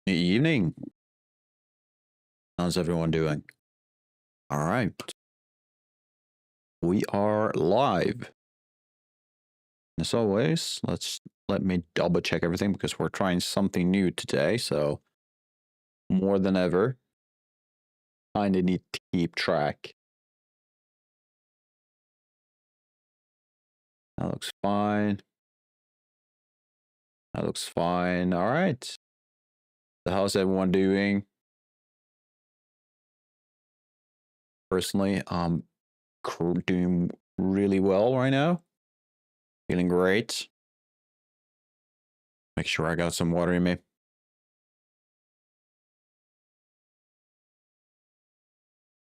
Evening. How's everyone doing? All right. We are live. As always, let me double check everything because we're trying something new today. So more than ever, kind of need to keep track. That looks fine. That looks fine. All right. So how's everyone doing? Personally, doing really well right now. Feeling great. Make sure I got some water in me.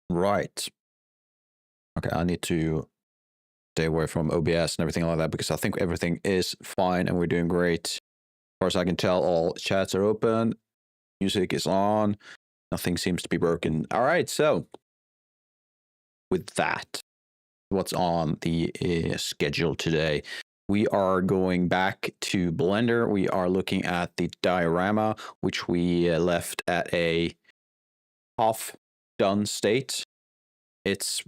Right. Okay, I need to stay away from OBS and everything like that because I think everything is fine and we're doing great. As far as I can tell, all chats are open, music is on, nothing seems to be broken. All right, so with that, what's on the schedule today? We are going back to Blender. We are looking at the diorama, which we left at a half done state. It's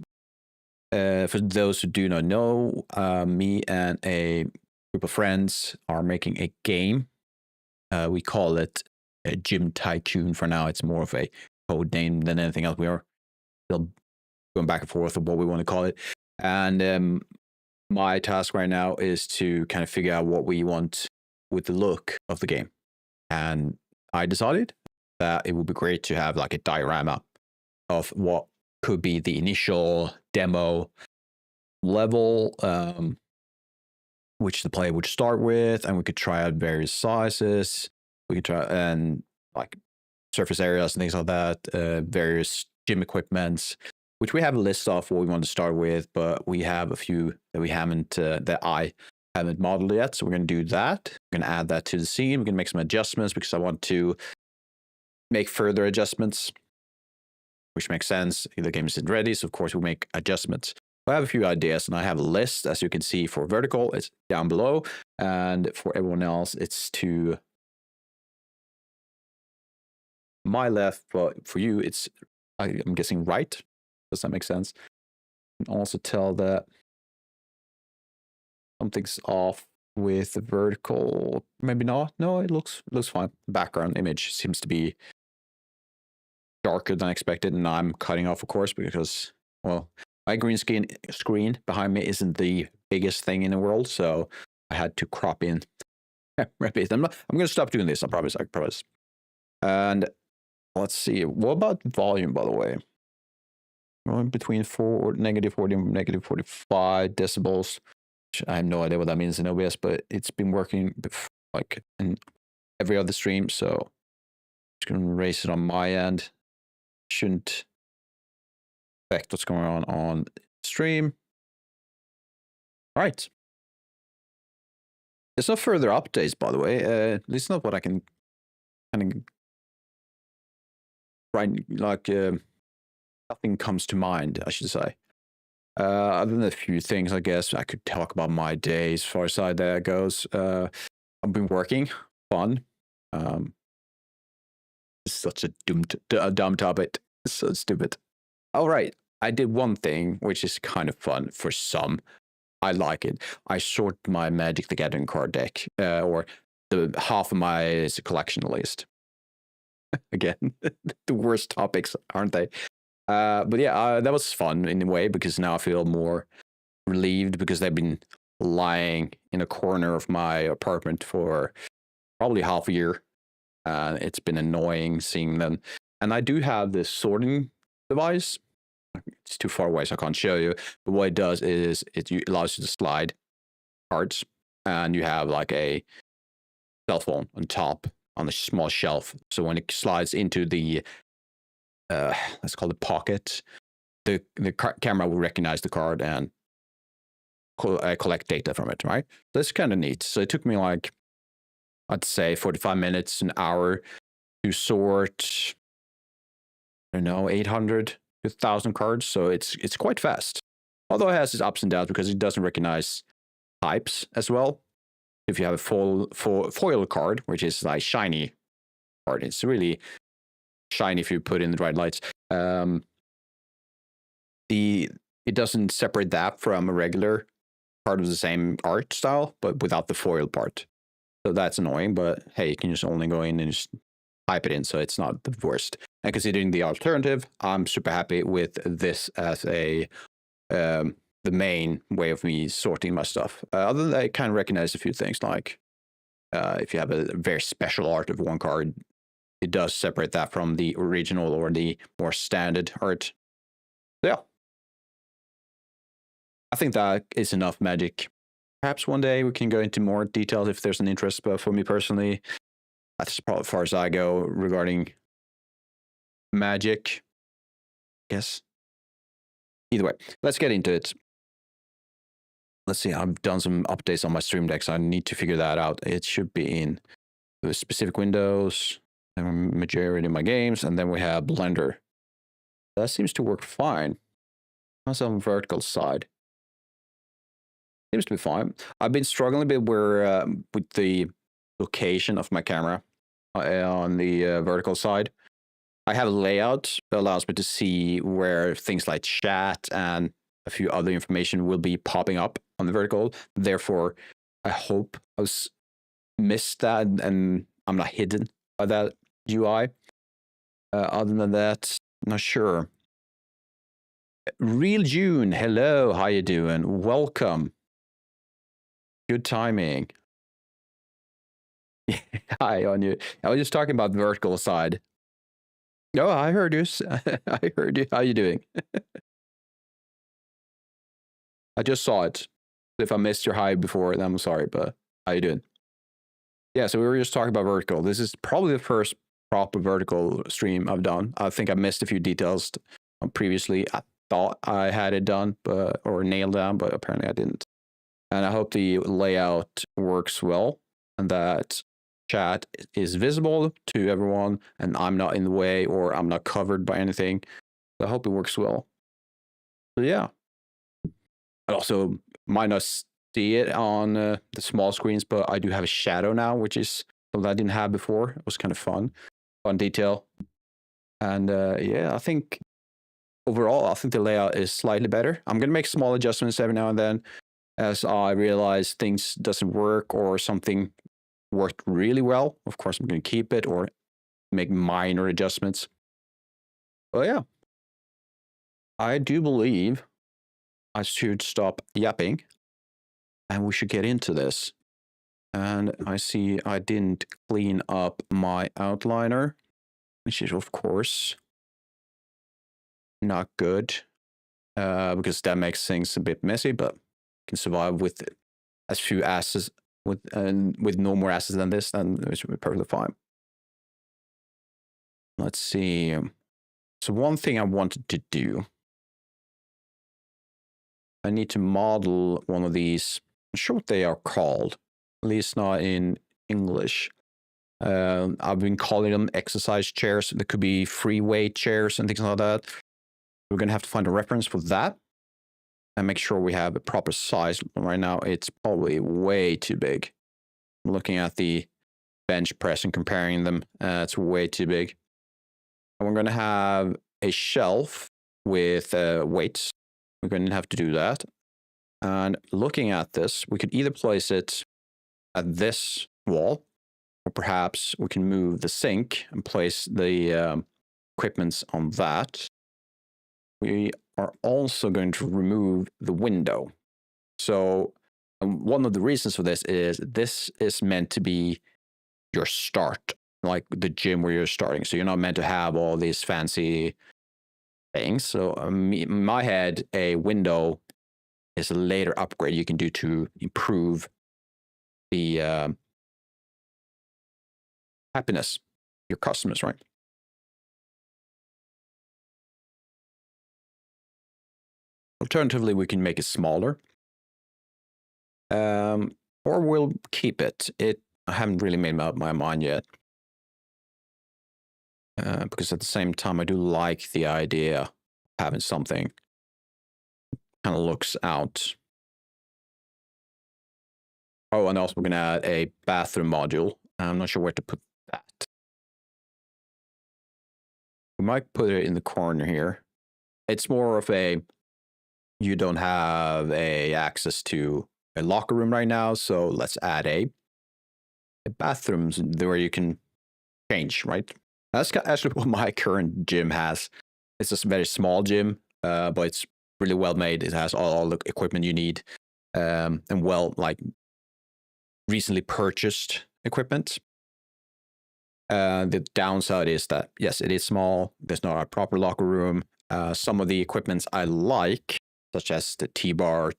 for those who do not know, me and a group of friends are making a game. We call it a Gym Tycoon for now. It's more of a code name than anything else. We are still going back and forth of what we want to call it. And my task right now is to kind of figure out what we want with the look of the game. And I decided that it would be great to have like a diorama of what could be the initial demo level, which the player would start with, and we could try out various sizes. We could try and like surface areas and things like that, various gym equipments, which we have a list of what we want to start with, but we have a few that we haven't, that I haven't modeled yet. So we're going to do that. We're going to add that to the scene. We're going to make some adjustments because I want to make further adjustments, which makes sense. The game isn't ready, so of course we'll make adjustments. I have a few ideas, and I have a list, as you can see, for vertical. It's down below, and for everyone else, it's to my left, but for you, it's, I'm guessing, right. Does that make sense? You can also tell that something's off with the vertical. Maybe not. No, it looks fine. Background image seems to be darker than expected, and I'm cutting off, of course, because, well, my green screen behind me isn't the biggest thing in the world, so I had to crop in. I'm going to stop doing this. I promise. I promise. And let's see. What about volume, by the way? Going between negative 40 and negative 45 decibels. I have no idea what that means in OBS, but it's been working like in every other stream, so I'm just going to raise it on my end. Shouldn't affect what's going on stream. All right. There's no further updates, by the way. At least not what I can kind of right, like nothing comes to mind, I should say. Other than a few things, I guess I could talk about my day as far as that goes. I've been working, fun. It's such a dumb topic. It's so stupid. All right, I did one thing which is kind of fun for some. I like it. I sort my Magic the Gathering card deck, or the half of my collection list. Again, the worst topics, aren't they? But yeah, that was fun in a way because now I feel more relieved because they've been lying in a corner of my apartment for probably half a year. It's been annoying seeing them. And I do have this sorting device. It's too far away, so I can't show you. But what it does is it allows you to slide cards, and you have like a cell phone on top on a small shelf. So when it slides into the let's call it pocket, the camera will recognize the card and collect data from it, right? That's kind of neat. So it took me like, I'd say 45 minutes, an hour to sort, I don't know, 800 to 1,000 cards. So it's quite fast. Although it has its ups and downs because it doesn't recognize types as well. If you have a foil card, which is like shiny, part. It's really shiny if you put in the right lights. It doesn't separate that from a regular part of the same art style, but without the foil part. So that's annoying, but hey, you can just only go in and just type it in, so it's not the worst. And considering the alternative, I'm super happy with this as a the main way of me sorting my stuff. Other than that, I kind of recognize a few things, like if you have a very special art of one card, it does separate that from the original or the more standard art. So yeah, I think that is enough magic. Perhaps one day we can go into more details if there's an interest, but for me personally, that's probably as far as I go regarding magic, I guess. Either way, let's get into it. Let's see, I've done some updates on my Stream Deck, so I need to figure that out. It should be in the specific windows, the majority of my games, and then we have Blender. That seems to work fine. How's on the vertical side? Seems to be fine. I've been struggling a bit with the location of my camera on the vertical side. I have a layout that allows me to see where things like chat and a few other information will be popping up on the vertical. Therefore, I hope I missed that and I'm not hidden by that UI. Other than that, not sure. Real June, hello, how you doing? Welcome. Good timing. Hi on you. I was just talking about the vertical side. Oh, I heard you. I heard you. How you doing? I just saw it. If I missed your hi before, then I'm sorry, but how you doing? Yeah, so we were just talking about vertical. This is probably the first proper vertical stream I've done. I think I missed a few details previously. I thought I had it done, or nailed down, but apparently I didn't. And I hope the layout works well and that chat is visible to everyone and I'm not in the way or I'm not covered by anything. So I hope it works well. So yeah. I also might not see it on the small screens, but I do have a shadow now, which is something I didn't have before. It was kind of fun detail. And yeah, I think overall, I think the layout is slightly better. I'm going to make small adjustments every now and then as I realize things doesn't work or something worked really well. Of course, I'm going to keep it or make minor adjustments. But yeah, I do believe I should stop yapping and we should get into this. And I see I didn't clean up my outliner, which is, of course, not good because that makes things a bit messy, but can survive with as few asses with no more asses than this, then it should be perfectly fine. Let's see. So one thing I wanted to do, I need to model one of these. I'm not sure what they are called, at least not in English. I've been calling them exercise chairs. There could be free weight chairs and things like that. We're going to have to find a reference for that and make sure we have a proper size. Right now, it's probably way too big. I'm looking at the bench press and comparing them. It's way too big. And we're going to have a shelf with weights. We're going to have to do that. And looking at this, we could either place it at this wall, or perhaps we can move the sink and place the equipments on that. We are also going to remove the window. So one of the reasons for this is meant to be your start, like the gym where you're starting. So you're not meant to have all these fancy things. So in my head, a window is a later upgrade you can do to improve the happiness of your customers, right? Alternatively, we can make it smaller. Or we'll keep it. I haven't really made up my mind yet. Because at the same time, I do like the idea of having something kind of looks out. Oh, and also we're going to add a bathroom module. I'm not sure where to put that. We might put it in the corner here. It's more of a, you don't have a access to a locker room right now, so let's add a bathrooms where you can change, right? That's actually what my current gym has. It's a very small gym, but it's really well made. It has all the equipment you need, and well, like recently purchased equipment. The downside is that, yes, it is small. There's not a proper locker room. Some of the equipments I like, such as the T-bar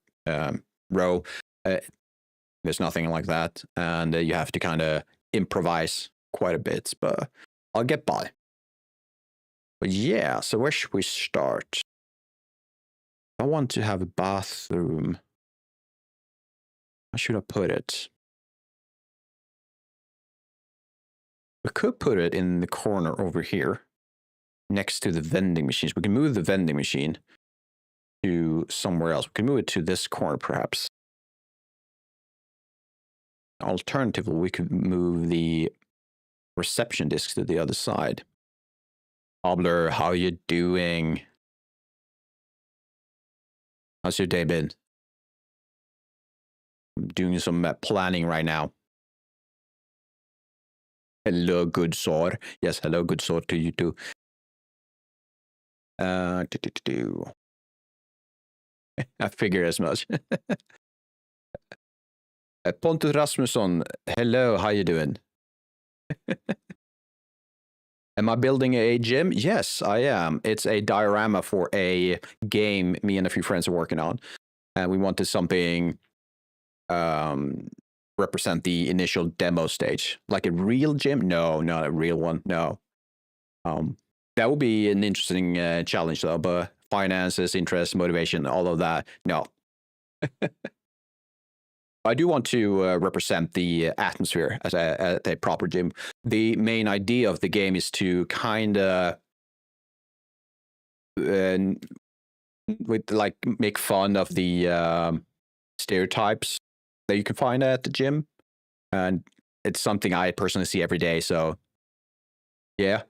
row, there's nothing like that. And you have to kind of improvise quite a bit, but I'll get by. But yeah, so where should we start? I want to have a bathroom. Where should I put it? We could put it in the corner over here, next to the vending machines. We can move the vending machine to somewhere else. We can move it to this corner, perhaps. Alternatively, we could move the reception desk to the other side. Cobbler, how you doing? How's your day been? I'm doing some planning right now. Hello, good sword. Yes, hello, good sword to you too. I figure as much. Pontus Rasmusson, hello, how you doing? Am I building a gym? Yes, I am. It's a diorama for a game me and a few friends are working on. And we wanted something represent the initial demo stage. Like a real gym? No, not a real one. No. That would be an interesting challenge though, but finances, interest, motivation, all of that, no. I do want to represent the atmosphere as a proper gym. The main idea of the game is to kind of with like make fun of the stereotypes that you can find at the gym, and it's something I personally see every day. So, yeah,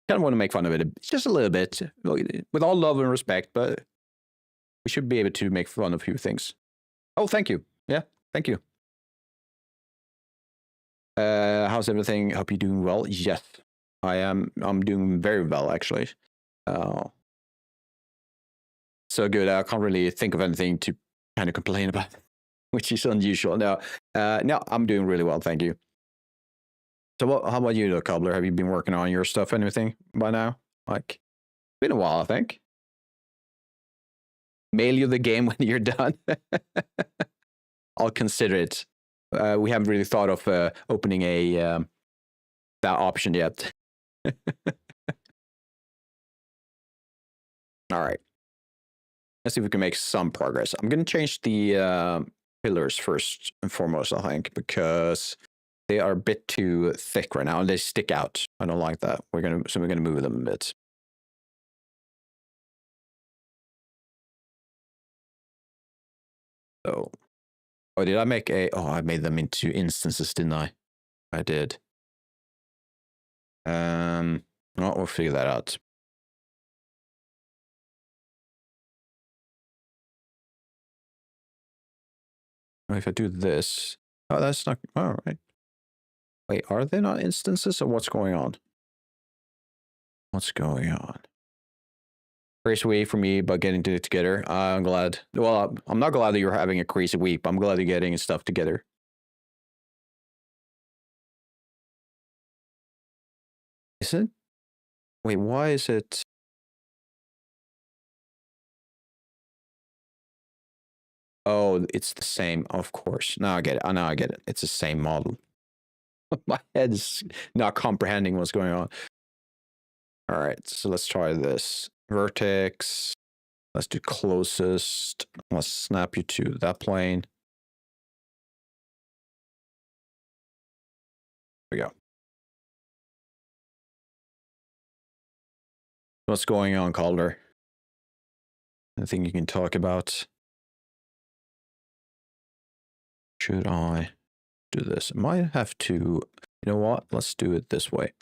kind of want to make fun of it just a little bit, with all love and respect. But we should be able to make fun of a few things. Oh, thank you. Yeah, thank you. How's everything? Hope you're doing well. Yes, I am. I'm doing very well, actually. So good. I can't really think of anything to kind of complain about, which is unusual. No, no, I'm doing really well. Thank you. So, how about you, though, Cobbler? Have you been working on your stuff, anything by now? Like, been a while, I think. Mail you the game when you're done. I'll consider it. We haven't really thought of opening a that option yet. All right. Let's see if we can make some progress. I'm going to change the pillars first and foremost, I think, because they are a bit too thick right now and they stick out. I don't like that. We're gonna move them a bit. So, oh, did I make a? Oh, I made them into instances, didn't I? I did. Well, we'll figure that out. If I do this, oh, that's not all right. Wait, are they not instances, or what's going on? What's going on? Crazy week for me, but getting it together. I'm glad. Well, I'm not glad that you're having a crazy week, but I'm glad you're getting stuff together. Is it? Wait, why is it? Oh, it's the same, of course. Now I get it. Now I get it. It's the same model. My head is not comprehending what's going on. All right, so let's try this. Vertex. Let's do closest. Let's snap you to that plane. There we go. What's going on, Calder? Anything you can talk about? Should I do this? I might have to, you know what? Let's do it this way.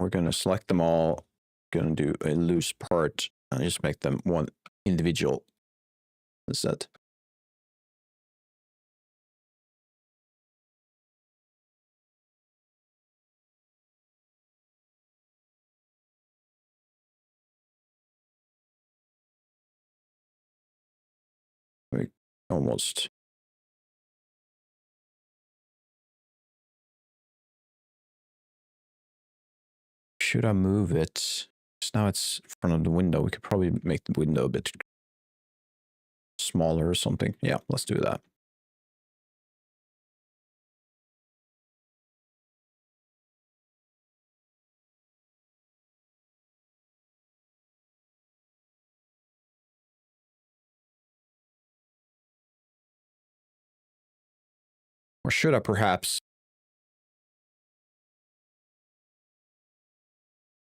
We're going to select them all. Going to do a loose part and just make them one individual instead. We almost. Should I move it? Because now it's in front of the window. We could probably make the window a bit smaller or something. Yeah, let's do that. Or should I perhaps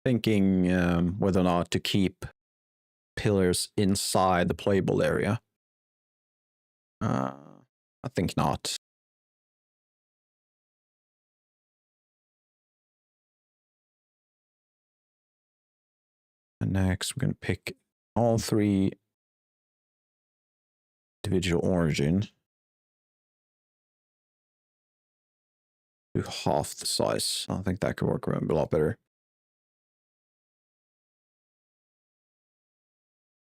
thinking whether or not to keep pillars inside the playable area? I think not. And next, we're going to pick all three individual origin to half the size. I think that could work a lot better.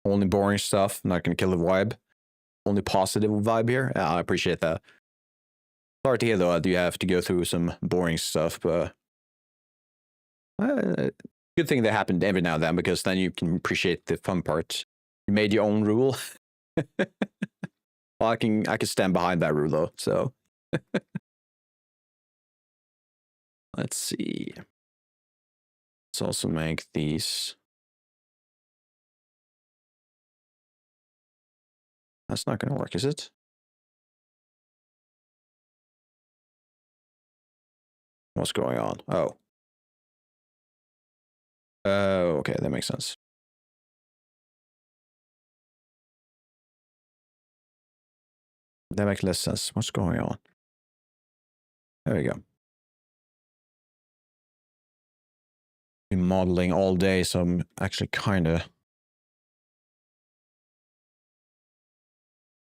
Only boring stuff, not going to kill the vibe. Only positive vibe here. Yeah, I appreciate that. Sorry to hear though, you have to go through some boring stuff, but good thing that happened every now and then, because then you can appreciate the fun parts. You made your own rule. Well, I can stand behind that rule though. So let's see. Let's also make these. That's not going to work, is it? What's going on? Oh. Oh, okay, that makes sense. That makes less sense. What's going on? There we go. Been modeling all day, so I'm actually kind of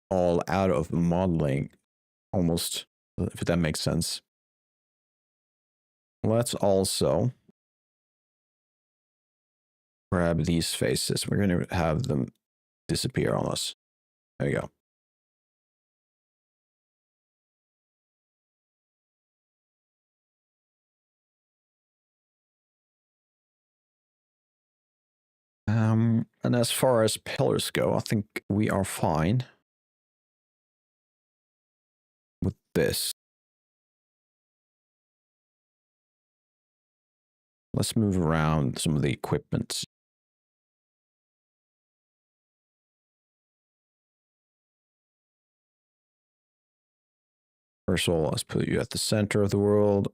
all out of modeling, almost, if that makes sense. Let's also grab these faces. We're going to have them disappear on us. There you go. And as far as pillars go, I think we are fine with this. Let's move around some of the equipment. First of all, let's put you at the center of the world.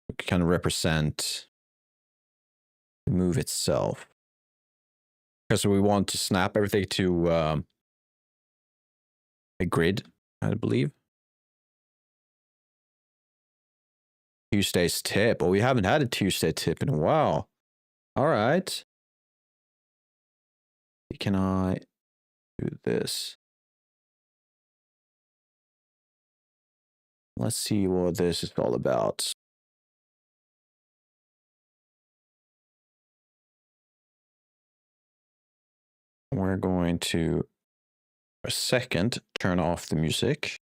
We can kind of represent the move itself. Because we want to snap everything to a grid, I believe. Tuesday's tip. Oh, we haven't had a Tuesday tip in a while. All right. Can I do this? Let's see what this is all about. We're going to, for a second, turn off the music.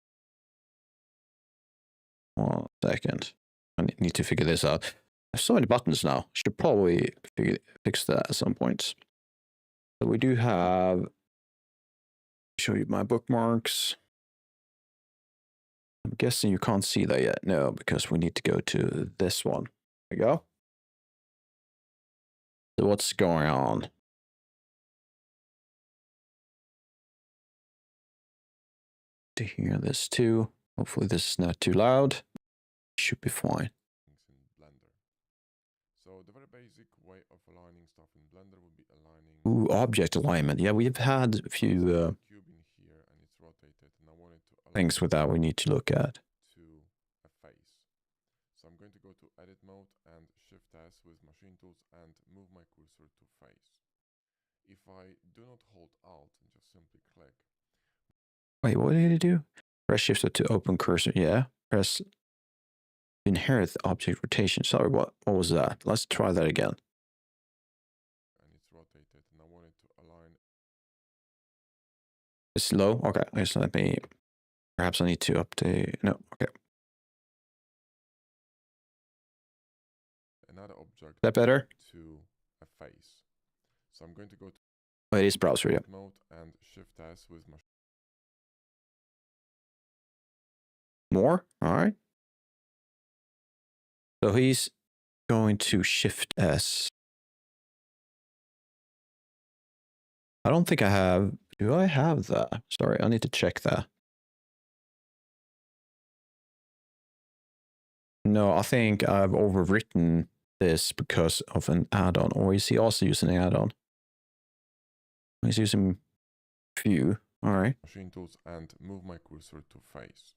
1 second. I need to figure this out. There's so many buttons now. Should probably fix that at some point. So we do have, show you my bookmarks. I'm guessing you can't see that yet. No, because we need to go to this one. There we go. So what's going on? To hear this too. Hopefully this is not too loud. Should be fine. In Blender. So the very basic way of aligning stuff in Blender would be aligning. Ooh, object alignment. Yeah, we've had a few cube in here and it's rotated, and I wanted to align things with that we need to look at. to a face. So I'm going to go to edit mode and shift S with machine tools and move my cursor to face. If I do not hold Alt and just simply click. Wait, what did you do? Press Shift to open cursor. Yeah. Press inherit object rotation. Sorry, what was that? Let's try that again. And it's rotated, and I want it to align. It's low? Okay, just let me, perhaps I need to update. No, okay. Another object. Is that better? To a face. So I'm going to go to it is browser, yeah. mode and Shift S with my. More? All right. So he's going to Shift S. I don't think I have. Do I have that? Sorry, I need to check that. No, I think I've overwritten this because of an add-on. Or is he also using an add-on? He's using View. All right. Machine tools and move my cursor to face.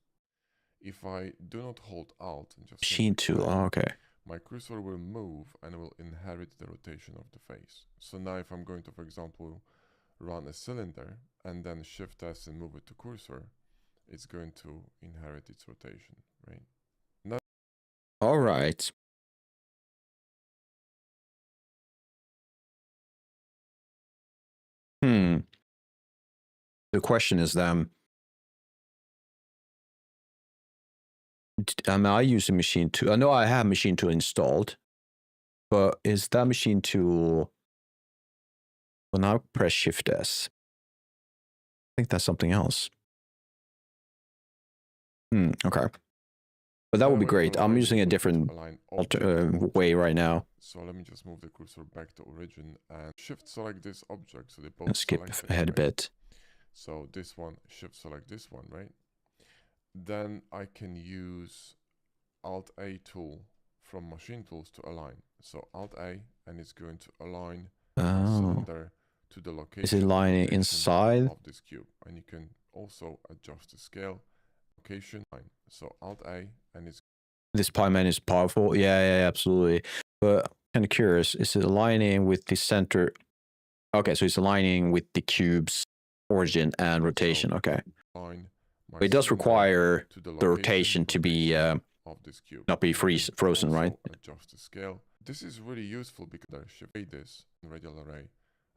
If I do not hold Alt and just Machine tool. Oh, okay. my cursor will move and will inherit the rotation of the face. So now if I'm going to, for example, run a cylinder and then Shift S and move it to cursor, it's going to inherit its rotation, right? Now, all right. The question is then, am I using machine tool? I know I have machine tool installed, but is that machine tool, when I press Shift S, I think that's something else. Okay. But that would be great. I'm using a different way right now. So let me just move the cursor back to origin and Shift select this object so they both Let's skip ahead a bit. So this one, Shift select this one, right? Then I can use Alt A tool from machine tools to align. So Alt A, and it's going to align the cylinder to the location. Is it aligning inside of this cube? And you can also adjust the scale, location. So Alt A, and it's. This PyMan is powerful. Yeah, absolutely. But kind of curious, is it aligning with the center? Okay, so it's aligning with the cube's origin and rotation. Okay. But it does require the rotation to be of this cube. Not be frozen, right? Adjust the scale. This is really useful because I shift this in radial array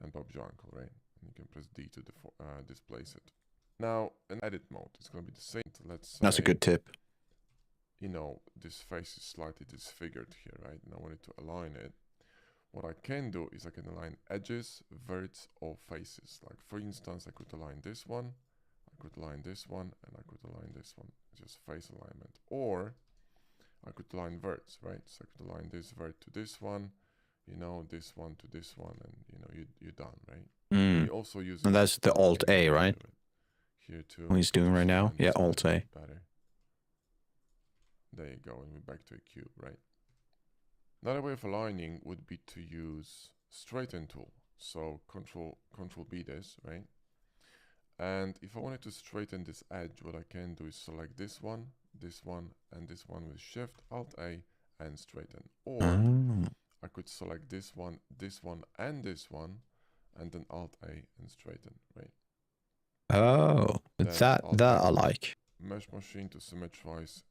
and Bob Jankel, right? And you can press D to displace it. Now, in edit mode, it's going to be the same. Let's say, that's a good tip. You know, this face is slightly disfigured here, right? And I wanted to align it. What I can do is I can align edges, verts, or faces. Like, for instance, I could align this one, I could align this one, and I could align this one. Just face alignment. Or I could align verts, right? So I could align this vert to this one, you know, this one to this one, and you know, you're done, right? You also use. And that's the Alt A, right? Here too. What he's doing right now? Yeah, Alt A. Better. There you go, and we're back to a cube, right? Another way of aligning would be to use straighten tool. So Control B this, right? And if I wanted to straighten this edge, what I can do is select this one, and this one with Shift, Alt A, and straighten. Or I could select this one, and this one, and then Alt A and straighten, right? Oh, that I like. Mesh machine to symmetrize,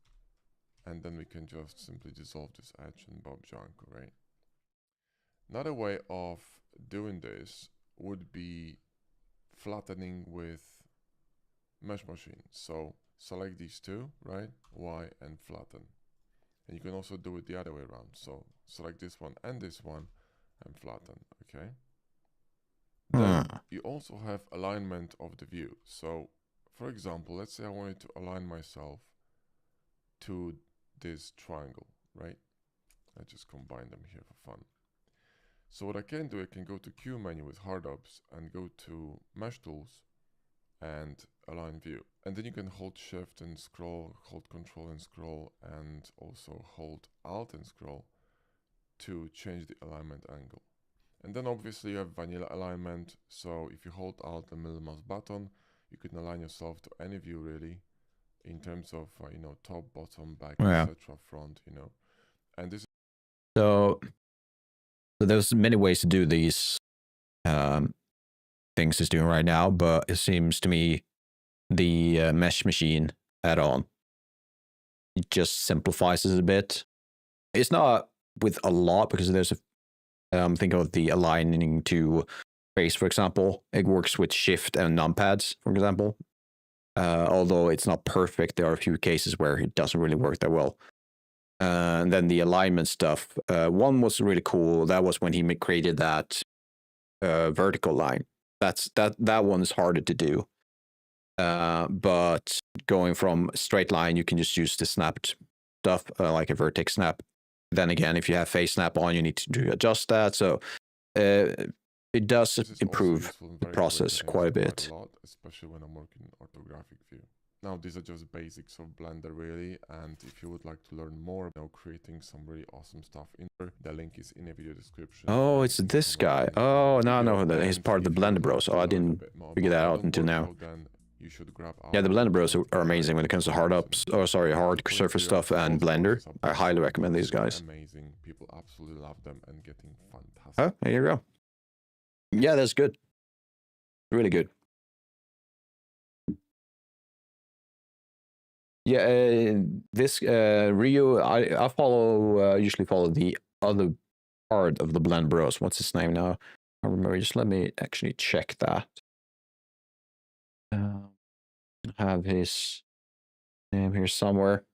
and then we can just simply dissolve this edge and Bob Janko, right? Another way of doing this would be flattening with mesh machine. So select these two, right? Y and flatten. And you can also do it the other way around. So select this one and flatten, okay? Then you also have alignment of the view. So for example, let's say I wanted to align myself to this triangle, right? I just combine them here for fun. So what I can do, I can go to Q menu with hard ups and go to mesh tools and align view. And then you can hold shift and scroll, hold control and scroll, and also hold alt and scroll to change the alignment angle. And then obviously you have vanilla alignment. So if you hold alt and middle mouse button, you can align yourself to any view really, in terms of you know, top, bottom, back, etc., front, you know. And this. So So there's many ways to do these um, things it's doing right now, but it seems to me the mesh machine add-on, it just simplifies it a bit. It's not with a lot because there's a think of the aligning to face, for example. It works with shift and numpads, for example. Although it's not perfect, there are a few cases where it doesn't really work that well. And then the alignment stuff. One was really cool. That was when he created that vertical line. That one is harder to do. But going from straight line, you can just use the snapped stuff like a vertex snap. Then again, if you have face snap on, you need to adjust that. So it does improve the process quite a bit. Especially when I'm working in orthographic view. Now, these are just basics of Blender, really, and if you would like to learn more about creating some really awesome stuff in there, the link is in the video description. Oh, it's this guy. Oh, now I know that he's part of the Blender Bros. Oh, I didn't figure that out until now. You should grab yeah, the Blender Bros are amazing when it comes to hard surface stuff and Blender. I highly recommend these guys. Amazing. People absolutely love them and getting fantastic. Oh, there you go. Yeah, that's good. Really good. Yeah, this Rio, I follow usually follow the other part of the Blend Bros. What's his name now? I remember. Just let me actually check that. Have his name here somewhere.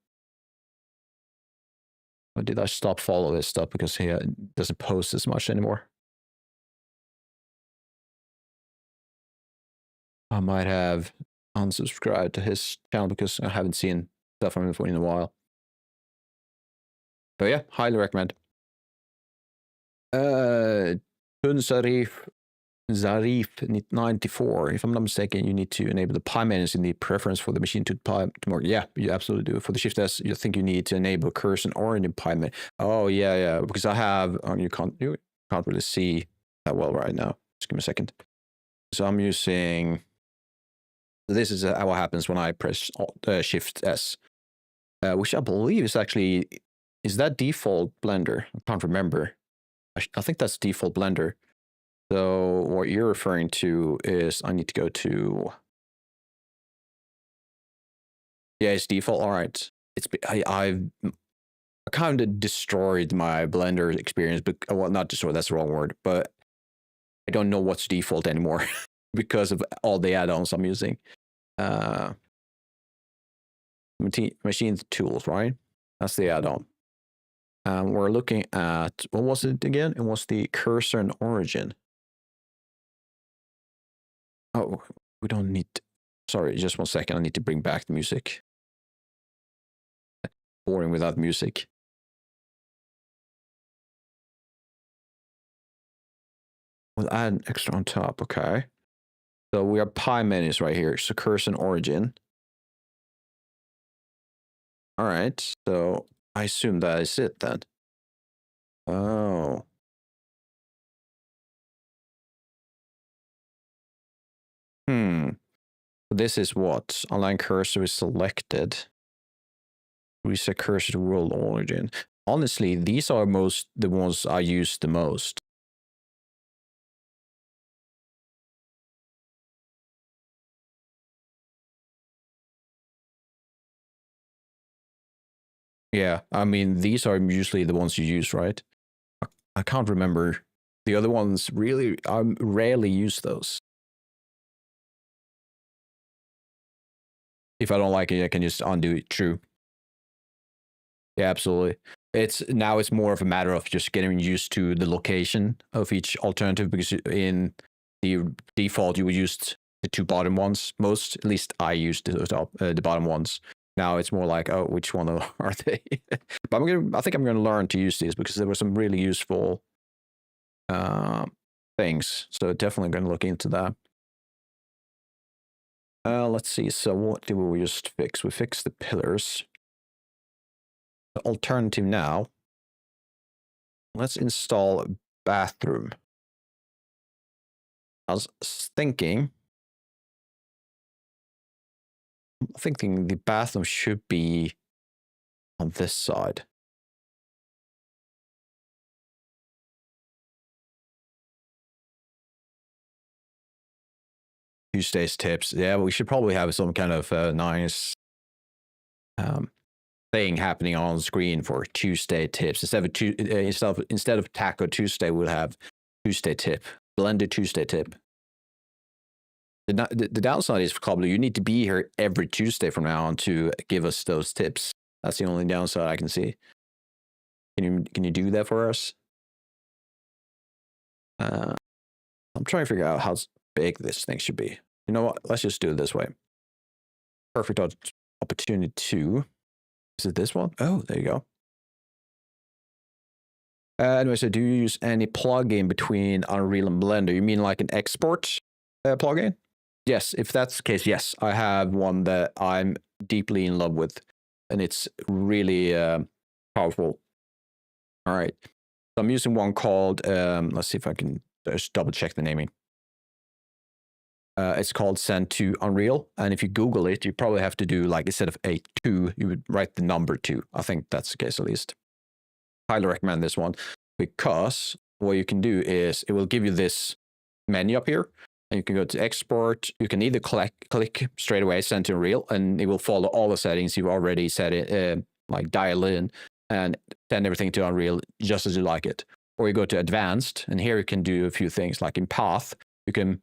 Or did I stop follow his stuff because he doesn't post as much anymore? I might have unsubscribed to his channel because I haven't seen stuff from him for in a while. But yeah, highly recommend. Zarif 94. If I'm not mistaken, you need to enable the pie menus in the preference for the machine to pie tomorrow. Yeah, you absolutely do. For the Shift S, you think you need to enable cursor or in the pie menu. Oh yeah, because I have you can't really see that well right now. Just give me a second. So I'm using. This is what happens when I press Shift S, which I believe is actually that default Blender. I can't remember. I think that's default Blender. So what you're referring to is I need to go to. Yeah, it's default. All right. I've kind of destroyed my Blender experience, but well, not destroyed. That's the wrong word. But I don't know what's default anymore because of all the add-ons I'm using. Machine tools, right? That's the add-on. We're looking at, what was it again? It was the cursor and origin. Oh, we don't need. Sorry, just 1 second. I need to bring back the music. Boring without music. We'll add an extra on top. Okay. So we have pie menus right here. So cursor and origin. All right. So I assume that is it then. Oh. This is what? Align cursor is selected. Reset cursor to world origin. Honestly, these are the ones I use the most. Yeah, I mean, these are usually the ones you use, right? I can't remember. The other ones, really, I rarely use those. If I don't like it, I can just undo it. True. Yeah, absolutely. It's more of a matter of just getting used to the location of each alternative, because in the default you would use the two bottom ones most. At least I used the bottom ones. Now it's more like, oh, which one are they? But I think I'm gonna learn to use these because there were some really useful things. So definitely gonna look into that. Let's see. So what did we just fix? We fixed the pillars. The alternative now. Let's install a bathroom. I was thinking the bathroom should be on this side. Tuesday's tips. Yeah, we should probably have some kind of nice thing happening on screen for Tuesday tips. Instead of Taco Tuesday, we'll have Tuesday tip, blended Tuesday tip. The downside is probably you need to be here every Tuesday from now on to give us those tips. That's the only downside I can see. Can you do that for us? I'm trying to figure out how big this thing should be. You know what? Let's just do it this way. Perfect opportunity 2. Is it this one? Oh, there you go. Anyway, so do you use any plugin between Unreal and Blender? You mean like an export plugin? Yes, if that's the case, yes. I have one that I'm deeply in love with, and it's really powerful. All right. So I'm using one called, let's see if I can just double check the naming. It's called Send to Unreal. And if you Google it, you probably have to do like, instead of a 2, you would write the number 2. I think that's the case at least. Highly recommend this one because what you can do is it will give you this menu up here. And you can go to export. You can either click straight away, Send to Unreal, and it will follow all the settings you've already set it, like dial in and send everything to Unreal just as you like it. Or you go to advanced, and here you can do a few things like in path. You can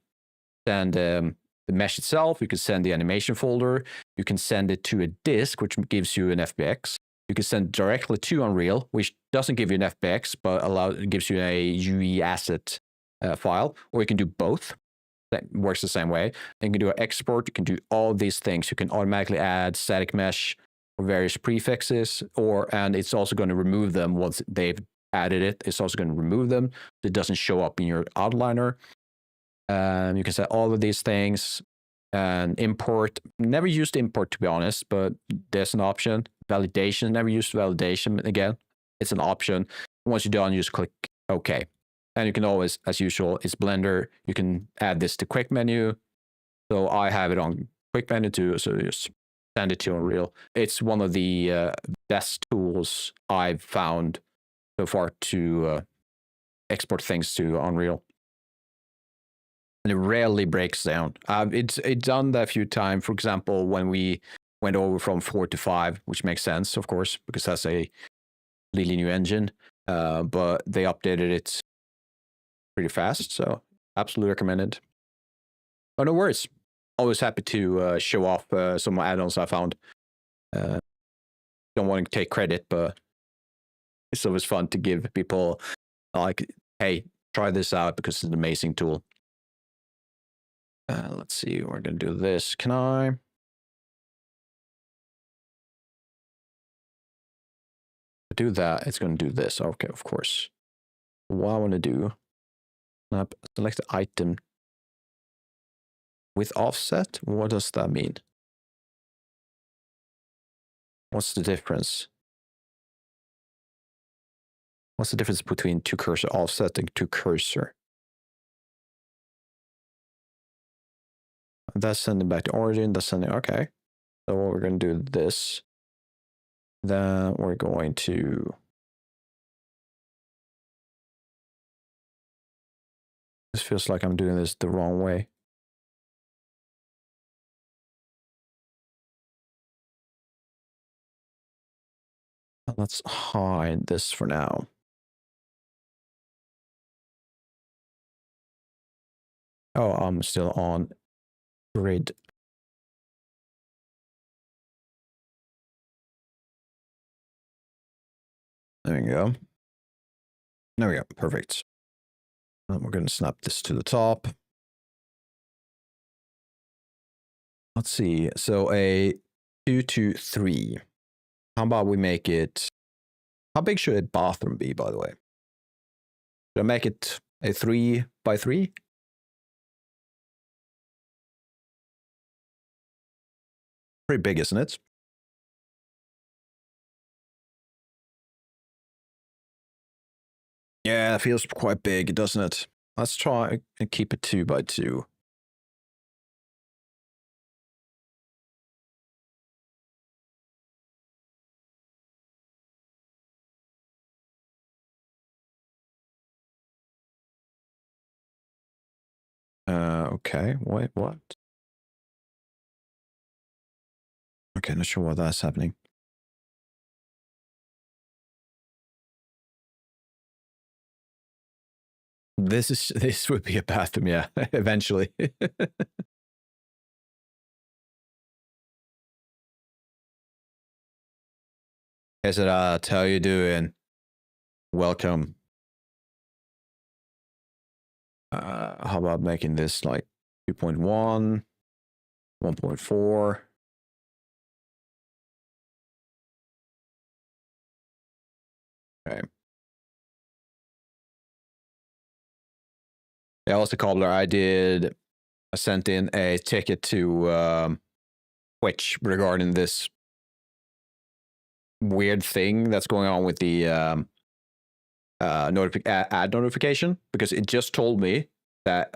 send the mesh itself. You can send the animation folder. You can send it to a disk, which gives you an FBX. You can send directly to Unreal, which doesn't give you an FBX, but gives you a UE asset file. Or you can do both. That works the same way. And you can do an export. You can do all these things. You can automatically add static mesh or various prefixes, and it's also going to remove them once they've added it. It's also going to remove them. It doesn't show up in your outliner. You can set all of these things and import. Never used import, to be honest, but there's an option. Validation, never used validation. Again, it's an option. Once you're done, you just click OK. And you can always, as usual, it's Blender. You can add this to quick menu. So I have it on quick menu too. So just send it to Unreal. It's one of the best tools I've found so far to export things to Unreal. And it rarely breaks down. It's done that a few times. For example, when we went over from 4 to 5, which makes sense, of course, because that's a completely new engine. But they updated it pretty fast, so absolutely recommended. Oh, no worries. Always happy to show off some add-ons I found. Don't want to take credit, but it's always fun to give people like, hey, try this out because it's an amazing tool. Let's see, we're going to do this. Can I? Do that, it's going to do this. Okay, of course. What I want to do, select the item with offset. What does that mean? What's the difference? What's the difference between to cursor offset and to cursor? That's sending back to origin. That's sending. Okay. So what we're going to do this. Then we're going to. This feels like I'm doing this the wrong way. Let's hide this for now. Oh, I'm still on grid. There we go. There we go. Perfect. And we're going to snap this to the top. Let's see. So a 2 to 3. How about we make it? How big should a bathroom be, by the way? Should I make it a 3 by 3? Pretty big, isn't it? Yeah, it feels quite big, doesn't it? Let's try and keep it 2 by 2. Okay, wait, what? Okay, not sure why that's happening. This would be a bathroom, yeah, eventually. I said, how you doing? Welcome. How about making this like 2.1, 1.4? Okay. Yeah, also Cobbler, I sent in a ticket to Twitch regarding this weird thing that's going on with the ad notification, because it just told me that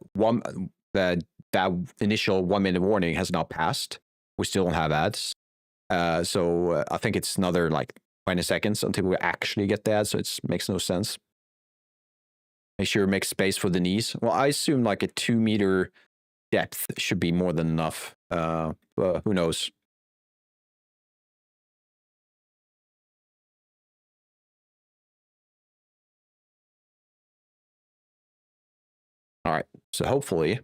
that initial 1 minute warning has not passed. We still don't have ads. So I think it's another like 20 seconds until we actually get the ads. So it makes no sense. Make sure you make space for the knees. Well, I assume like a 2 meter depth should be more than enough. But who knows? All right. So hopefully.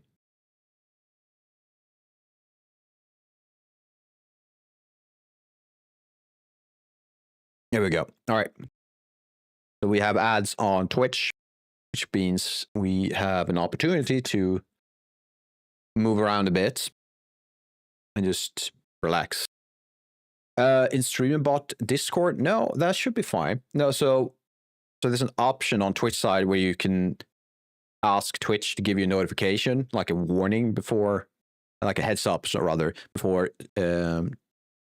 Here we go. All right. So we have ads on Twitch, which means we have an opportunity to move around a bit and just relax. In StreamerBot Discord, no, that should be fine. No, so there's an option on Twitch side where you can ask Twitch to give you a notification, like a warning before, like a heads up, so rather before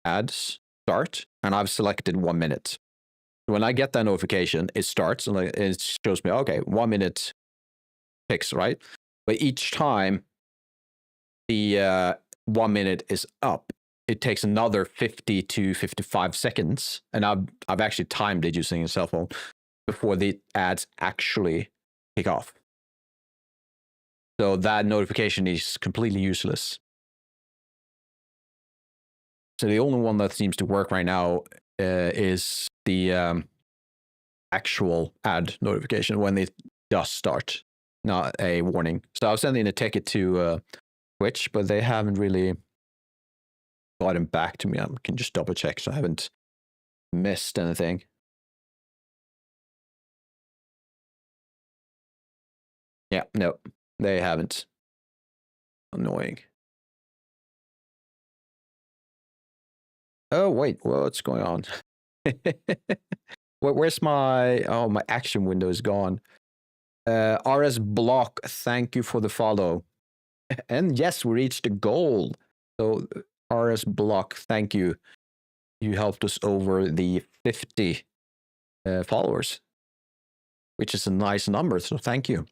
ads start. And I've selected 1 minute. When I get that notification, it starts and it shows me, okay, 1 minute ticks, right? But each time the 1 minute is up, it takes another 50 to 55 seconds. And I've actually timed it using a cell phone before the ads actually kick off. So that notification is completely useless. So the only one that seems to work right now is the actual ad notification when it does start, not a warning. So I was sending a ticket to Twitch, but they haven't really gotten back to me. I can just double check so I haven't missed anything. Yeah, no, they haven't. Annoying. Oh, wait, what's going on? Where's my, oh, my action window is gone. RS Block, thank you for the follow. And yes, we reached the goal. So RS Block, thank you. You helped us over the 50 followers, which is a nice number. So thank you.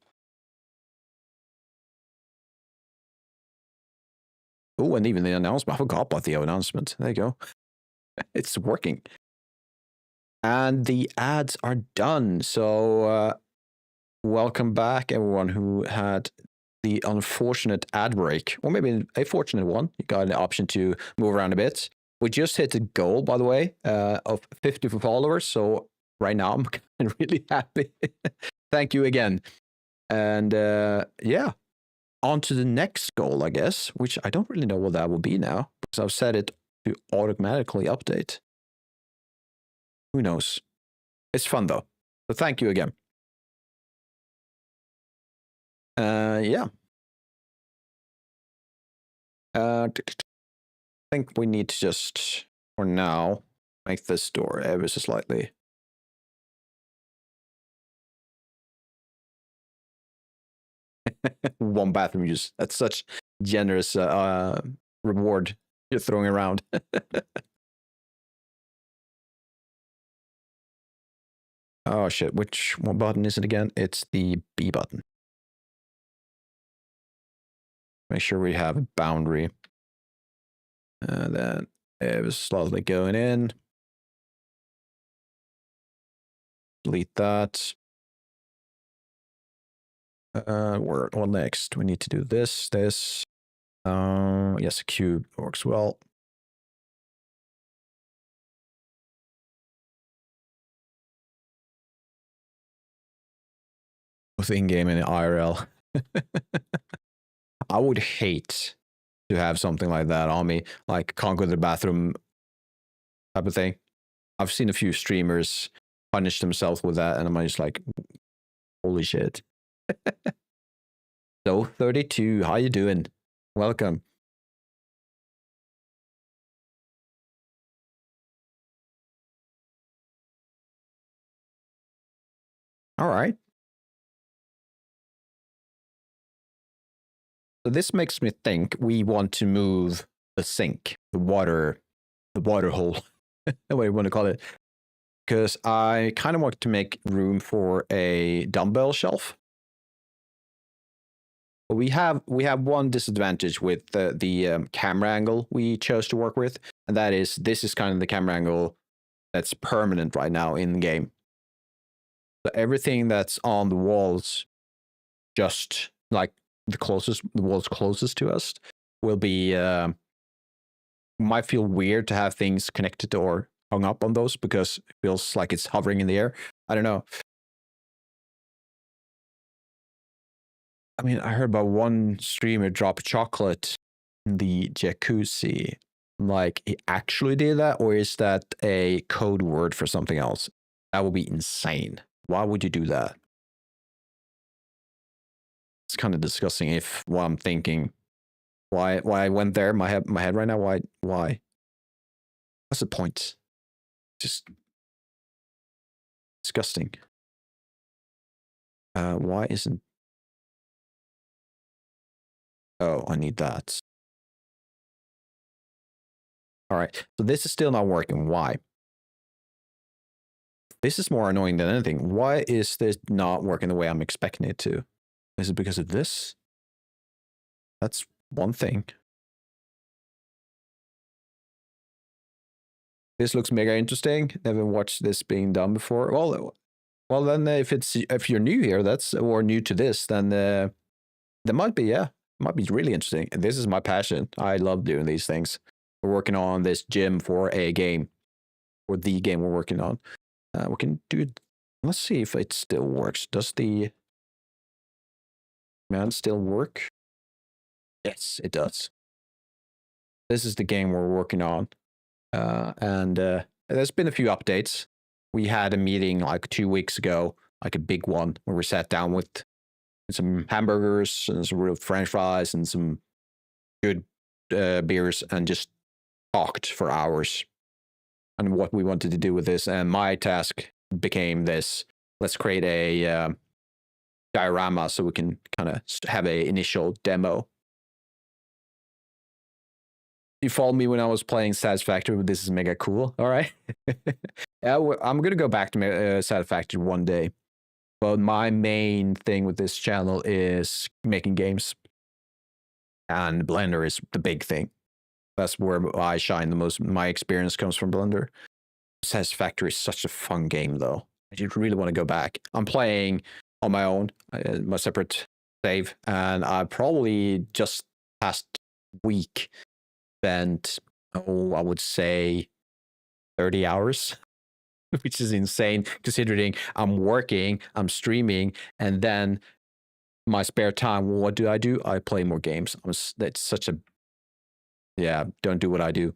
Oh, and even the announcement. I forgot about the announcement. There you go. It's working. And the ads are done. So welcome back, everyone who had the unfortunate ad break, or maybe a fortunate one. You got an option to move around a bit. We just hit the goal, by the way, of 50 followers. So right now, I'm really happy. Thank you again. And yeah, on to the next goal, I guess, which I don't really know what that will be now, because I've set it to automatically update. Who knows? It's fun, though. So thank you again. Yeah. I think we need to just, for now, make this door ever so slightly. One bathroom use. That's such generous reward you're throwing around. Oh shit, which one button is it again? It's the B button. Make sure we have a boundary. And then it was slowly going in. Delete that. What next? We need to do this. Yes, a cube works well. Both in-game and IRL. I would hate to have something like that on me, like can't go to the bathroom type of thing. I've seen a few streamers punish themselves with that, and I'm just like, holy shit. So 32, how you doing? Welcome. All right. So this makes me think we want to move the sink, the water hole, what you want to call it, because I kind of want to make room for a dumbbell shelf. We have one disadvantage with the camera angle we chose to work with, and that is this is kind of the camera angle that's permanent right now in the game. So everything that's on the walls, just like the walls closest to us, will be might feel weird to have things connected or hung up on those because it feels like it's hovering in the air. I don't know. I mean, I heard about one streamer drop chocolate in the jacuzzi. Like, he actually did that, or is that a code word for something else? That would be insane. Why would you do that? It's kind of disgusting. If what I'm thinking, why I went there, my head right now. Why? What's the point? Just disgusting. Why isn't? Oh, I need that. All right, so this is still not working. Why? This is more annoying than anything. Why is this not working the way I'm expecting it to? Is it because of this? That's one thing. This looks mega interesting. Never watched this being done before. Well, then if you're new here, or new to this, then there might be really interesting. And this is my passion. I love doing these things. We're working on this gym for a game, or the game we're working on. We can do it. Let's see if it still works. Does the command still work? Yes, it does. This is the game we're working on. And there's been a few updates. We had a meeting like 2 weeks ago, like a big one, where we sat down with some hamburgers and some real French fries and some good beers and just talked for hours on what we wanted to do with this. And my task became this: let's create a diorama so we can kind of have an initial demo. You followed me when I was playing Satisfactory. This is mega cool. All right. I'm going to go back to Satisfactory one day. But my main thing with this channel is making games. And Blender is the big thing. That's where I shine the most. My experience comes from Blender. Satisfactory is such a fun game, though. I just really want to go back. I'm playing on my own, my separate save. And I probably just past week spent, I would say 30 hours, which is insane considering I'm working, I'm streaming, and then my spare time, what do? I play more games. That's such a, don't do what I do.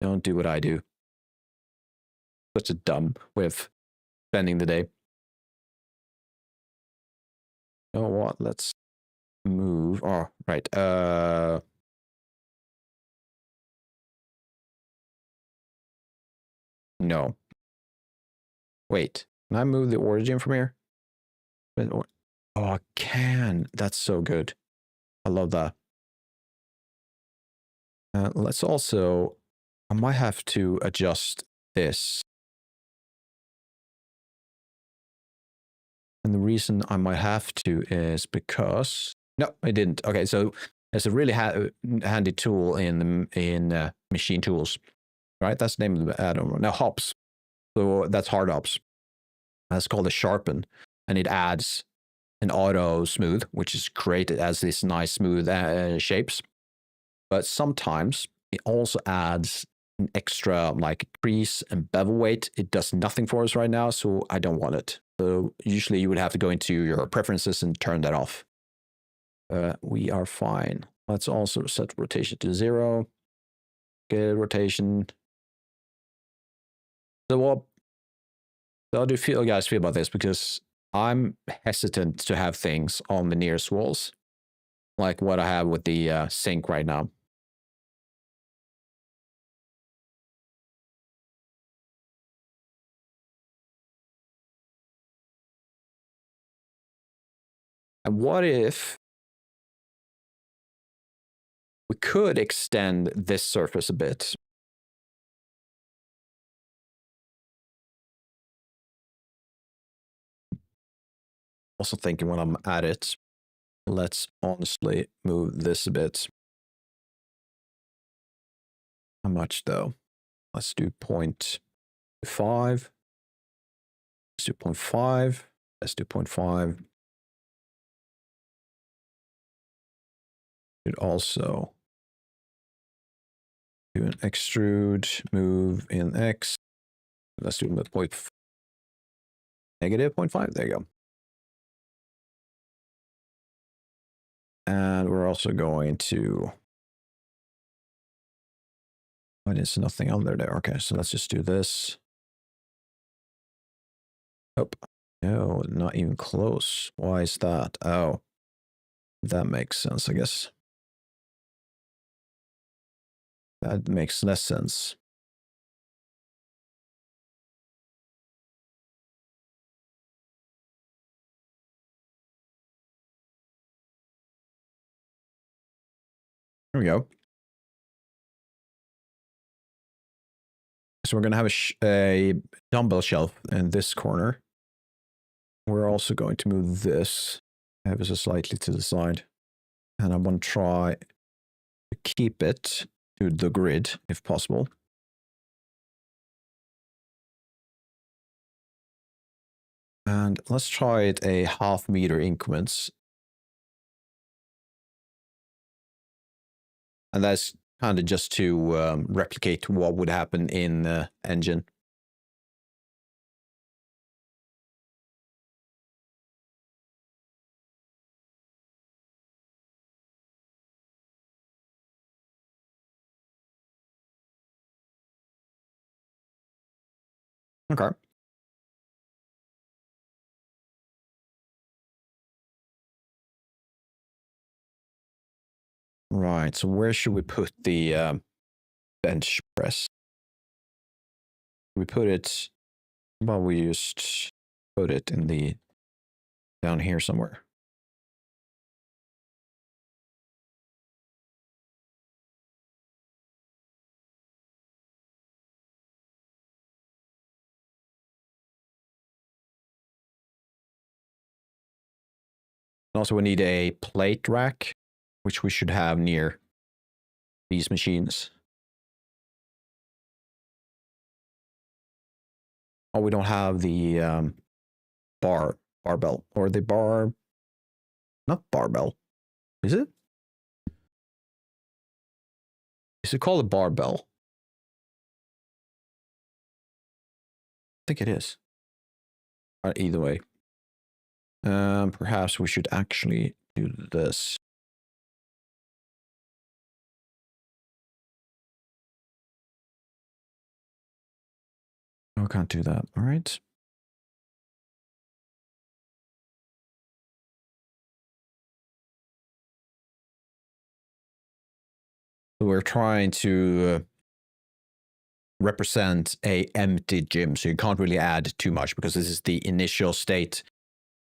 Don't do what I do. Such a dumb way of spending the day. You know what? Let's move. Oh, right. No. Wait. Can I move the origin from here? Oh, I can. That's so good. I love that. Let's also, I might have to adjust this. And the reason I might have to is because, no, I didn't. Okay, so there's a really handy tool in machine tools, right? That's the name of the, I don't know, no, hops. So that's hard ops. It's called a sharpen, and it adds an auto smooth, which is great. It has these nice smooth shapes. But sometimes it also adds an extra like crease and bevel weight. It does nothing for us right now, so I don't want it. So usually you would have to go into your preferences and turn that off. We are fine. Let's also set rotation to 0. Get rotation. So how do you guys feel about this? Because I'm hesitant to have things on the nearest walls, like what I have with the sink right now. And what if we could extend this surface a bit? Also thinking when I'm at it, let's honestly move this a bit. How much though? Let's do 0.5. Let's do 0.5. Let's do 0.5. Could also do an extrude, move in X. Let's do negative 0.5. There you go. And we're also going to. Why is nothing under there? Okay, so let's just do this. Oh, no, not even close. Why is that? Oh, that makes sense, I guess. That makes less sense. There we go. So we're going to have a dumbbell shelf in this corner. We're also going to move this ever so slightly to the side. And I want to try to keep it to the grid if possible. And let's try it a 0.5 meter increments. And that's kind of just to replicate what would happen in the engine. Okay. Right, so where should we put the bench press? We put it, well, we just put it in the, down here somewhere. Also, we need a plate rack, which we should have near these machines. Oh, we don't have the barbell, or the not barbell. Is it? Is it called a barbell? I think it is. Either way. Perhaps we should actually do this. Oh, I can't do that. All right. We're trying to represent a empty gym, so you can't really add too much because this is the initial state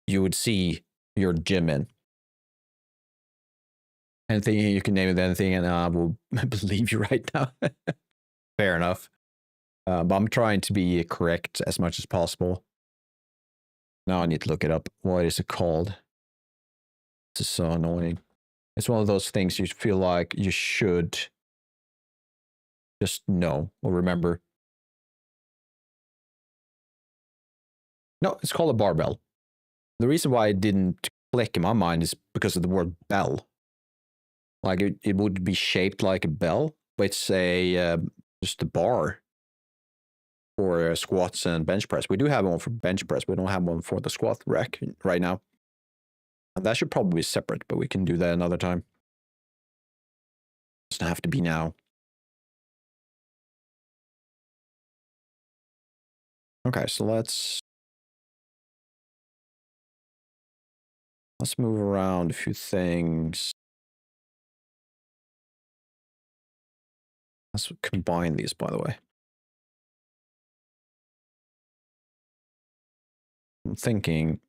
you would see your gym in. Anything you can name it anything, and I will believe you right now. Fair enough. But I'm trying to be correct as much as possible. Now I need to look it up. What is it called? This is so annoying. It's one of those things you feel like you should just know or remember. No, it's called a barbell. The reason why it didn't click in my mind is because of the word bell. Like it would be shaped like a bell, but it's a just a bar for squats and bench press. We do have one for bench press. We don't have one for the squat rack right now. And that should probably be separate, but we can do that another time. Doesn't have to be now. Okay, so let's move around a few things. Let's combine these, by the way. I'm thinking.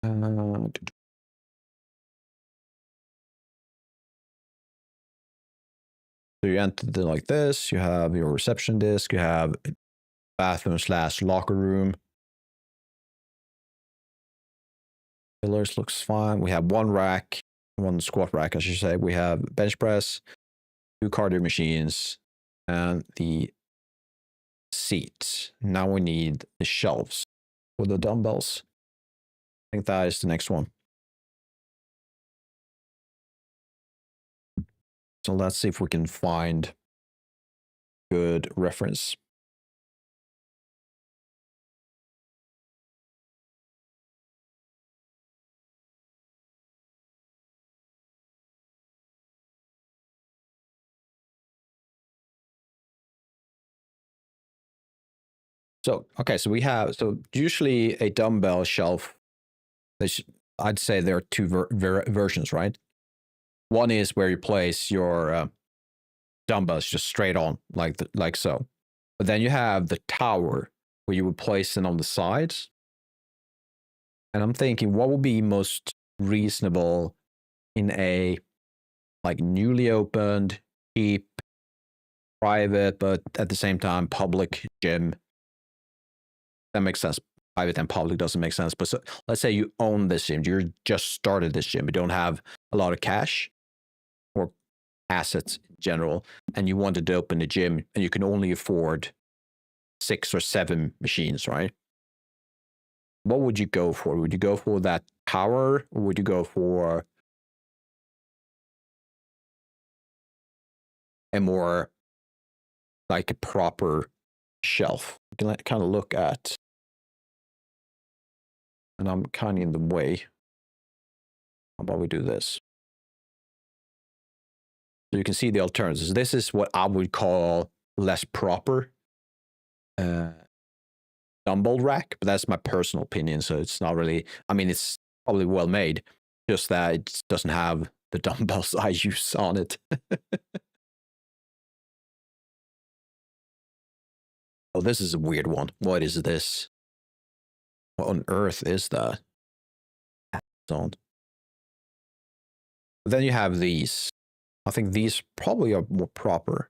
So you enter it like this. You have your reception desk. You have bathroom / locker room. Pillars looks fine. We have one rack, one squat rack, I should say. We have bench press, 2 cardio machines, and the seats. Now we need the shelves for the dumbbells. I think that is the next one. So let's see if we can find good reference. So, okay, so we have, so usually a dumbbell shelf, I'd say there are 2 versions, right? One is where you place your dumbbells just straight on, like so. But then you have the tower where you would place them on the sides. And I'm thinking, what would be most reasonable in a like newly opened, cheap, private, but at the same time public gym? That makes sense. Private and public doesn't make sense. But so, let's say you own this gym. You just started this gym. You don't have a lot of cash or assets in general, and you wanted to open a gym, and you can only afford 6 or 7 machines, right? What would you go for? Would you go for that tower, or would you go for a more like a proper shelf? You can kind of look at, and I'm kind of in the way. How about we do this? So you can see the alternatives. This is what I would call less proper dumbbell rack, but that's my personal opinion. So it's not really, I mean, it's probably well made, just that it doesn't have the dumbbells I use on it. Oh, this is a weird one. What is this? What on earth is that? But then you have these. I think these probably are more proper.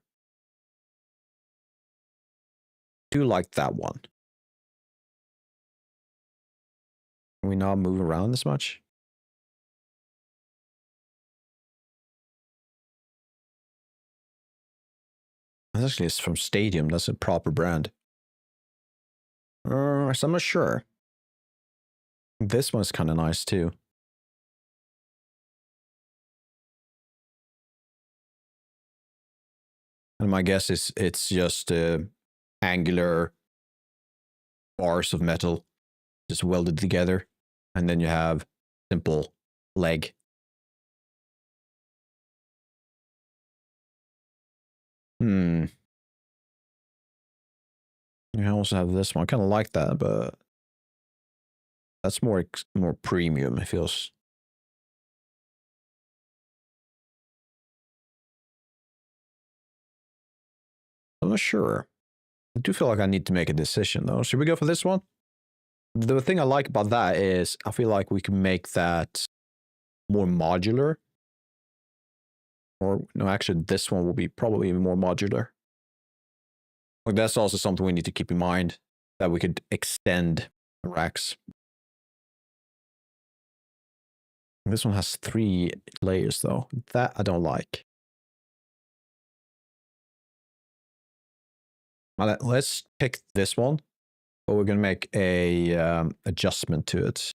I do like that one. Can we not move around this much? Actually, it's from Stadium. That's a proper brand. So I'm not sure. This one's kind of nice too. And my guess is it's just angular bars of metal just welded together. And then you have simple leg. You also have this one. I kind of like that, but that's more premium. It feels. I'm not sure. I do feel like I need to make a decision though. Should we go for this one? The thing I like about that is I feel like we can make that more modular. Or no, actually, this one will be probably even more modular. Like that's also something we need to keep in mind, that we could extend the racks. This one has 3 layers though. That I don't like. Let's pick this one, but we're going to make a adjustment to it.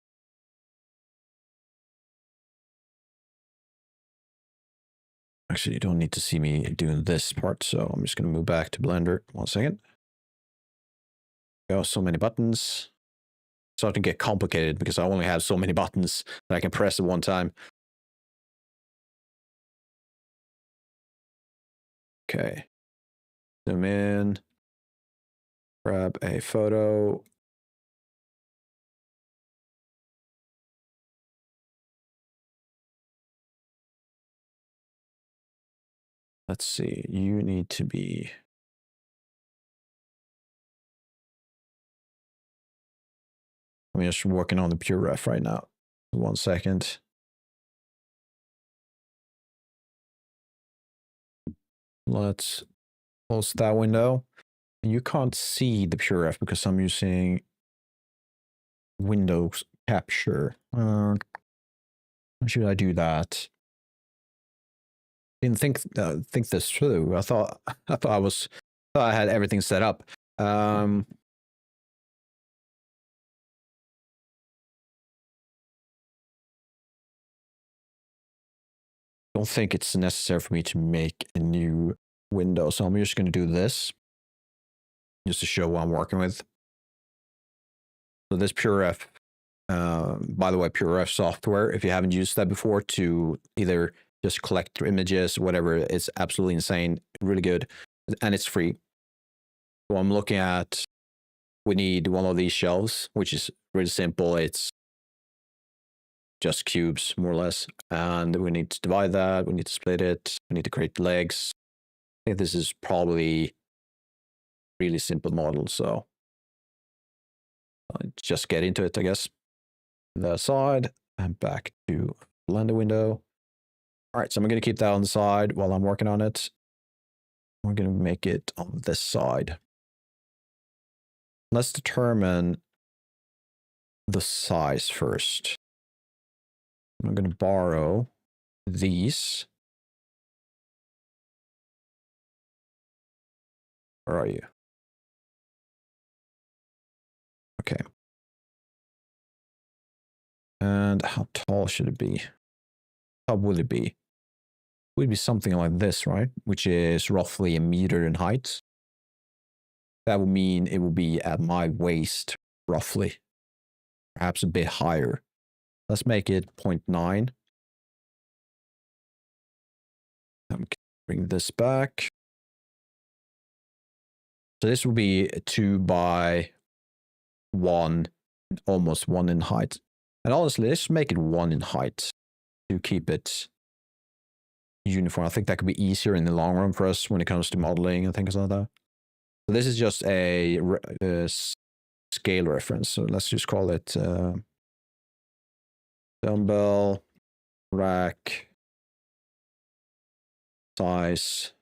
Actually, you don't need to see me doing this part, so I'm just going to move back to Blender. 1 second. Oh, so many buttons. It's starting to get complicated because I only have so many buttons that I can press at one time. Okay. Zoom in. Grab a photo. Let's see. You need to be... I'm just working on the pure ref right now. 1 second. Let's close that window. You can't see the pure ref because I'm using Windows capture. How should I do that? Didn't think this through. I thought I had everything set up. Don't think it's necessary for me to make a new window, so I'm just going to do this just to show what I'm working with. So this PureRef, by the way, PureRef software, if you haven't used that before to either just collect images, whatever, it's absolutely insane, really good, and it's free. So I'm looking at, we need one of these shelves, which is really simple. It's just cubes, more or less. And we need to divide that. We need to split it. We need to create legs. I think this is probably really simple model. So just get into it, I guess. The side and back to Blender window. All right, so I'm going to keep that on the side while I'm working on it. We're going to make it on this side. Let's determine the size first. I'm going to borrow these. Where are you? Okay. And how tall should it be? How will it be? Would be something like this, right? Which is roughly 1 meter in height. That would mean it will be at my waist, roughly. Perhaps a bit higher. Let's make it 0.9. Bring this back. So this will be 2 by 1, almost 1 in height. And honestly, let's make it 1 in height to keep it uniform. I think that could be easier in the long run for us when it comes to modeling and things like that. So this is just a scale reference. So let's just call it dumbbell rack size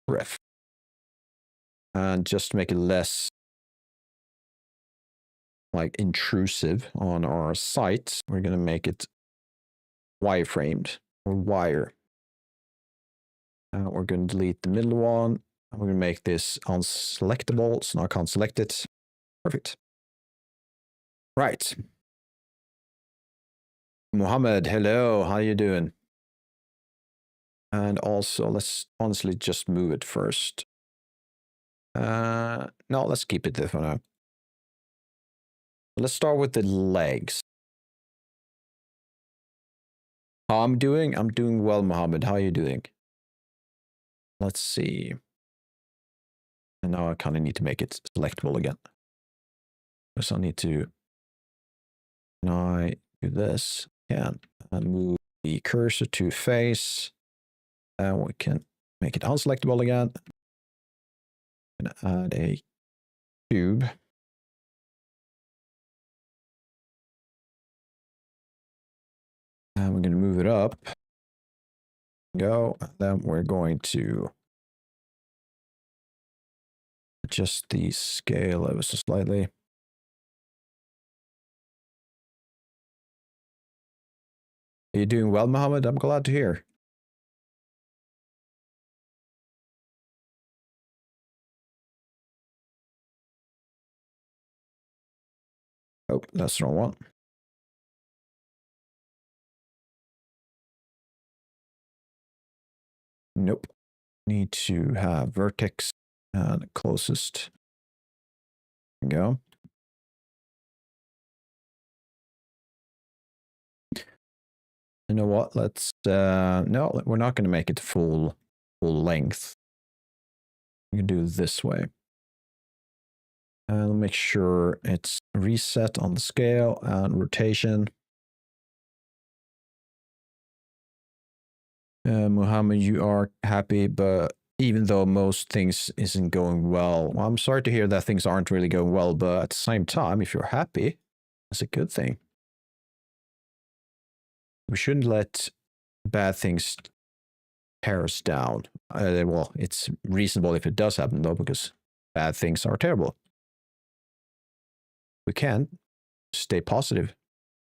ref. And just to make it less like intrusive on our site, we're going to make it wireframed or wire. We're going to delete the middle one. I'm going to make this unselectable, so now I can't select it. Perfect. Right. Mohammed, hello. How you doing? And also, let's honestly just move it first. No, let's keep it there for now. Let's start with the legs. How I'm doing? I'm doing well, Mohammed. How are you doing? Let's see. And now I kind of need to make it selectable again. So I need to, can I do this? And move the cursor to face. And we can make it unselectable again. And add a cube. And we're going to move it up. Go. Then we're going to adjust the scale ever so slightly. Are you doing well, Mohammed? I'm glad to hear. Oh, that's the wrong one. Nope. Need to have vertex and closest. There we go. You know what? Let's no, we're not going to make it full length. We can do it this way. And make sure it's reset on the scale and rotation. Mohammed, you are happy, but even though most things isn't going well, I'm sorry to hear that things aren't really going well, but at the same time, if you're happy, that's a good thing. We shouldn't let bad things tear us down. Well, it's reasonable if it does happen, though, because bad things are terrible. We can stay positive.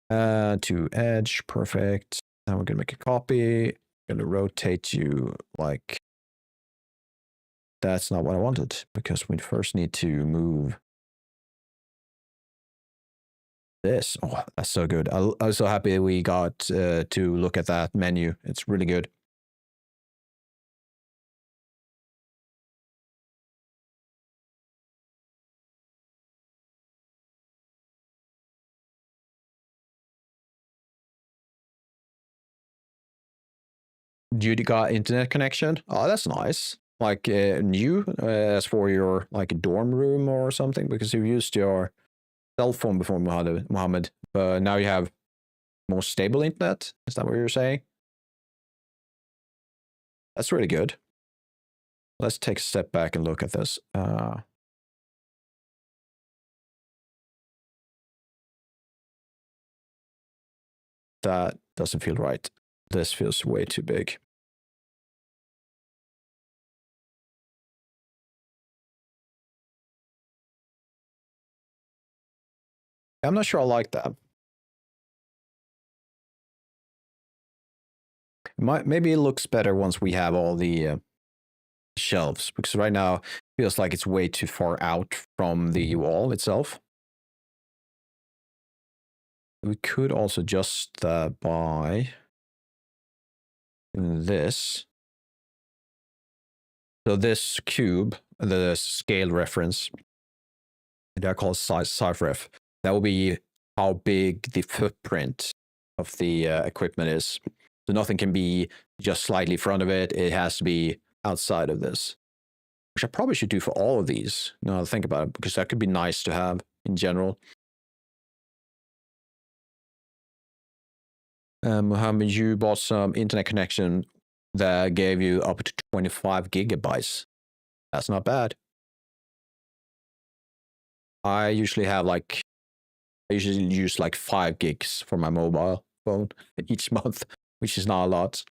To edge, perfect. Now we're going to make a copy. Going to rotate you like... That's not what I wanted, because we first need to move this. Oh, that's so good. I was so happy we got to look at that menu. It's really good. You got internet connection? Oh, that's nice. Like new as for your like dorm room or something, because you used your cell phone before, Mohammed, but now you have more stable internet. Is that what you're saying? That's really good. Let's take a step back and look at this. That doesn't feel right. This feels way too big. I'm not sure I like that. Maybe it looks better once we have all the shelves, because right now it feels like it's way too far out from the wall itself. We could also adjust that by this. So this cube, the scale reference, they're called size ref. That will be how big the footprint of the equipment is. So nothing can be just slightly in front of it. It has to be outside of this, which I probably should do for all of these. Now I think about it, because that could be nice to have in general. Mohammed, you bought some internet connection that gave you up to 25 gigabytes. That's not bad. I usually use like 5 gigs for my mobile phone each month, which is not a lot.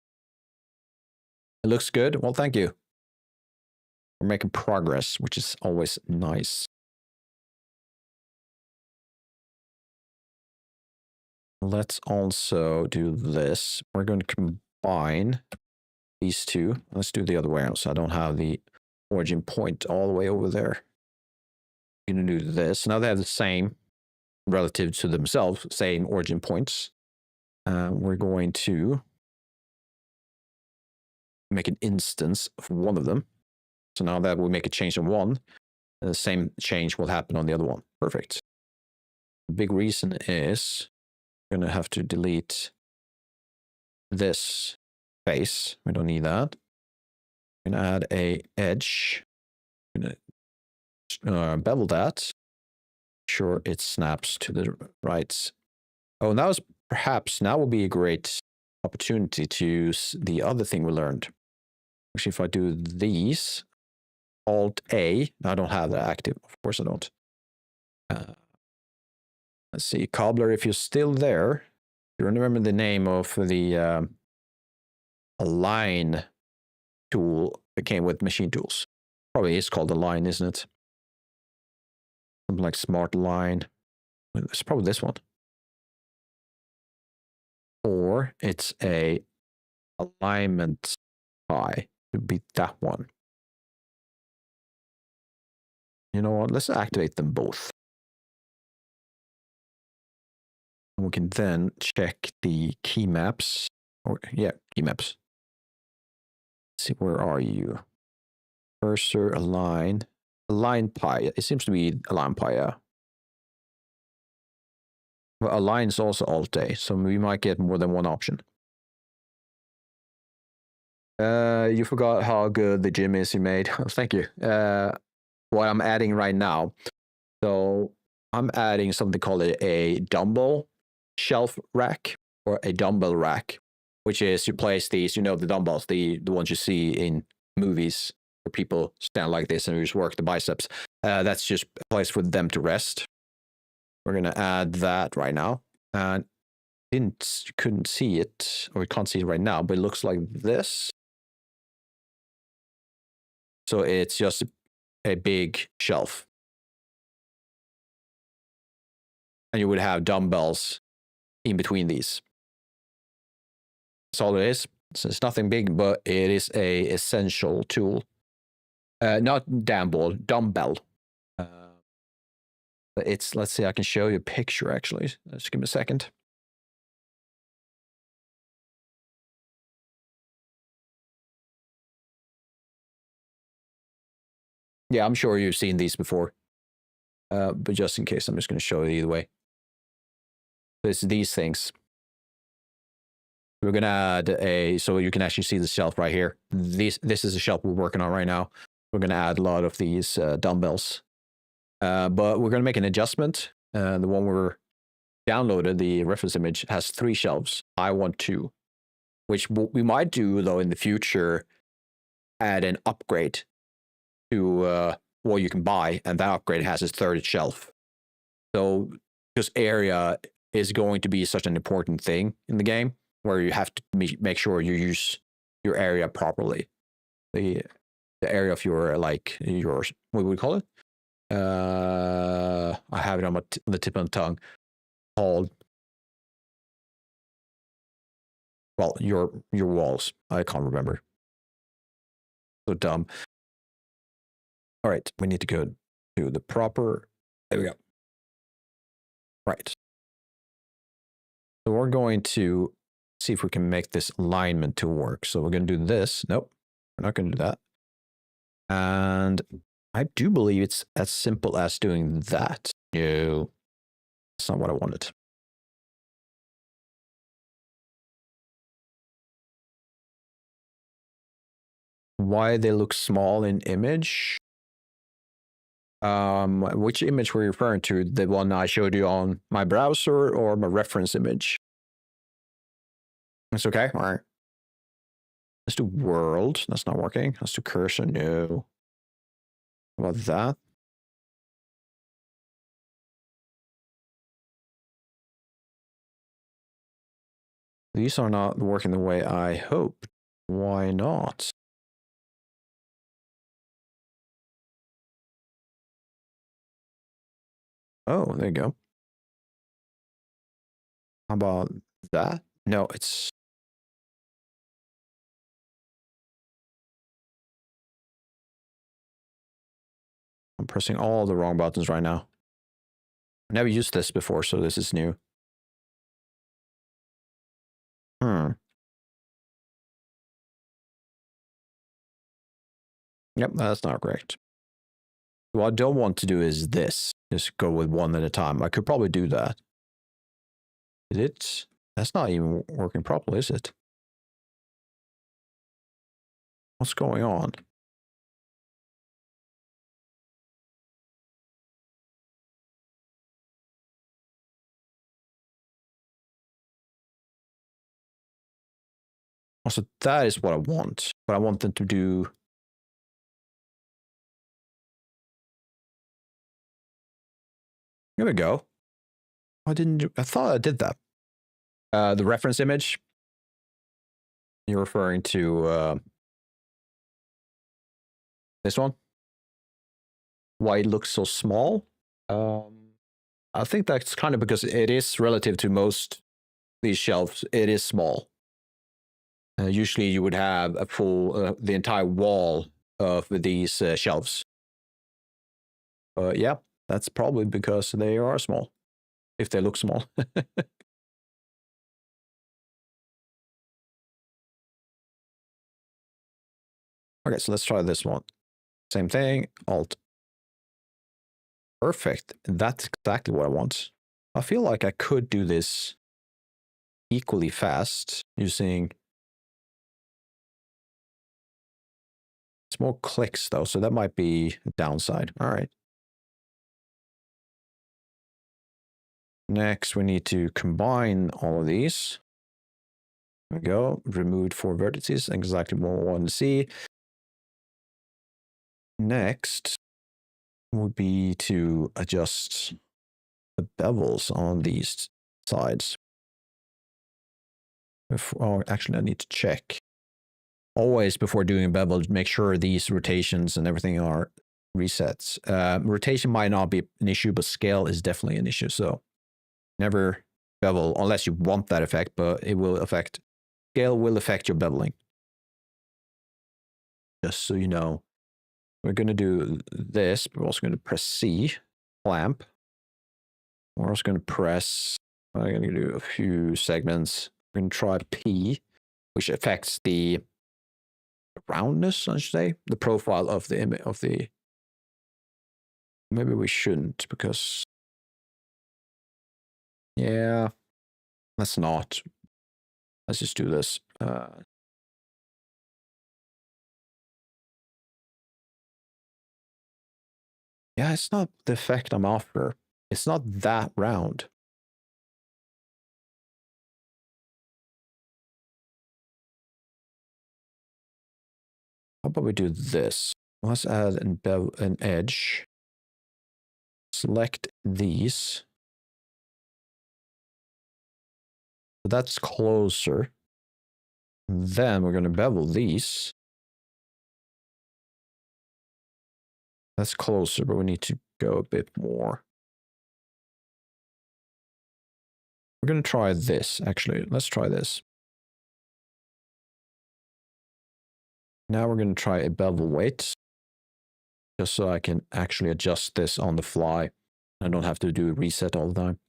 It looks good. Well, thank you. We're making progress, which is always nice. Let's also do this. We're going to combine these two. Let's do the other way around, so I don't have the origin point all the way over there. I'm going to do this. Now they have the same, relative to themselves, same origin points. We're going to make an instance of one of them. So now that we make a change on one, the same change will happen on the other one. Perfect. The big reason is we're going to have to delete this face. We don't need that. We're going to add a edge. We're going to bevel that. Sure, it snaps to the right. Oh, now will be a great opportunity to use the other thing we learned. Actually, if I do these, Alt A, I don't have that active. Of course I don't. Let's see, Cobbler, if you're still there, you remember the name of the align tool that came with machine tools. Probably is called align, isn't it? Something like smart align. It's probably this one. Or it's a alignment pie. It would be that one. You know what? Let's activate them both. And we can then check the key maps. Or yeah, key maps. Let's see, where are you? Cursor, align. Align pi. It seems to be align pi, yeah. Well, align is also alt-A, so we might get more than one option. You forgot how good the gym is you made. Thank you. What I'm adding right now. So I'm adding something called a dumbbell shelf rack or a dumbbell rack, which is you place these, the dumbbells, the ones you see in movies where people stand like this and just work the biceps. That's just a place for them to rest. We're going to add that right now. And couldn't see it, or we can't see it right now, but it looks like this. So it's just a big shelf. And you would have dumbbells in between these. That's all it is. So it's nothing big, but it is a essential tool. Not dumbbell. Let's see, I can show you a picture actually. Just give me a second. Yeah, I'm sure you've seen these before. But just in case, I'm just going to show you either way. It's these things. We're going to add so you can actually see the shelf right here. This is the shelf we're working on right now. We're going to add a lot of these dumbbells. But we're going to make an adjustment. The one we're downloaded, the reference image, has 3 shelves. I want 2. Which we might do, though, in the future, add an upgrade to what you can buy, and that upgrade has its 3rd shelf. So, because area is going to be such an important thing in the game, where you have to make sure you use your area properly. The area of your, what would we call it? I have it on the tip of the tongue. Called, well, your walls. I can't remember. So dumb. All right, we need to go to the proper. There we go. Right. So we're going to see if we can make this alignment to work. So we're going to do this. Nope, we're not going to do that. And I do believe it's as simple as doing that. No, that's not what I wanted. Why they look small in image? Which image were you referring to? The one I showed you on my browser or my reference image? It's okay. All right. Let's do world. That's not working. Let's do cursor. No. How about that? These are not working the way I hoped. Why not? Oh, there you go. How about that? No, it's... I'm pressing all the wrong buttons right now. I've never used this before, so this is new. Yep, that's not correct. What I don't want to do is this. Just go with one at a time. I could probably do that. Is it? That's not even working properly, is it? What's going on? Also, that is what I want. But I want them to do... Here we go. I thought I did that. The reference image. You're referring to this one? Why it looks so small? I think that's kind of because it is relative to most these shelves. It is small. Usually you would have a full, the entire wall of these shelves. Yeah, that's probably because they are small, if they look small. Okay, so let's try this one. Same thing, Alt. Perfect. That's exactly what I want. I feel like I could do this equally fast using... It's more clicks though, so that might be a downside. All right. Next, we need to combine all of these. There we go. Removed 4 vertices, exactly what we want to see. Next would be to adjust the bevels on these sides. Oh, actually, I need to check. Always before doing a bevel, make sure these rotations and everything are resets. Rotation might not be an issue, but scale is definitely an issue. So never bevel unless you want that effect, but it will affect... Scale will affect your beveling. Just so you know. We're going to do this, but we're also going to press C, clamp. We're also going to press... I'm going to do a few segments. We're going to try P, which affects the roundness, I should say, the profile of the image of the... Maybe we shouldn't, because... Yeah, let's not. Let's just do this. Yeah, it's not the effect I'm after. It's not that round. How about we do this? Let's add an edge. Select these. So that's closer. Then we're going to bevel these. That's closer, but we need to go a bit more. We're going to try this, actually. Let's try this. Now we're going to try a bevel weight, just so I can actually adjust this on the fly. I don't have to do a reset all the time.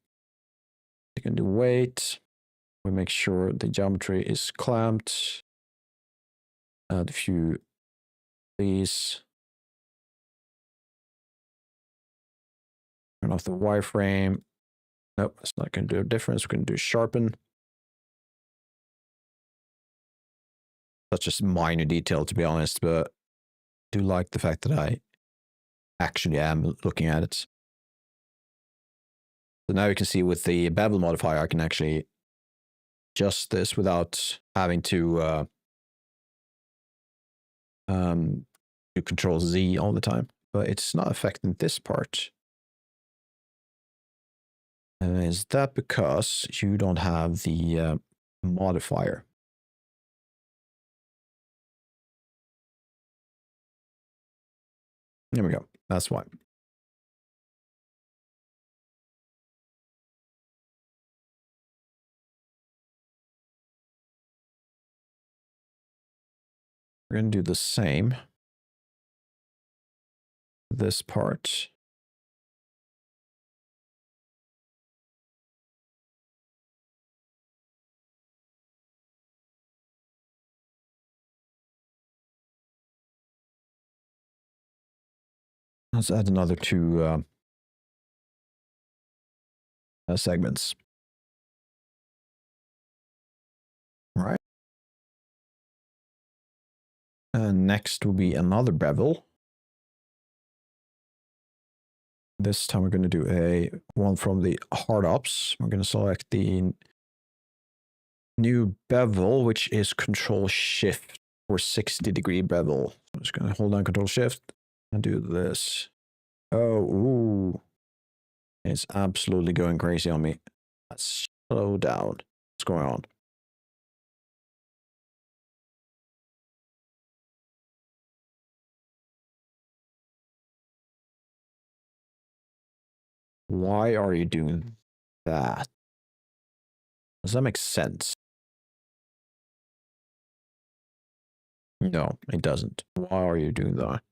You can do weight. We make sure the geometry is clamped. Add a few these. Turn off the wireframe. Nope, that's not going to do a difference. We're going to do sharpen. That's just minor detail, to be honest, but I do like the fact that I actually am looking at it. So now you can see with the bevel modifier, I can actually adjust this without having to do Control Z all the time. But it's not affecting this part. And is that because you don't have the modifier? There we go. That's why. We're going to do the same. This part. Let's add another 2 segments. All right. And next will be another bevel. This time we're going to do a one from the hard ops. We're going to select the new bevel, which is Control Shift for 60-degree bevel. I'm just going to hold down Control Shift and do this. Oh, ooh. It's absolutely going crazy on me. Let's slow down. What's going on? Why are you doing that? Does that make sense? No, it doesn't. Why are you doing that?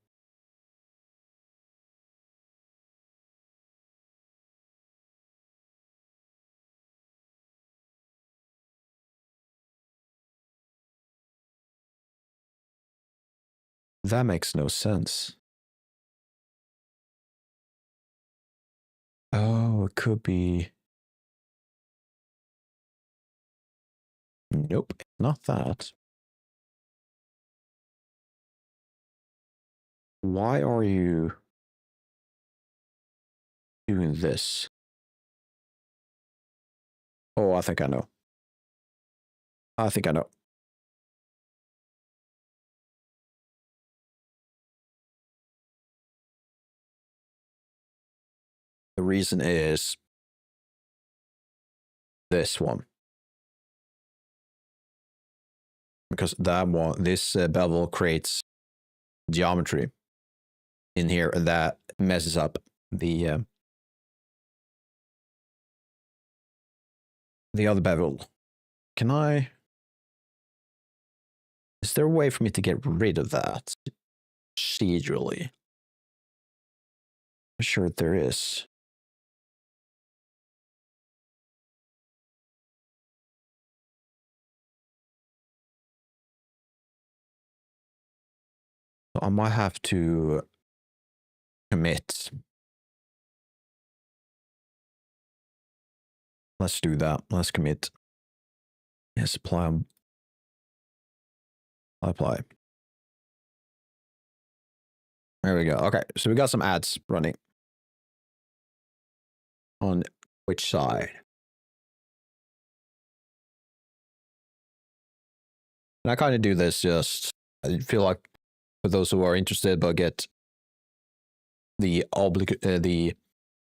That makes no sense. Oh, it could be. Nope, not that. Why are you doing this? Oh, I think I know. I think I know. The reason is this one. Because that one, this bevel creates geometry in here that messes up the other bevel. Can I? Is there a way for me to get rid of that procedurally? I'm sure there is. I might have to commit. Let's do that. Let's commit. Yes, apply. Apply. There we go. Okay, so we got some ads running. On which side? And I kind of do this just, I feel like for those who are interested but get the the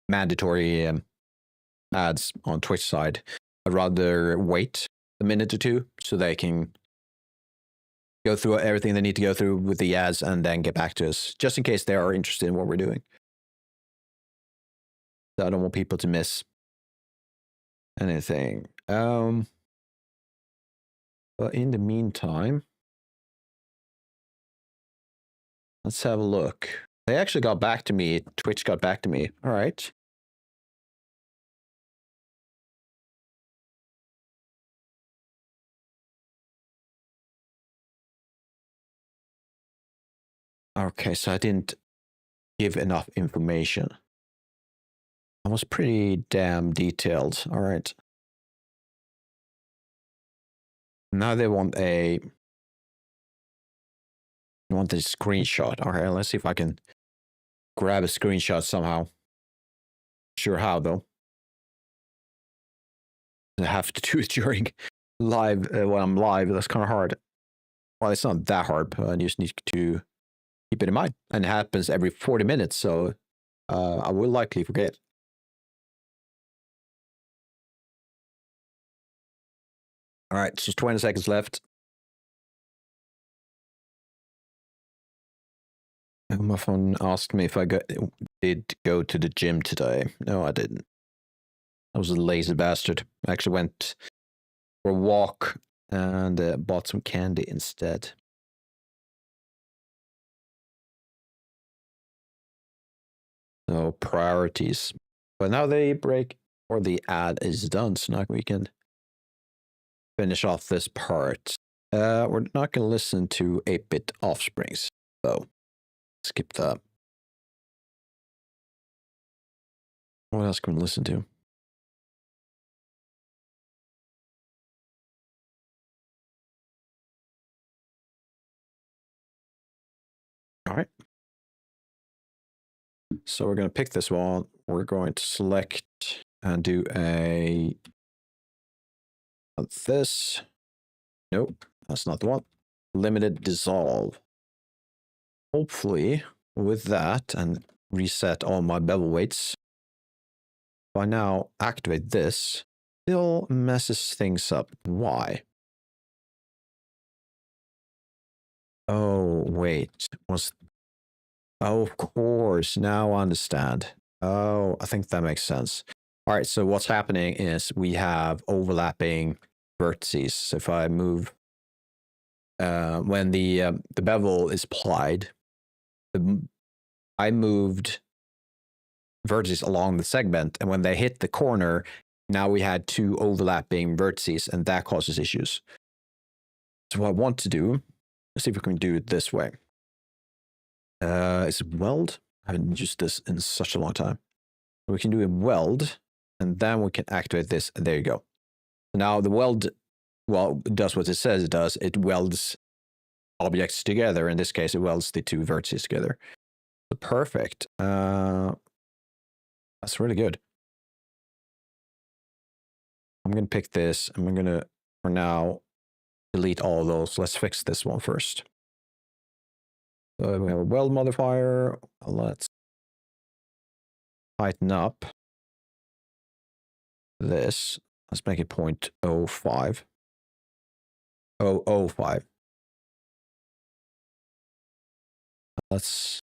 mandatory ads on Twitch side, I'd rather wait a minute or two so they can go through everything they need to go through with the ads and then get back to us, just in case they are interested in what we're doing. So I don't want people to miss anything. But in the meantime, let's have a look. They actually got back to me. Twitch got back to me. All right. Okay, so I didn't give enough information. I was pretty damn detailed. All right. Now they want a screenshot. All right, let's see if I can grab a screenshot somehow. Sure how though. I have to do it during live when I'm live. That's kind of hard. Well, it's not that hard, but I just need to keep it in mind. And it happens every 40 minutes, so I will likely forget. All right, just 20 seconds left. My phone asked me if I did go to the gym today. No, I didn't. I was a lazy bastard. I actually went for a walk and bought some candy instead. So priorities. But now the break or the ad is done, so now we can finish off this part. We're not going to listen to 8-bit offsprings, so skip that. What else can we listen to? All right. So we're going to pick this one. We're going to select and do this. Nope, that's not the one. Limited dissolve. Hopefully, with that and reset all my bevel weights, if I now activate this, still messes things up. Why? Oh, wait. Oh, of course. Now I understand. Oh, I think that makes sense. All right, so what's happening is we have overlapping vertices. So if I move, when the bevel is applied, I moved vertices along the segment, and when they hit the corner, now we had two overlapping vertices, and that causes issues. So what I want to do, let's see if we can do it this way. Is it weld? I haven't used this in such a long time. We can do a weld, and then we can activate this. There you go. Now the weld, well, does what it says it does. It welds objects together. In this case, it welds the two vertices together. So perfect. That's really good. I'm going to pick this. And I'm going to, for now, delete all of those. Let's fix this one first. So we have a weld modifier. Let's tighten up this. Let's make it 0.05. 0.005. Is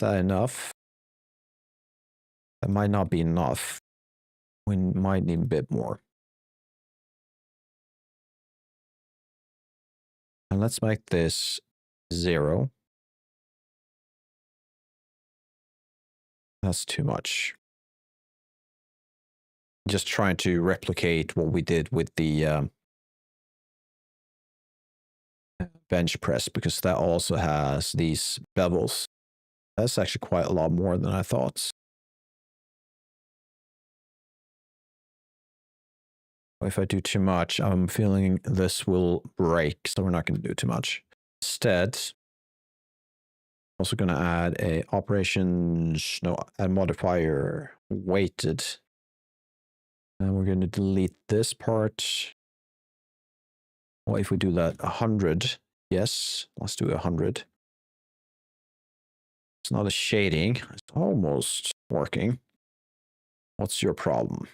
that enough? That might not be enough. We might need a bit more. And let's make this 0. That's too much. Just trying to replicate what we did with the bench press, because that also has these bevels. That's actually quite a lot more than I thought. If I do too much, I'm feeling this will break, so we're not going to do too much. Instead, I'm also going to add a add modifier weighted. And we're going to delete this part. Well, if we do that 100, yes, let's do 100. It's not a shading. It's almost working. What's your problem?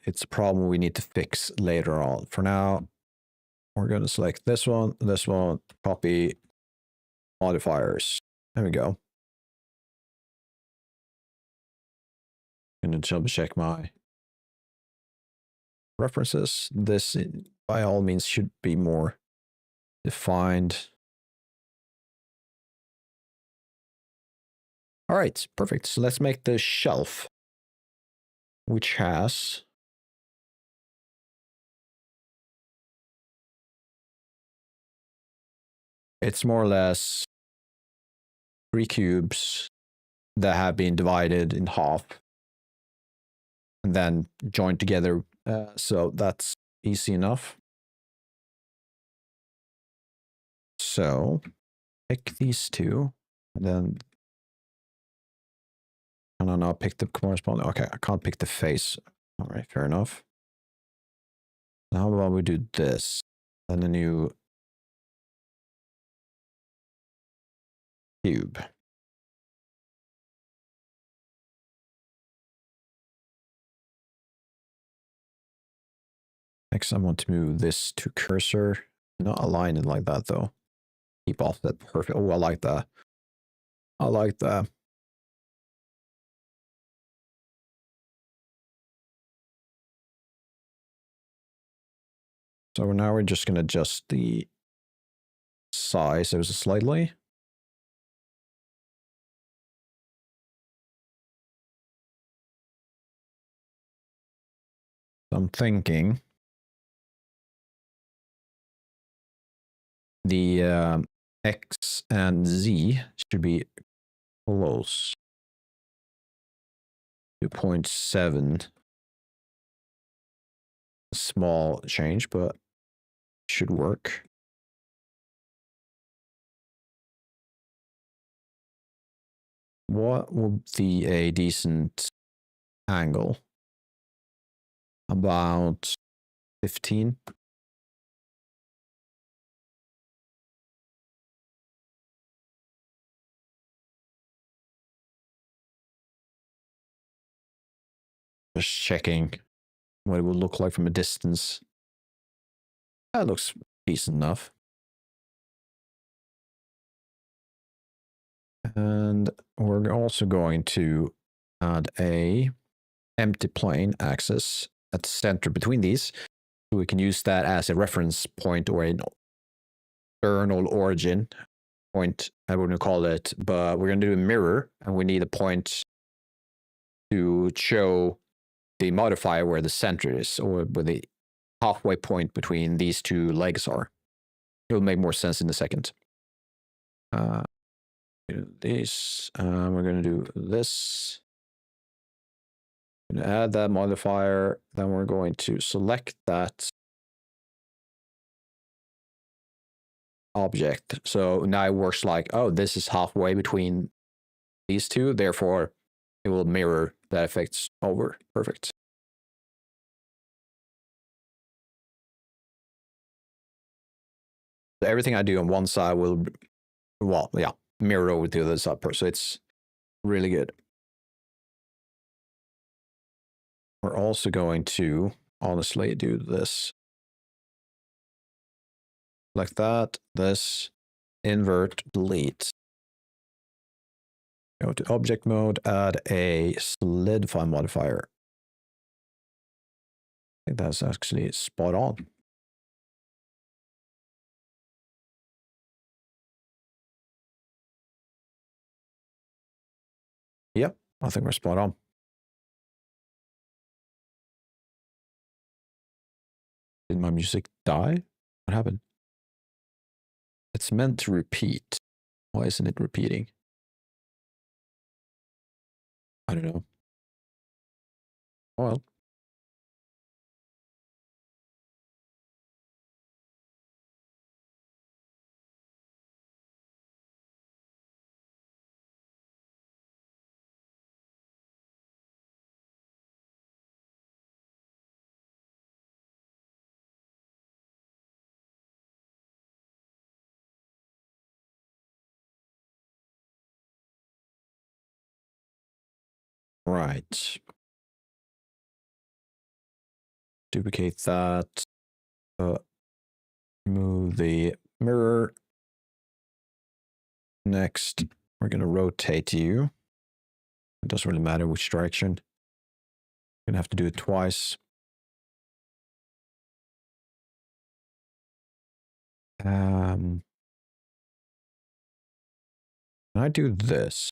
It's a problem we need to fix later on. For now, we're going to select this one, copy modifiers. There we go. I'm going to double check my references. This, by all means, should be more defined. All right, perfect. So let's make the shelf, which has it's more or less 3 cubes that have been divided in half and then joined together. So that's easy enough. So pick these two, and then I don't know, pick the corresponding. Okay, I can't pick the face. All right, fair enough. Now how about we do this? Then a new cube. Next, I want to move this to cursor. Not align it like that, though. Keep offset perfect. Oh, I like that. I like that. So now we're just going to adjust the size ever so slightly. I'm thinking the X and Z should be close to 0.7. Small change, but should work. What would be a decent angle? About 15. Just checking what it would look like from a distance. That looks decent enough. And we're also going to add a empty plane axis at the center between these. So we can use that as a reference point or an external origin point, I wouldn't call it, but we're going to do a mirror, and we need a point to show the modifier where the center is, or where the halfway point between these two legs are. It will make more sense in a second. This. We're going to do this. Add that modifier. Then we're going to select that object. So now it works like, oh, this is halfway between these two. Therefore, it will mirror the effects over. Perfect. Everything I do on one side will, well, yeah, mirror over to the other side. So it's really good. We're also going to honestly do this. Like that, this, invert, delete. Go to object mode, add a solidify modifier. I think that's actually spot on. Yep, I think we're spot on. Did my music die? What happened? It's meant to repeat. Why isn't it repeating? I don't know. Well. Right. Duplicate that. Move the mirror. Next, we're going to rotate you. It doesn't really matter which direction. You're going to have to do it twice. Can I do this?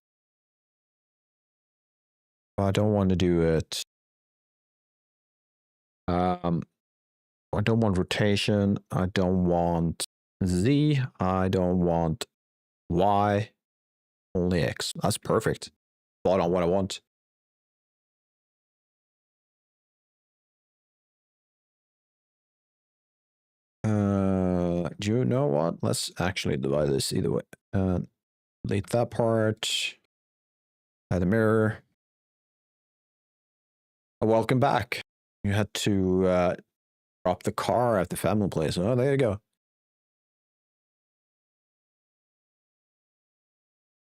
I don't want to do it. I don't want rotation. I don't want Z. I don't want Y. Only X. That's perfect. Spot on what I want. Do you know what? Let's actually divide this either way. Delete that part. Add a mirror. Welcome back. You had to drop the car at the family place. Oh, there you go.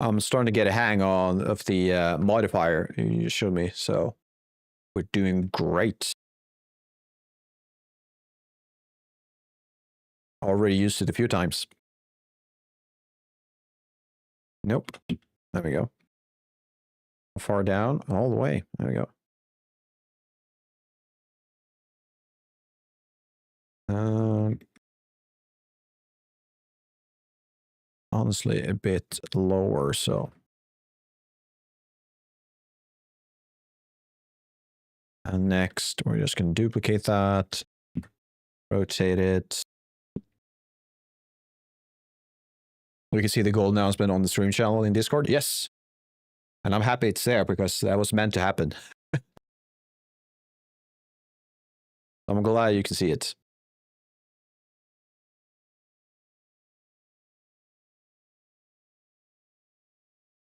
I'm starting to get a hang on of the modifier you showed me, so we're doing great. Already used it a few times. Nope. There we go. Far down, all the way. There we go. Honestly, a bit lower, so. And next, we're just going to duplicate that, rotate it. We can see the gold announcement on the stream channel in Discord. Yes. And I'm happy it's there because that was meant to happen. I'm glad you can see it.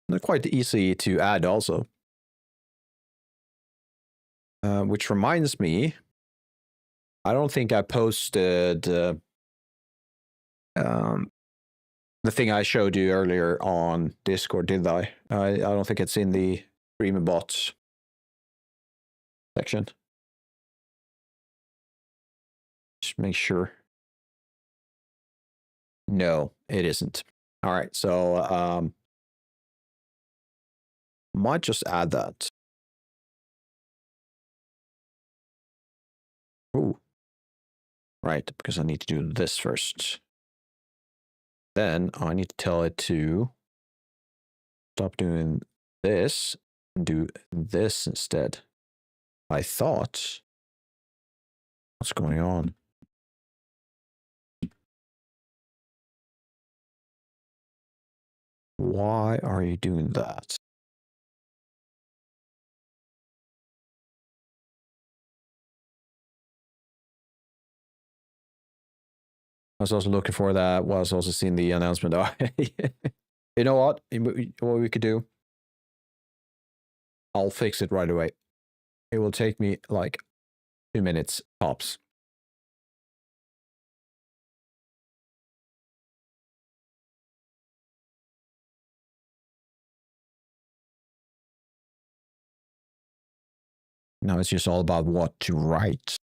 They're quite easy to add also. Which reminds me, I don't think I posted the thing I showed you earlier on Discord, did I? I don't think it's in the streamer bots section. Just make sure. No, it isn't. All right, so might just add that. Ooh. Right, because I need to do this first. Then I need to tell it to stop doing this and do this instead. I thought, what's going on? Why are you doing that? I was also looking for that. Well, I was also seeing the announcement. You know what? What we could do? I'll fix it right away. It will take me like 2 minutes tops. Now it's just all about what to write.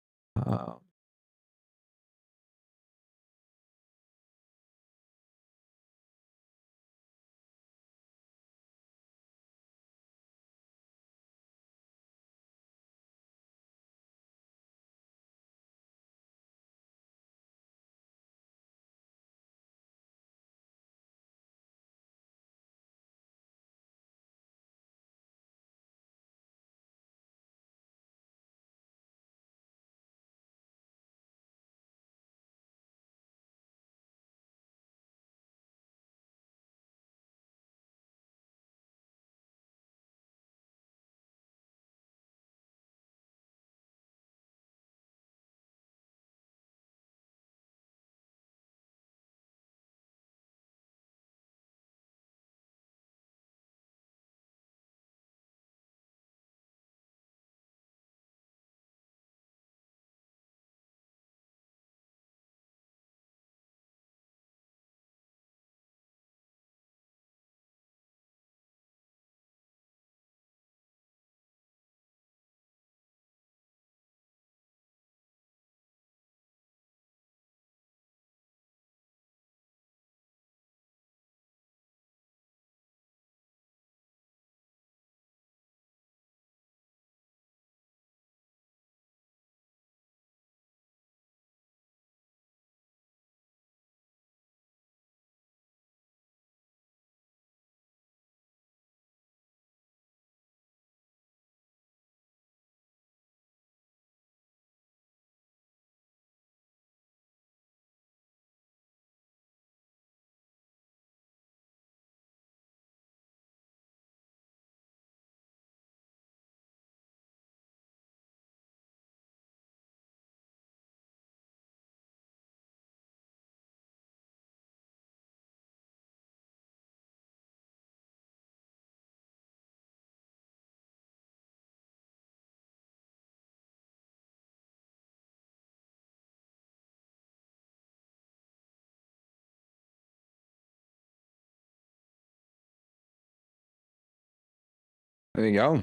There you go.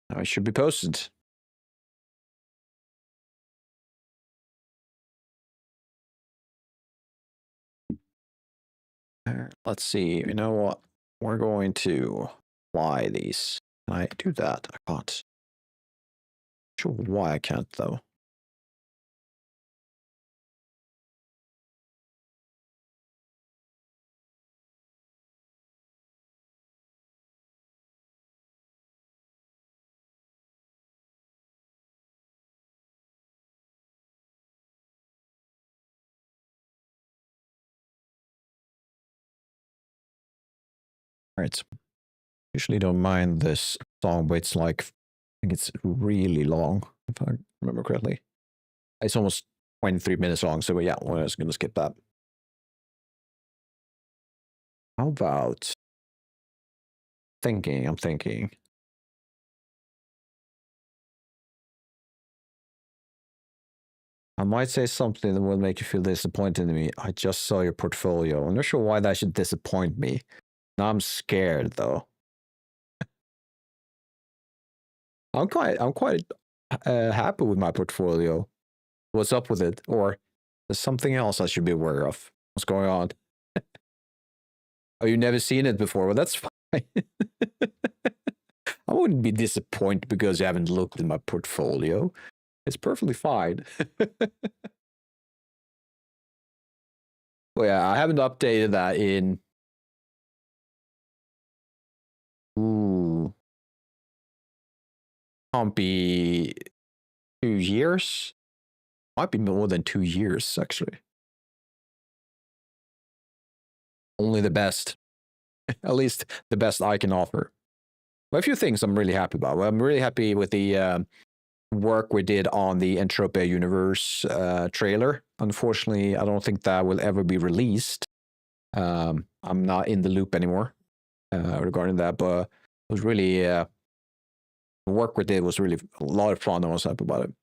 Now it should be posted. Let's see. You know what? We're going to apply these. Can I do that? I can't. Sure why I can't though. Alright. Usually don't mind this song, but it's like, I think it's really long, if I remember correctly. It's almost 23 minutes long, so yeah, we're just gonna skip that. How about thinking? I'm thinking. I might say something that will make you feel disappointed in me. I just saw your portfolio. I'm not sure why that should disappoint me. Now I'm scared though. I'm quite happy with my portfolio. What's up with it? Or there's something else I should be aware of. What's going on? Oh, you've never seen it before? Well, that's fine. I wouldn't be disappointed because you haven't looked at my portfolio. It's perfectly fine. Well, yeah, I haven't updated that in. Ooh. Can't be 2 years. Might be more than 2 years, actually. Only the best. At least the best I can offer. But a few things I'm really happy about. Well, I'm really happy with the work we did on the Entropia Universe trailer. Unfortunately, I don't think that will ever be released. I'm not in the loop anymore regarding that, but it was really the work we did was really a lot of fun. I was happy about it.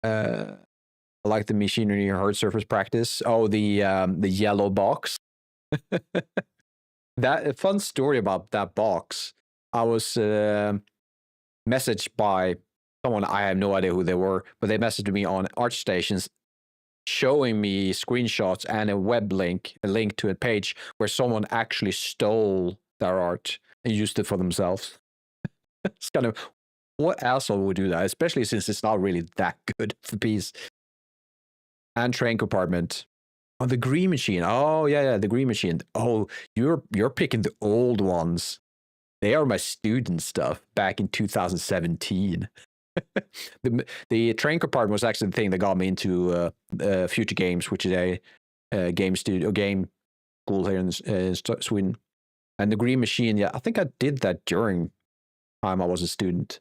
I like the machinery hard surface practice. Oh, the yellow box. That a fun story about that box. I was messaged by someone, I have no idea who they were, but they messaged me on ArtStations showing me screenshots and a web link, a link to a page where someone actually stole their art and used it for themselves. It's kind of, what asshole would do that? Especially since it's not really that good, the piece. And train compartment. Oh, the green machine. Oh, yeah, the green machine. Oh, you're picking the old ones. They are my student stuff back in 2017. The train compartment was actually the thing that got me into Future Games, which is a game school here in Sweden. And the green machine, yeah, I think I did that during time I was a student.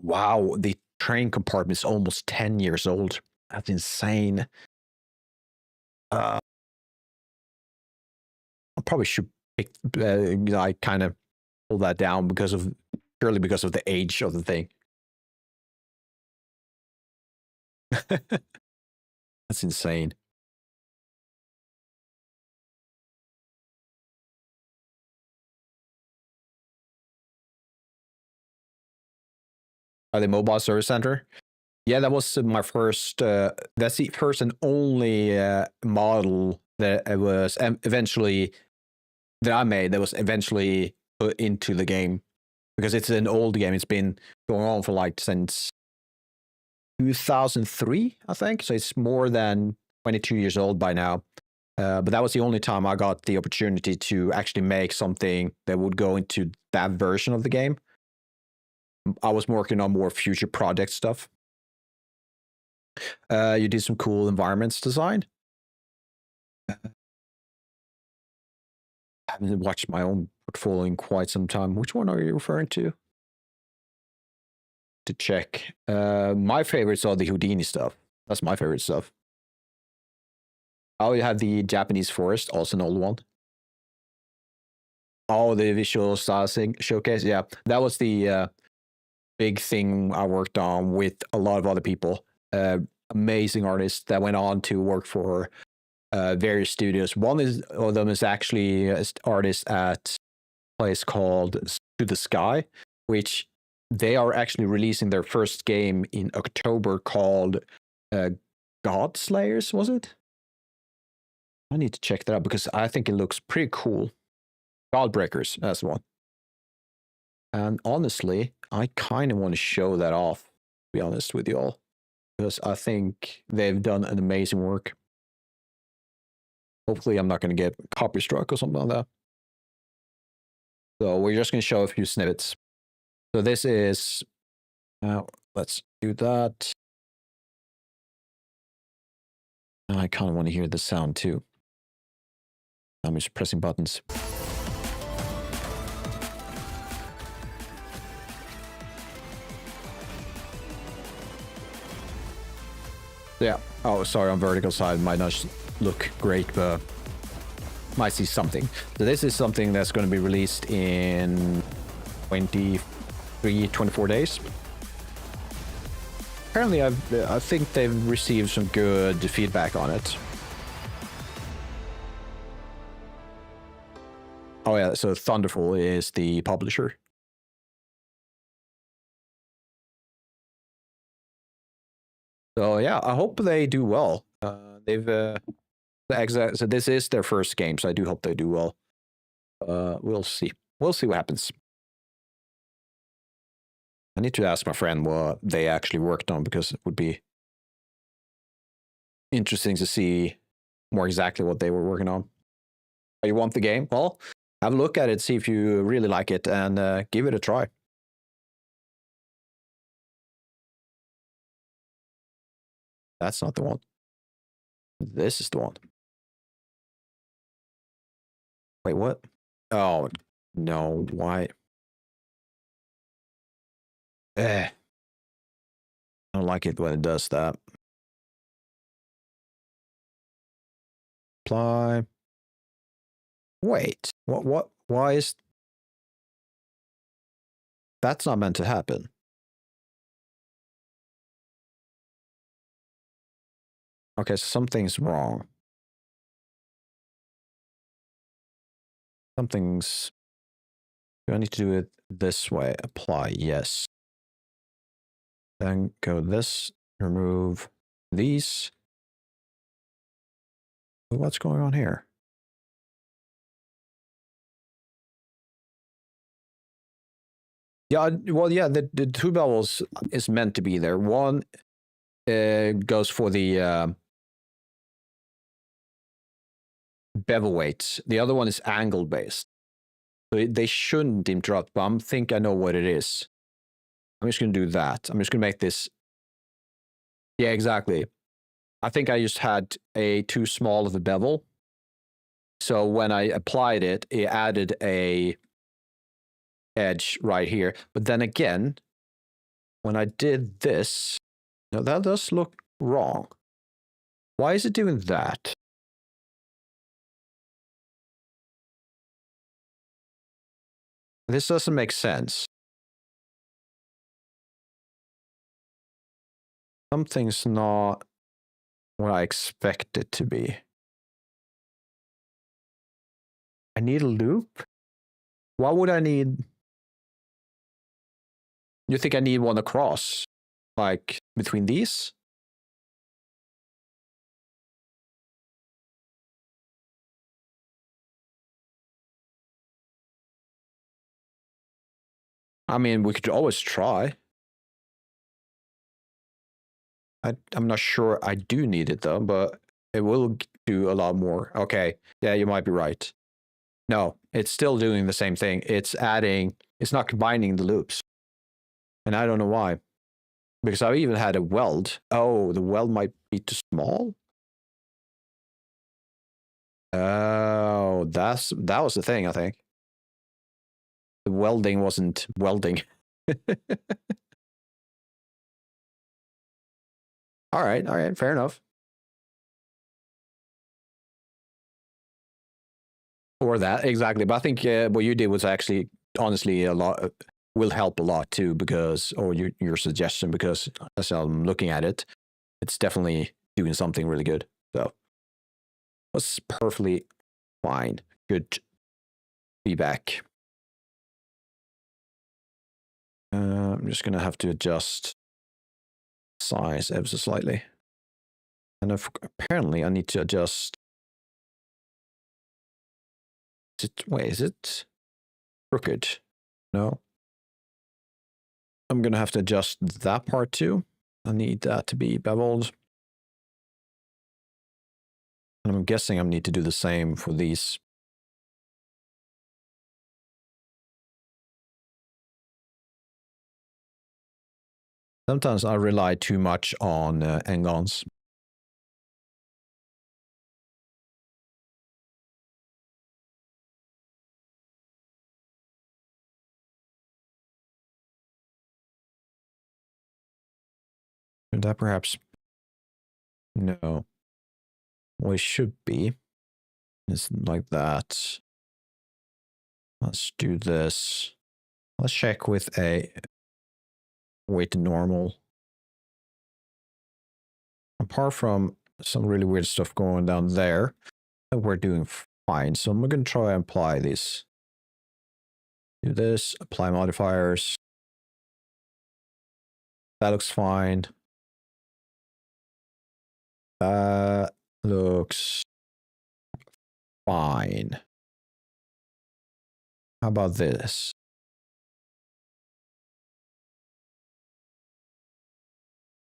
Wow, the train compartment is almost 10 years old. That's insane. I probably should pick, I kind of pull that down purely because of the age of the thing. That's insane. The mobile service center. Yeah, that was my first. That's the first and only model that I was eventually that I made that was eventually put into the game because it's an old game. It's been going on for like since 2003, I think. So it's more than 22 years old by now. But that was the only time I got the opportunity to actually make something that would go into that version of the game. I was working on more future project stuff. You did some cool environments design. I haven't watched my own portfolio in quite some time. Which one are you referring to? To check. My favorites are the Houdini stuff. That's my favorite stuff. Oh, you have the Japanese forest, also an old one. Oh, the visual styling showcase. Yeah, that was the big thing I worked on with a lot of other people. Amazing artists that went on to work for various studios. One of them is actually an artist at a place called To the Sky, which they are actually releasing their first game in October called God Slayers, was it? I need to check that out because I think it looks pretty cool. Godbreakers, that's the one. And honestly, I kind of want to show that off, to be honest with you all, because I think they've done an amazing work. Hopefully, I'm not going to get copy struck or something like that. So we're just going to show a few snippets. So this is, let's do that. I kind of want to hear the sound too. I'm just pressing buttons. Yeah. Oh, sorry, on vertical side might not look great, but might see something. So this is something that's going to be released in 24 days. Apparently, I think they've received some good feedback on it. Oh yeah, so Thunderful is the publisher. So yeah, I hope they do well. So this is their first game, so I do hope they do well. We'll see. We'll see what happens. I need to ask my friend what they actually worked on because it would be interesting to see more exactly what they were working on. You want the game? Well, have a look at it, see if you really like it, and give it a try. That's not the one. This is the one. Wait, what? Oh, no, why? I don't like it when it does that. Apply. Wait, what, why is... That's not meant to happen. Okay, so something's wrong. Something's... Do I need to do it this way? Apply, yes. Then go this, remove these. What's going on here? Yeah, well, yeah, the two bevels is meant to be there. One goes for the bevel weights. The other one is angle based. So they shouldn't interrupt, but I think I know what it is. I'm just going to do that. I'm just going to make this. Yeah, exactly. I think I just had a too small of a bevel. So when I applied it, it added a edge right here. But then again, when I did this, now that does look wrong. Why is it doing that? This doesn't make sense. Something's not what I expect it to be. I need a loop? Why would I need... You think I need one across? Like, between these? I mean, we could always try. I'm not sure I do need it, though, but it will do a lot more. Okay, yeah, you might be right. No, it's still doing the same thing. It's adding... It's not combining the loops. And I don't know why. Because I even had a weld. Oh, the weld might be too small? Oh, that was the thing, I think. The welding wasn't welding. All right, fair enough. Or that, exactly. But I think what you did was actually, honestly, a lot will help a lot too, because, or your suggestion, because as I'm looking at it, it's definitely doing something really good. So was perfectly fine. Good feedback. I'm just gonna have to adjust size ever so slightly, and apparently I need to adjust. Wait, is it crooked? No. I'm gonna have to adjust that part too. I need that to be beveled. And I'm guessing I need to do the same for these. Sometimes I rely too much on n-gons. Should that perhaps... No. What it should be is like that. Let's do this. Let's check with a weight normal. Apart from some really weird stuff going down there, we're doing fine. So I'm going to try and apply this. Do this, apply modifiers. That looks fine. That looks fine. How about this?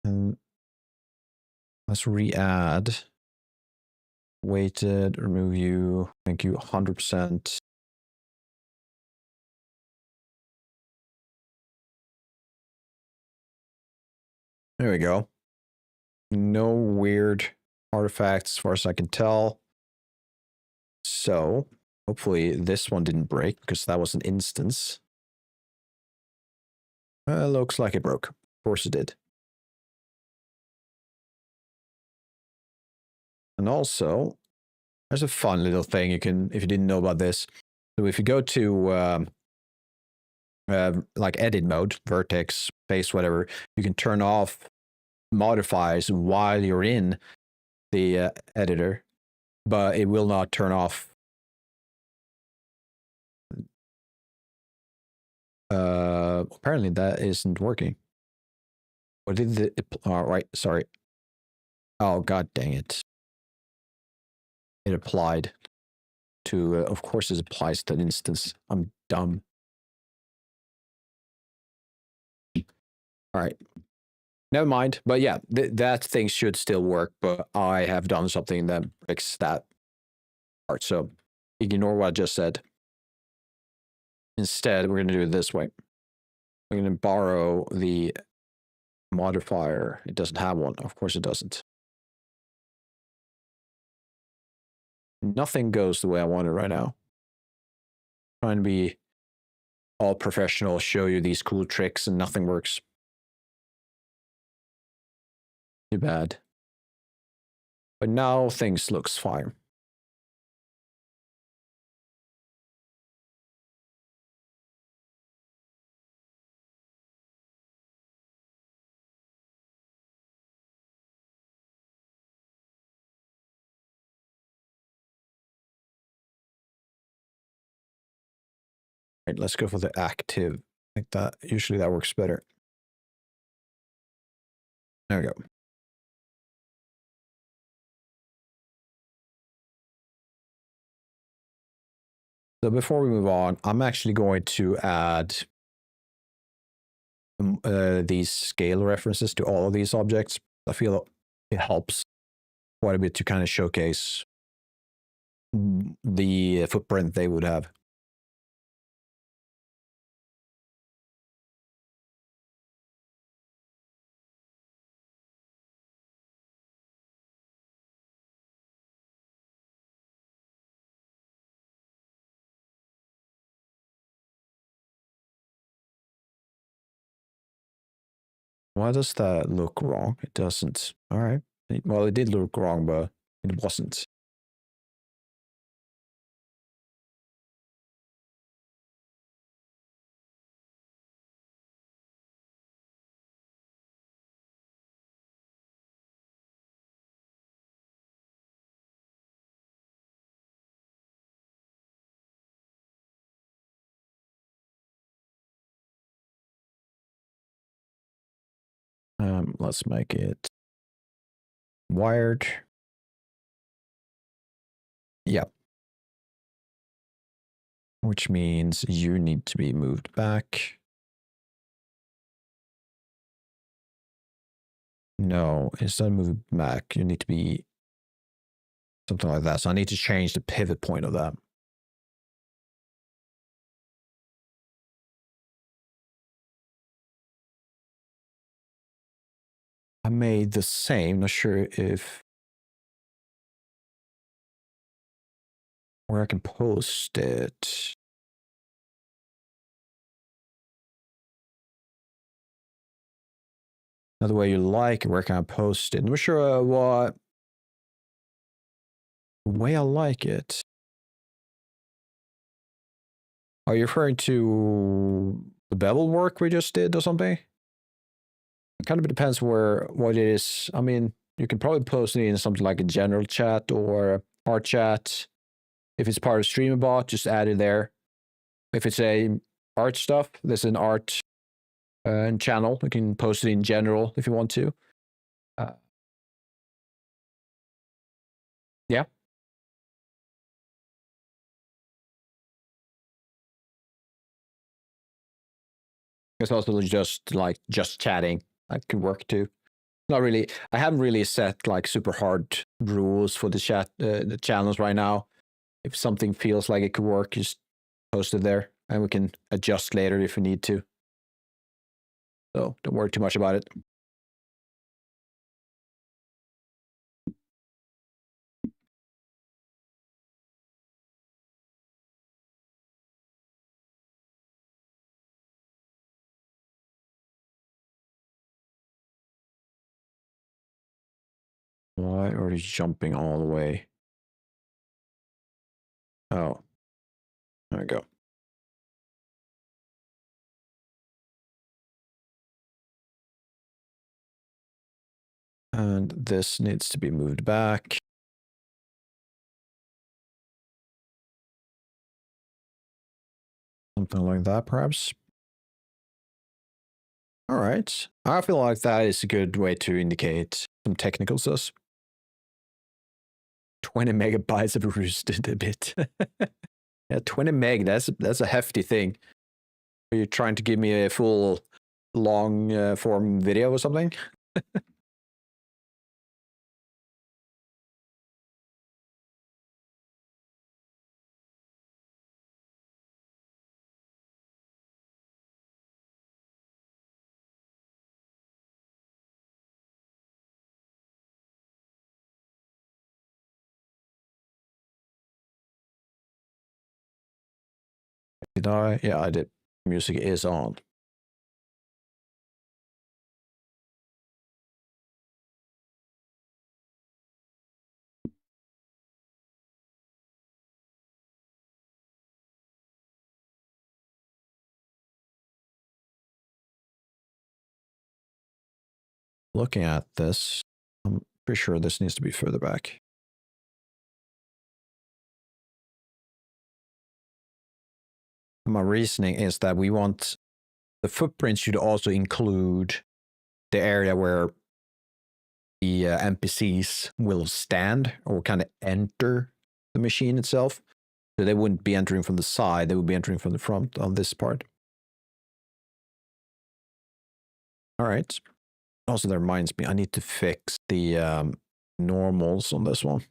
And let's re-add. Weighted, remove you. Thank you, 100%. There we go. No weird artifacts, as far as I can tell. So hopefully this one didn't break because that was an instance. Looks like it broke. Of course it did. And also, there's a fun little thing you can, if you didn't know about this. So if you go to like edit mode, vertex, face, whatever, you can turn off modifiers while you're in the editor, but it will not turn off. Apparently that isn't working. What did it? All right, sorry. Oh, god dang it. It applied to, of course it applies to an instance. I'm dumb. All right. Never mind. But yeah, that thing should still work, but I have done something that breaks that part. So ignore what I just said. Instead, we're going to do it this way. We're going to borrow the modifier. It doesn't have one. Of course it doesn't. Nothing goes the way I want it right now. I'm trying to be all professional, show you these cool tricks, and nothing works. Too bad. But now things looks fine. Right, let's go for the active. I think that usually that works better. There we go. So before we move on, I'm actually going to add these scale references to all of these objects. I feel it helps quite a bit to kind of showcase the footprint they would have. Why does that look wrong? It doesn't. All right. Well, it did look wrong, but it wasn't. Let's make it wired. Yep. Which means you need to be moved back. No, instead of moving back, you need to be something like that. So I need to change the pivot point of that. I made the same, not sure if where I can post it. Another way you like, where can I post it? I'm not sure what way I like it. Are you referring to the bevel work we just did or something? It kind of depends what it is. I mean, you can probably post it in something like a general chat or art chat. If it's part of StreamerBot, just add it there. If it's a art stuff, there's an art channel. You can post it in general if you want to. Yeah. It's also just chatting. That could work too. Not really. I haven't really set like super hard rules for the the channels right now. If something feels like it could work, just post it there, and we can adjust later if we need to. So don't worry too much about it. Why are you jumping all the way? Oh, there we go. And this needs to be moved back. Something like that, perhaps. All right. I feel like that is a good way to indicate some technical stuff. 20 megabytes of roosted a bit. Yeah, 20 meg, that's a hefty thing. Are you trying to give me a full long form video or something? Did I? Yeah, I did. Music is on. Looking at this, I'm pretty sure this needs to be further back. My reasoning is that we want the footprint should also include the area where the NPCs will stand or kind of enter the machine itself. So they wouldn't be entering from the side, they would be entering from the front on this part. All right. Also, that reminds me, I need to fix the normals on this one.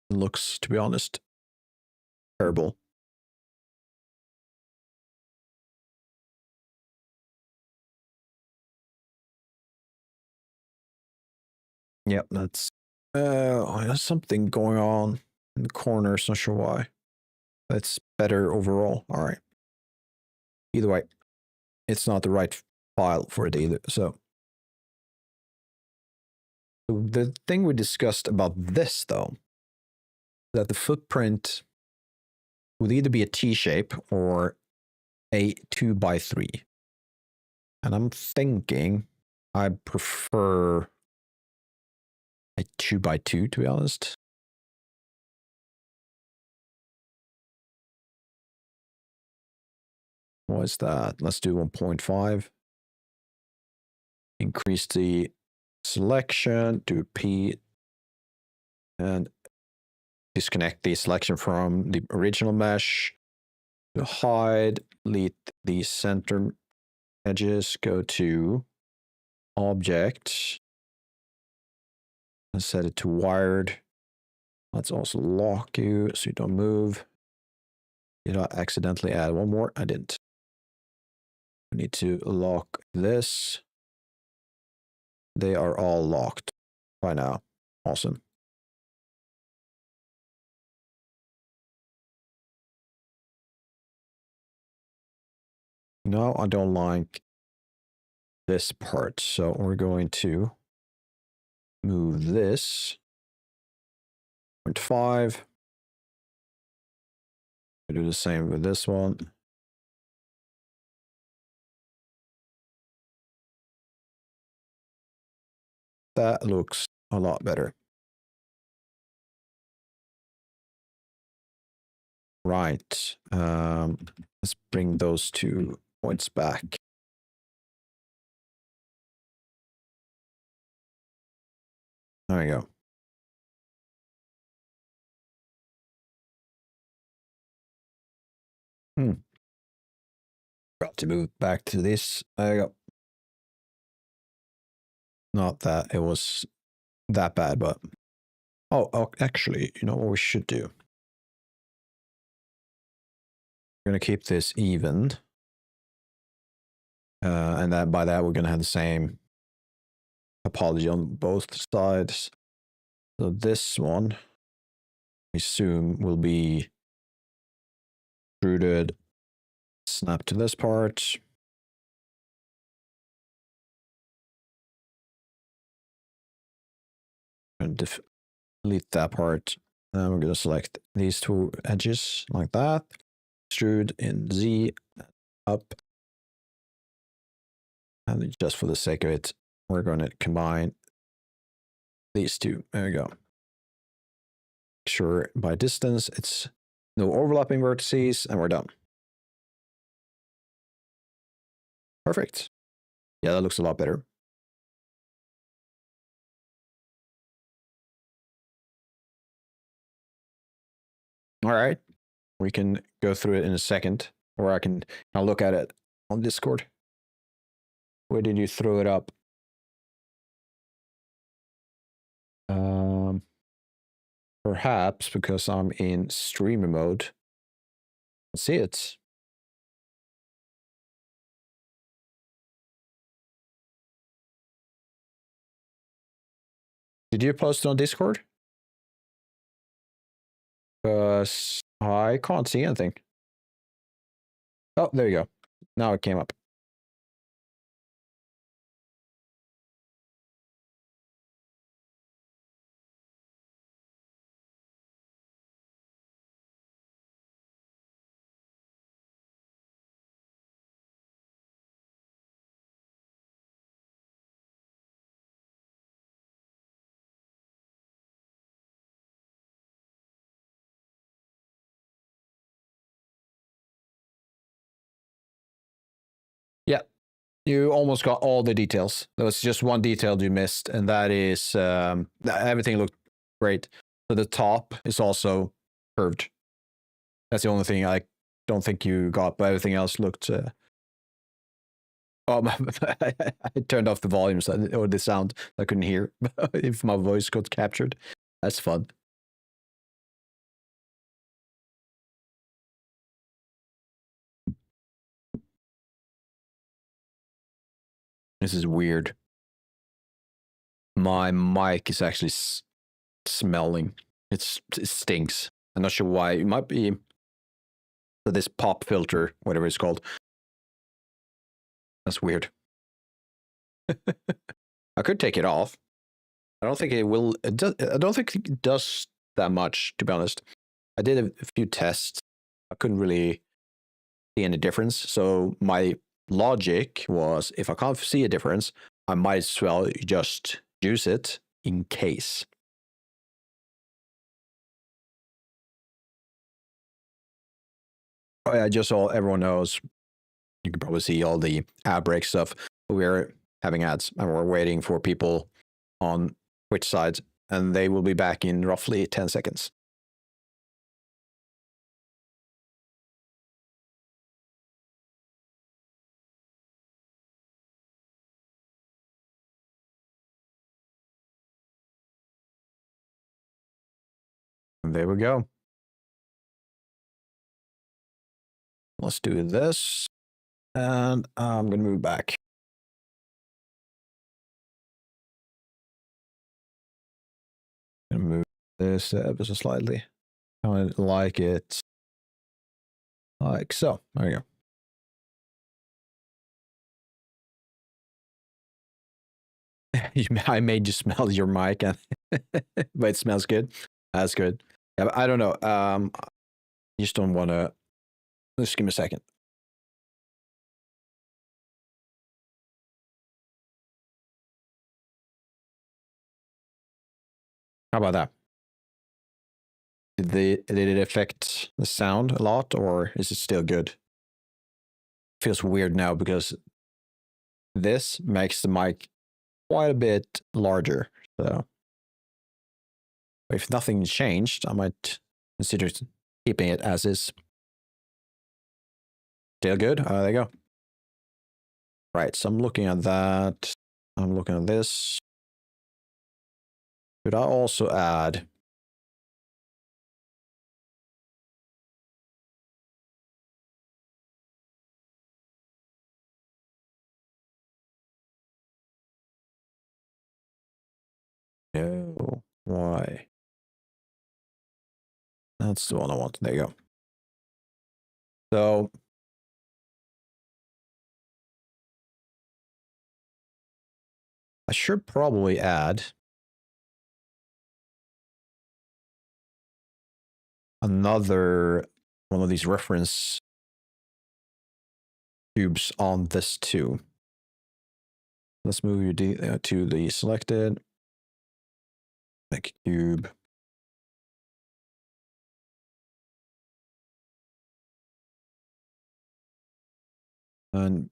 It looks, to be honest, terrible. Yep, there's something going on in the corners, not sure why. That's better overall. All right. Either way, it's not the right file for it either. So the thing we discussed about this, though, that the footprint would either be a T shape or a 2x3. And I'm thinking I prefer a 2x2, to be honest. What is that? Let's do 1.5. Increase the selection, do P, and disconnect the selection from the original mesh. To hide, delete the center edges, go to object, and set it to wired. Let's also lock you so you don't move. Did I accidentally add one more? I didn't. We need to lock this. They are all locked by now. Awesome. No, I don't like this part. So we're going to move this 0.5. Do the same with this one. That looks a lot better. Right. Let's bring those 2 points back. There we go. Got to move back to this. There you go. Not that it was that bad, but oh, actually, you know what we should do? We're gonna keep this even, and that by that we're gonna have the same topology on both sides. So this one, I assume, will be extruded, snap to this part. And delete that part. Then we're going to select these two edges like that. Extrude in Z, up. And just for the sake of it, we're going to combine these two. There we go. Make sure by distance it's no overlapping vertices, and we're done. Perfect. Yeah, that looks a lot better. All right. We can go through it in a second, or I'll look at it on Discord. Where did you throw it up? Perhaps because I'm in streamer mode. Let's see it. Did you post it on Discord? Because I can't see anything. Oh, there you go. Now it came up. Yeah, you almost got all the details. There was just one detail you missed, and that is everything looked great. So the top is also curved. That's the only thing I don't think you got, but everything else looked. Oh, I turned off the volumes or the sound. I couldn't hear if my voice got captured. That's fun. This is weird. My mic is actually smelling. It stinks. I'm not sure why. It might be this pop filter, whatever it's called. That's weird. I could take it off. I don't think it will. I don't think it does that much, to be honest. I did a few tests. I couldn't really see any difference. So my logic was, if I can't see a difference, I might as well just use it in case. Oh, yeah, just so everyone knows, you can probably see all the ad break stuff. We're having ads and we're waiting for people on Twitch side, and they will be back in roughly 10 seconds. And there we go. Let's do this. And I'm going to move back. I'm going to move this ever so slightly. I like it like so. There you go. I made you smell your mic, but it smells good. That's good. Yeah, I don't know. I just don't want to. Just give me a second. How about that? Did it affect the sound a lot, or is it still good? Feels weird now because this makes the mic quite a bit larger. So if nothing changed, I might consider keeping it as is. Still good? There you go. Right, so I'm looking at that. I'm looking at this. Could I also add? No. Why? That's the one I want. There you go. So I should probably add another one of these reference cubes on this too. Let's move you to the selected. Make a cube. And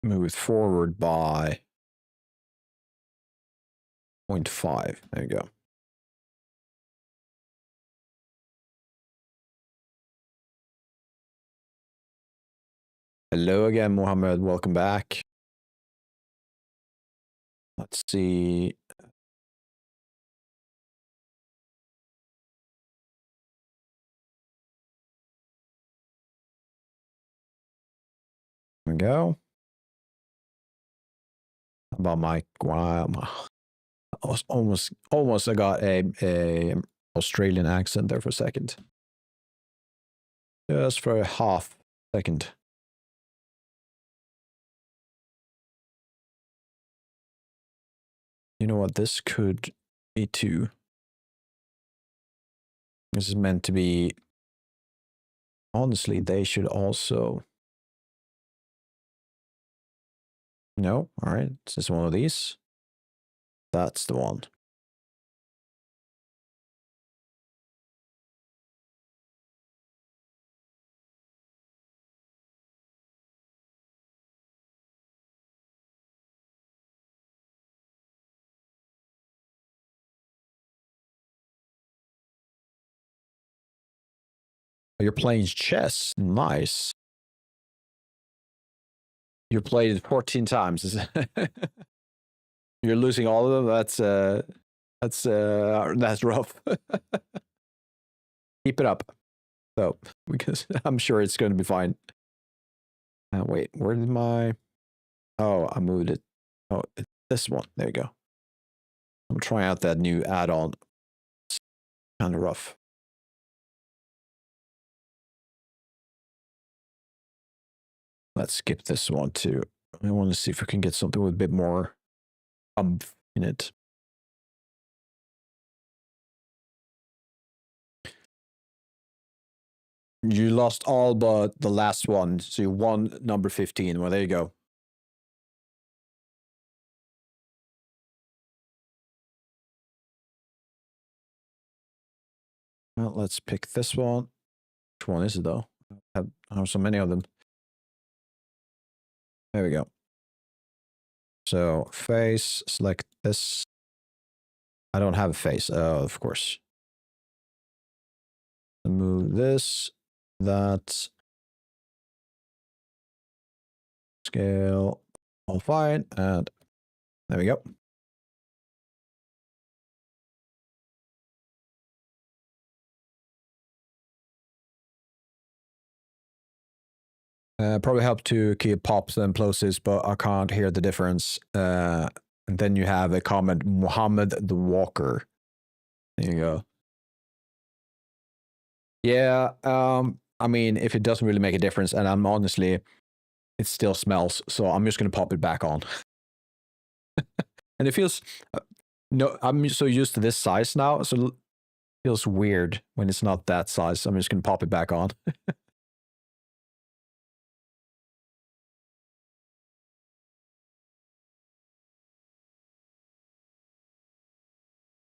move it forward by 0.5. There you go. Hello again, Mohammed. Welcome back. Let's see. There we go. About my wow, almost I got a Australian accent there for a second. Just for a half second. You know what? This could be too. This is meant to be. Honestly, they should also. No, all right. Is this one of these? That's the one. You're playing chess. Nice. You played it 14 times. You're losing all of them. That's rough. Keep it up, though, because I'm sure it's going to be fine. Wait, where did my? Oh, I moved it. Oh, it's this one. There you go. I'm trying out that new add-on. It's kind of rough. Let's skip this one too. I want to see if we can get something with a bit more umph in it. You lost all but the last one, so you won number 15. Well, there you go. Well, let's pick this one. Which one is it though? I have so many of them. There we go. So face, select this. I don't have a face, of course. Move this, that. Scale, all fine, and there we go. Probably help to keep pops and plosives, but I can't hear the difference. And then you have a comment, Muhammad the Walker. There you go. Yeah, I mean, if it doesn't really make a difference, and I'm honestly, it still smells, so I'm just gonna pop it back on. And it feels, no, I'm so used to this size now, so it feels weird when it's not that size. So I'm just gonna pop it back on.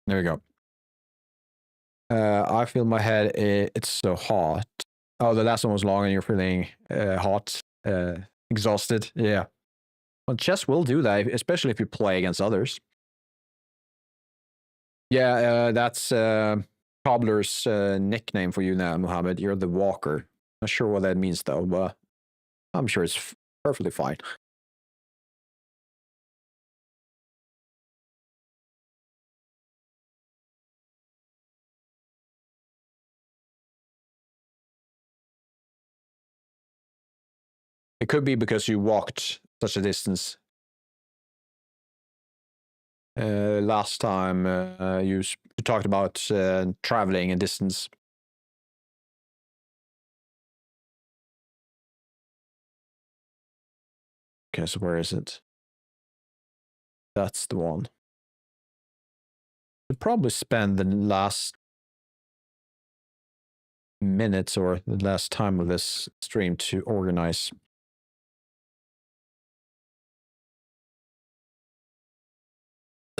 There we go. I feel my head, it's so hot. Oh, the last one was long and you're feeling hot, exhausted. Yeah. Well, chess will do that, especially if you play against others. Yeah, that's Cobbler's nickname for you now, Mohammed. You're the Walker. Not sure what that means, though, but I'm sure it's perfectly fine. It could be because you walked such a distance. Last time you talked about traveling a distance. Okay, so where is it? That's the one. You'll probably spend the last minutes or the last time of this stream to organize.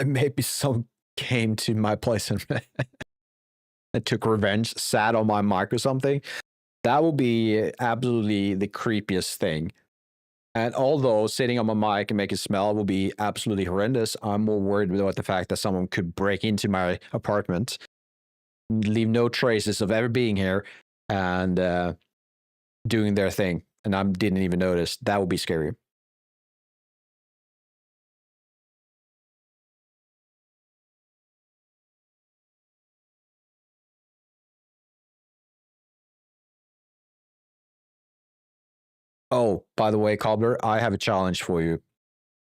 Maybe some came to my place and took revenge, sat on my mic or something. That would be absolutely the creepiest thing. And although sitting on my mic and make it smell will be absolutely horrendous, I'm more worried about the fact that someone could break into my apartment, leave no traces of ever being here, and doing their thing. And I didn't even notice. That would be scary. Oh, by the way, Cobbler, I have a challenge for you.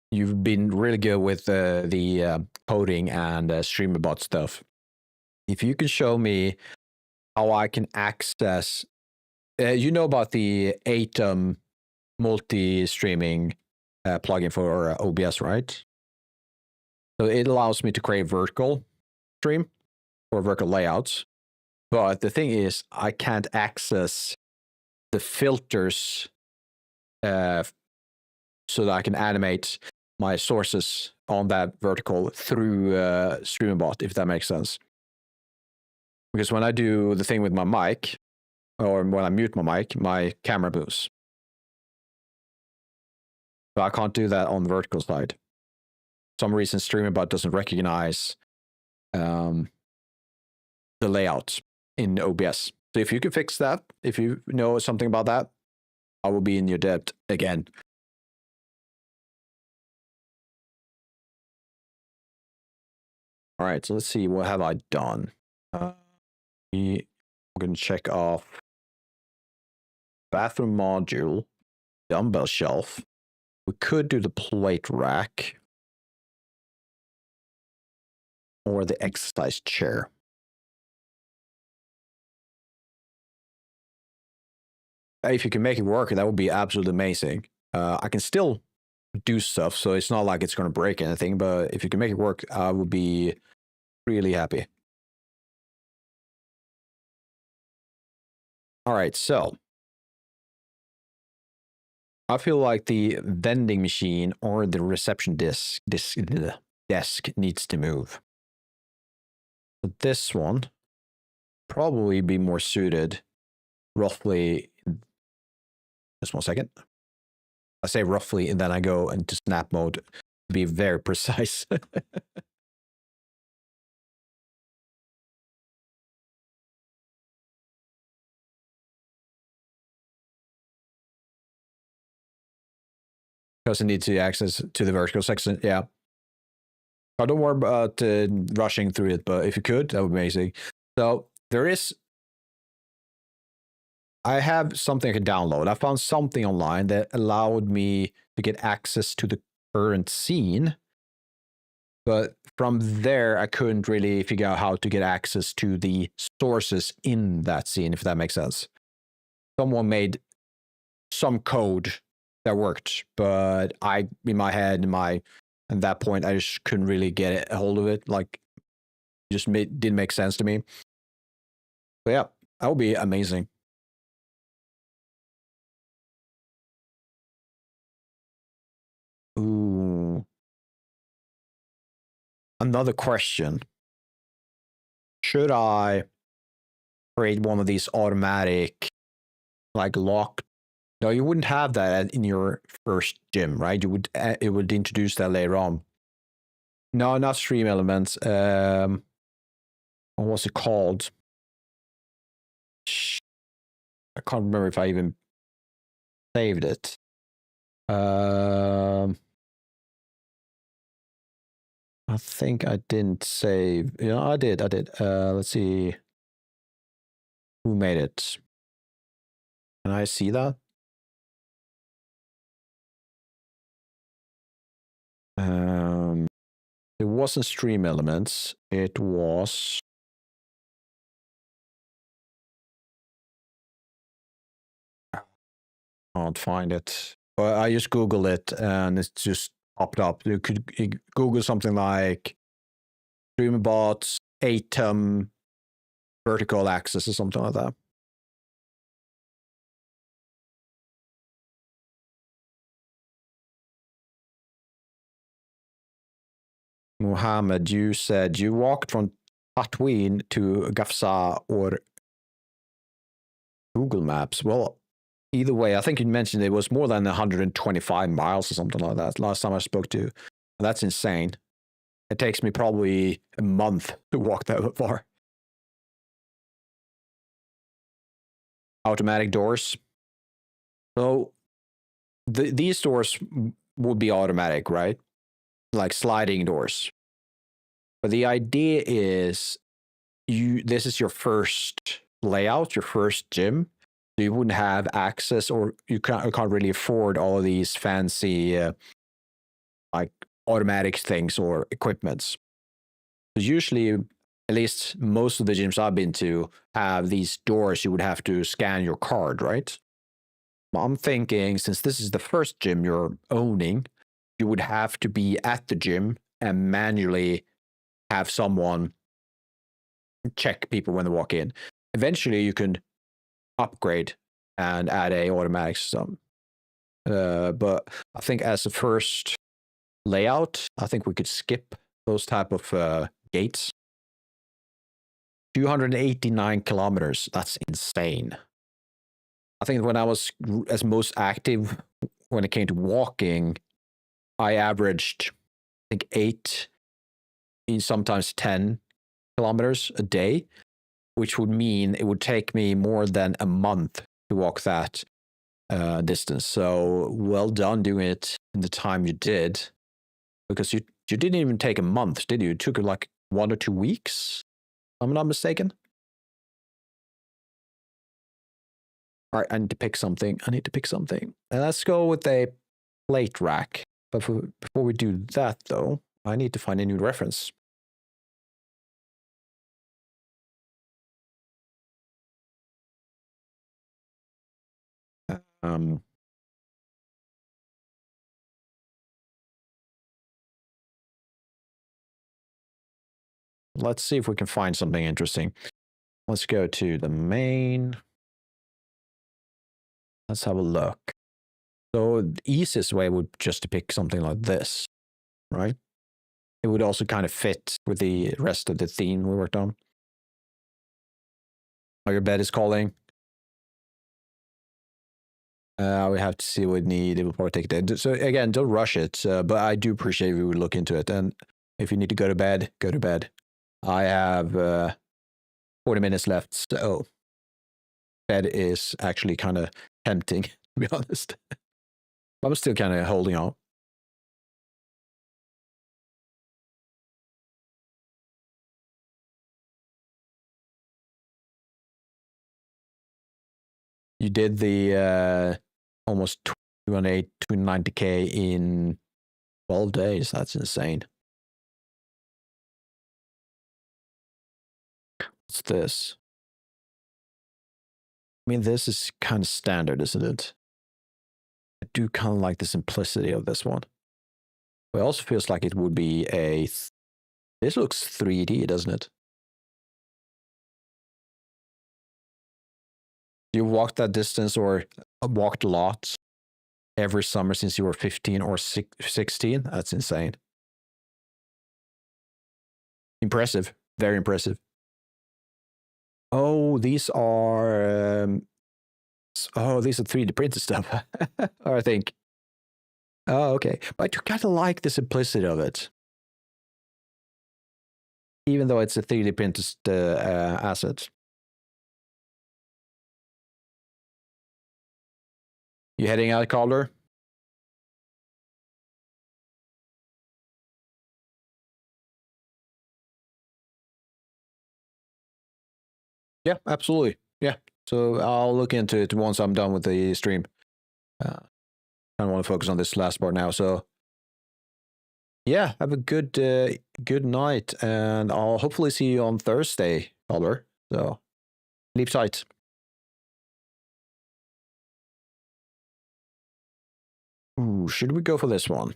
You've been really good with the coding and streamer bot stuff. If you can show me how I can access, you know about the Atom multi-streaming plugin for OBS, right? So it allows me to create vertical stream or vertical layouts. But the thing is, I can't access the filters so that I can animate my sources on that vertical through StreamerBot, if that makes sense. Because when I do the thing with my mic, or when I mute my mic, my camera moves. So I can't do that on the vertical side. For some reason, StreamerBot doesn't recognize the layout in OBS. So if you can fix that, if you know something about that, I will be in your debt again. All right, so let's see, what have I done? I'm going to check off bathroom module, dumbbell shelf. We could do the plate rack or the exercise chair. If you can make it work, that would be absolutely amazing. I can still do stuff, so it's not like it's going to break anything, but if you can make it work, I would be really happy. All right, so I feel like the vending machine or the reception desk needs to move. But this one probably be more suited roughly. Just 1 second. I say roughly, and then I go into snap mode to be very precise. Because it needs to access to the vertical section. Yeah. Oh, don't worry about rushing through it, but if you could, that would be amazing. So there is. I have something I can download. I found something online that allowed me to get access to the current scene. But from there, I couldn't really figure out how to get access to the sources in that scene, if that makes sense. Someone made some code that worked, but I, in my head, at that point, I just couldn't really get a hold of it. Like, it just didn't make sense to me. But yeah, that would be amazing. Ooh. Another question. Should I create one of these automatic, like lock? No, you wouldn't have that in your first gym, right? You would. It would introduce that later on. No, not Stream Elements. What was it called? I can't remember if I even saved it. I think I didn't save. Yeah, I did. Let's see. Who made it? Can I see that? It wasn't Stream Elements. It was. Can't find it. But I just Googled it and it's just popped up. You could Google something like StreamerBots, Atom, vertical access or something like that. Mohammed, you said you walked from Tatooine to Gafsa or Google Maps. Well, either way, I think you mentioned it was more than 125 miles or something like that last time I spoke to you. That's insane. It takes me probably a month to walk that far. Automatic doors. So these doors would be automatic, right? Like sliding doors. But the idea is this is your first layout, your first gym. So you wouldn't have access, or you can't really afford all of these fancy like automatic things or equipments. Because usually, at least most of the gyms I've been to have these doors you would have to scan your card, right? I'm thinking, since this is the first gym you're owning, you would have to be at the gym and manually have someone check people when they walk in. Eventually, you can upgrade and add a automatic system. But I think as a first layout, I think we could skip those type of gates. 289 kilometers. That's insane. I think when I was as most active when it came to walking, I averaged, I think, 8, sometimes 10 kilometers a day, which would mean it would take me more than a month to walk that distance. So well done doing it in the time you did, because you didn't even take a month, did you? It took like 1 or 2 weeks, if I'm not mistaken. All right, I need to pick something. And let's go with a plate rack. But before we do that, though, I need to find a new reference. Let's see if we can find something interesting. Let's go to the main. Let's have a look. So the easiest way would just to pick something like this, right? It would also kind of fit with the rest of the theme we worked on. Oh, your bed is calling. We have to see what we need. It will probably take a day. So again, don't rush it. But I do appreciate if you would look into it. And if you need to go to bed, go to bed. I have 40 minutes left. So bed is actually kind of tempting, to be honest. I'm still kind of holding on. You did the almost 290K in 12 days. That's insane. What's this? I mean, this is kind of standard, isn't it? I do kind of like the simplicity of this one. It also feels like it would be a... This looks 3D, doesn't it? You walked that distance or walked a lot every summer since you were 15 or 16? That's insane. Impressive. Very impressive. Oh, these are... these are 3D printed stuff, I think. Oh, okay. But I do kind of like the simplicity of it. Even though it's a 3D printed asset. You heading out, Calder? Yeah, absolutely. Yeah. So I'll look into it once I'm done with the stream. I don't want to focus on this last part now. So yeah, have a good night, and I'll hopefully see you on Thursday, Calder. So sleep tight. Ooh, should we go for this one?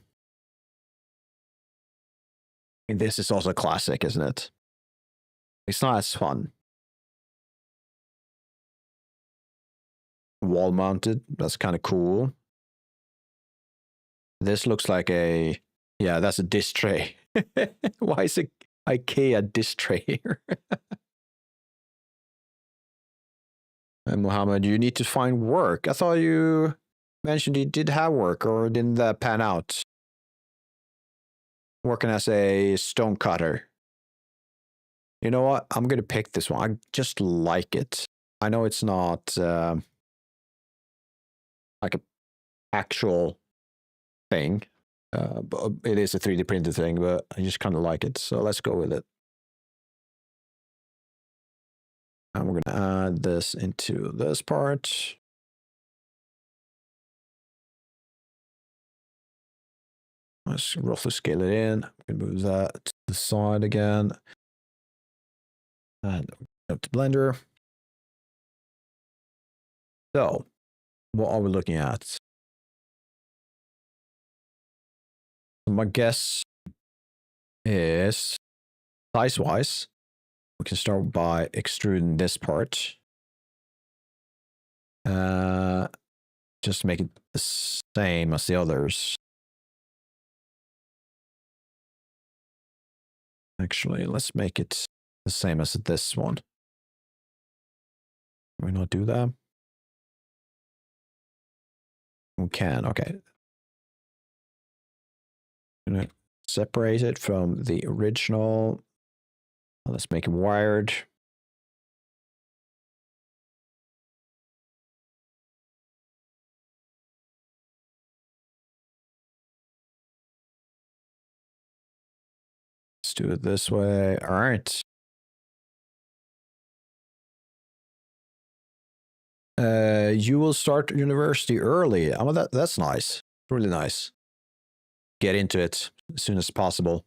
I mean, this is also a classic, isn't it? It's not as fun. Wall mounted. That's kind of cool. This looks like a... Yeah, that's a dish tray. Why is it IKEA dish tray here? And Mohammed, you need to find work. I thought you mentioned you did have work, or didn't that pan out? Working as a stone cutter. You know what? I'm going to pick this one. I just like it. I know it's not like an actual thing, but it is a 3D printed thing, but I just kind of like it. So let's go with it. And we're going to add this into this part. Let's roughly scale it in. We can move that to the side again. And up to Blender. So, what are we looking at? My guess is size-wise, we can start by extruding this part. Just make it the same as the others. Actually, let's make it the same as this one. Can we not do that? We can, okay. I'm gonna separate it from the original. Let's make it wired. Let's do it this way. All right. You will start university early. Oh, that's nice. Really nice. Get into it as soon as possible.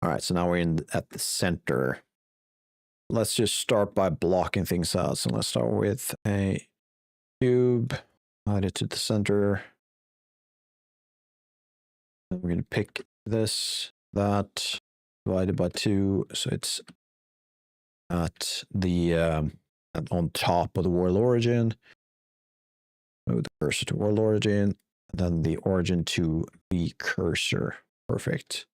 All right, so now we're at the center. Let's just start by blocking things out. So let's start with a cube, add it to the center. And we're going to pick this, that, divided by 2. So it's at the on top of the world origin. Move the cursor to world origin, and then the origin to the cursor. Perfect.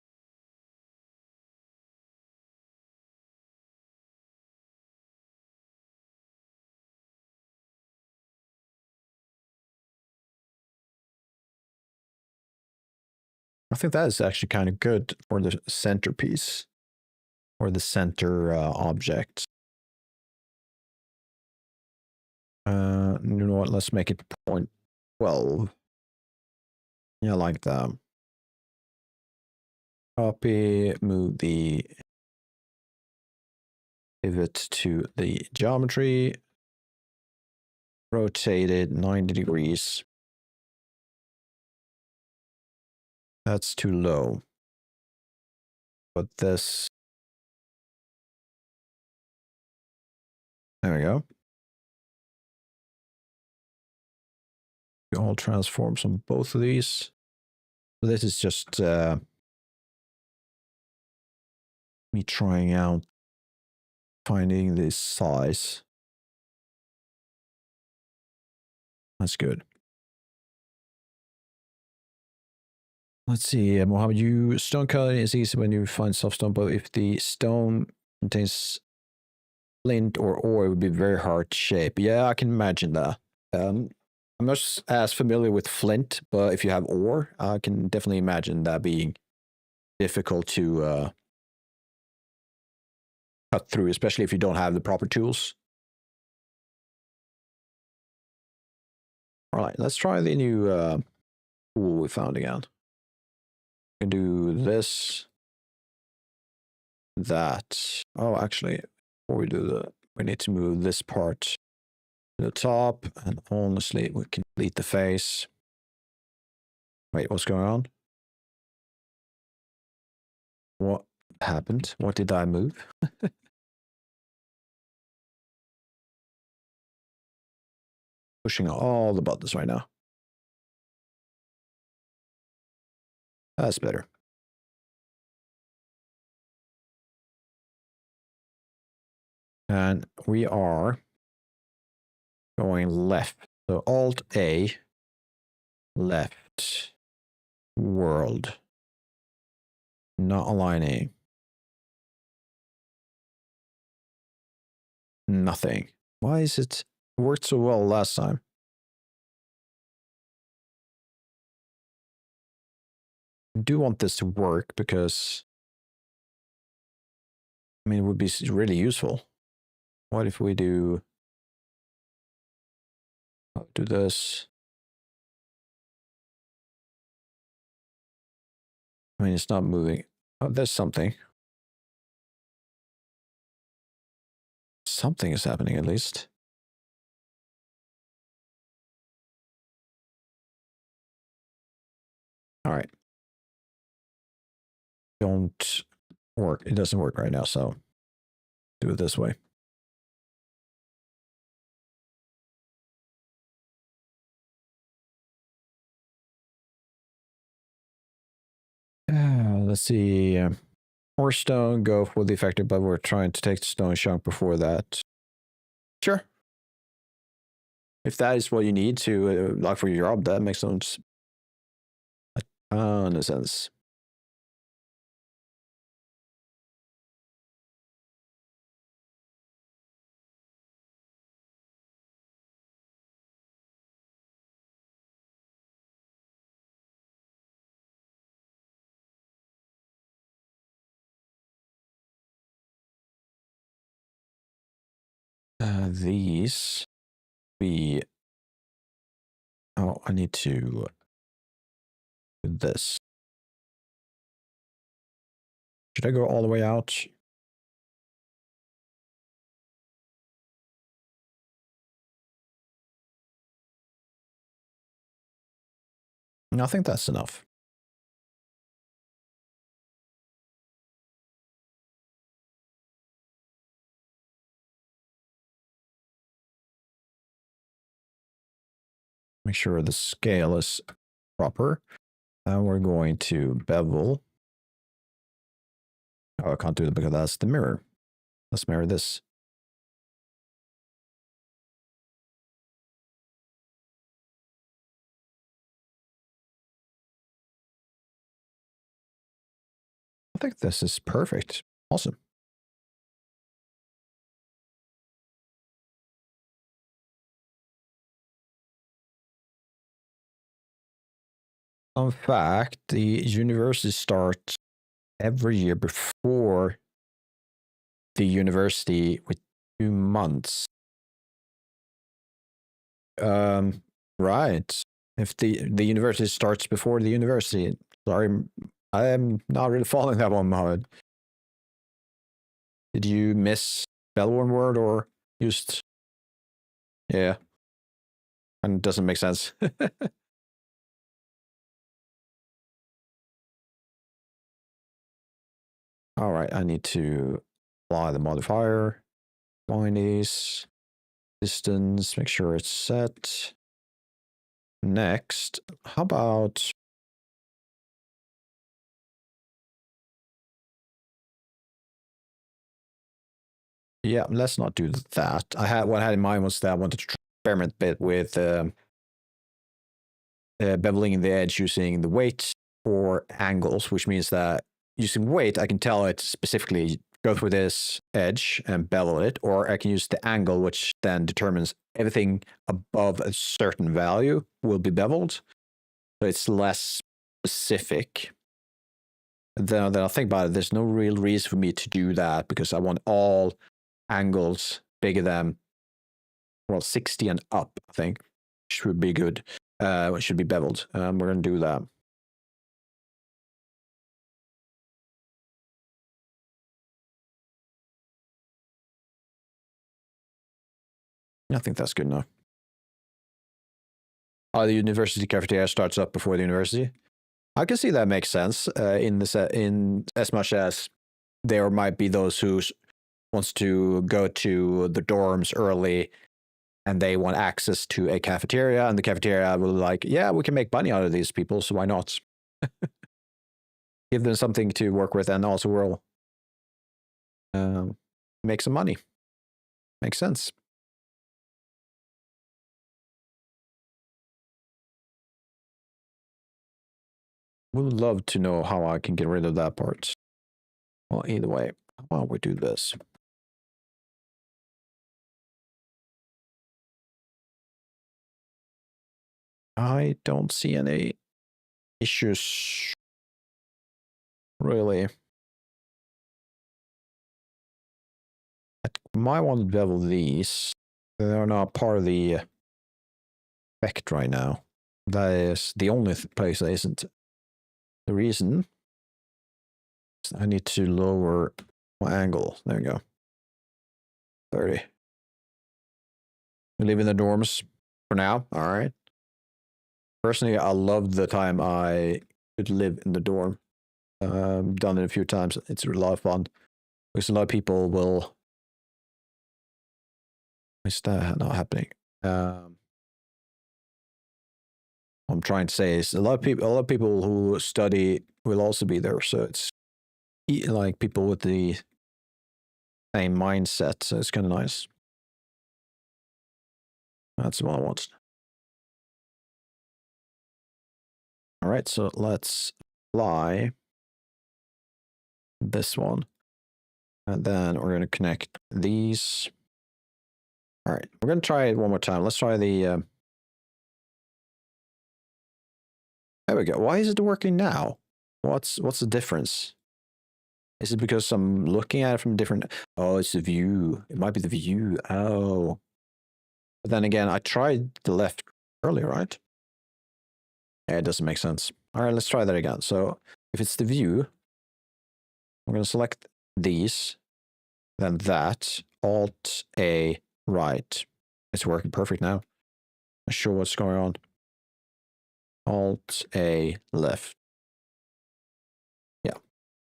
I think that is actually kind of good for the centerpiece or the center object. You know what? Let's make it 0.12. Yeah, like that. Copy, move the pivot to the geometry, rotate it 90 degrees. That's too low. But this, there we go. All transforms on both of these. So this is just me trying out finding this size. That's good. Let's see, Mohammed, stone cutting is easy when you find soft stone, but if the stone contains flint or ore, it would be very hard to shape. Yeah, I can imagine that. I'm not as familiar with flint, but if you have ore, I can definitely imagine that being difficult to cut through, especially if you don't have the proper tools. All right, let's try the new tool we found again. We can do this, that. Oh, actually, before we do that, we need to move this part to the top, and honestly, we can delete the face. Wait, what's going on? What happened? What did I move? Pushing all the buttons right now. That's better. And we are going left. So Alt A, left, world. Not aligning. Nothing. Why is it worked so well last time? I do want this to work because, I mean, it would be really useful. What if we do this? I mean, it's not moving. Oh, there's something. Something is happening at least. All right. Don't work. It doesn't work right now, so do it this way. Let's see. More stone, go for the effective, but we're trying to take the stone chunk before that. Sure. If that is what you need to like for your job, that makes sense. A ton of sense. These be. Oh, I need to do this. Should I go all the way out? I think that's enough. Make sure the scale is proper. And we're going to bevel. Oh, I can't do it because that's the mirror. Let's mirror this. I think this is perfect. Awesome. In fact, the university starts every year before the university with 2 months. Right. If the university starts before the university. Sorry, I am not really following that one, Mohammed. Did you miss Bellworn word or just? Yeah. And it doesn't make sense. All right, I need to apply the modifier. Find these. Distance, make sure it's set. Next, how about yeah, let's not do that. What I had in mind was that I wanted to experiment a bit with beveling the edge using the weight or angles, which means that using weight, I can tell it specifically go through this edge and bevel it, or I can use the angle, which then determines everything above a certain value will be beveled. So it's less specific. Then I think about it, there's no real reason for me to do that because I want all angles bigger than, well, 60 and up, I think, should be good. It should be beveled. We're going to do that. I think that's good enough. The university cafeteria starts up before the university. I can see that makes sense in as much as there might be those who wants to go to the dorms early and they want access to a cafeteria, and the cafeteria will like, yeah, we can make money out of these people, so why not? Give them something to work with, and also we'll make some money. Makes sense. Would love to know how I can get rid of that part. Well, either way, how about we do this? I don't see any issues, really. I might want to bevel these. They're not part of the effect right now. That is the only place that isn't. The reason is I need to lower my angle. There we go. 30. We live in the dorms for now. All right. Personally, I love the time I could live in the dorm. Done it a few times. It's a lot of fun because a lot of people will. Is that not happening? I'm trying to say is a lot of people who study will also be there. So it's like people with the same mindset. So it's kind of nice. That's what I want. All right, so let's apply this one. And then we're going to connect these. All right, we're going to try it one more time. Let's try the... there we go. Why is it working now? What's the difference? Is it because I'm looking at it from different... Oh, it's the view. It might be the view. Oh. But then again, I tried the left earlier, right? Yeah, it doesn't make sense. All right, let's try that again. So if it's the view, I'm going to select these, then that, Alt A, right. It's working perfect now. Not sure what's going on. Alt A, left. Yeah.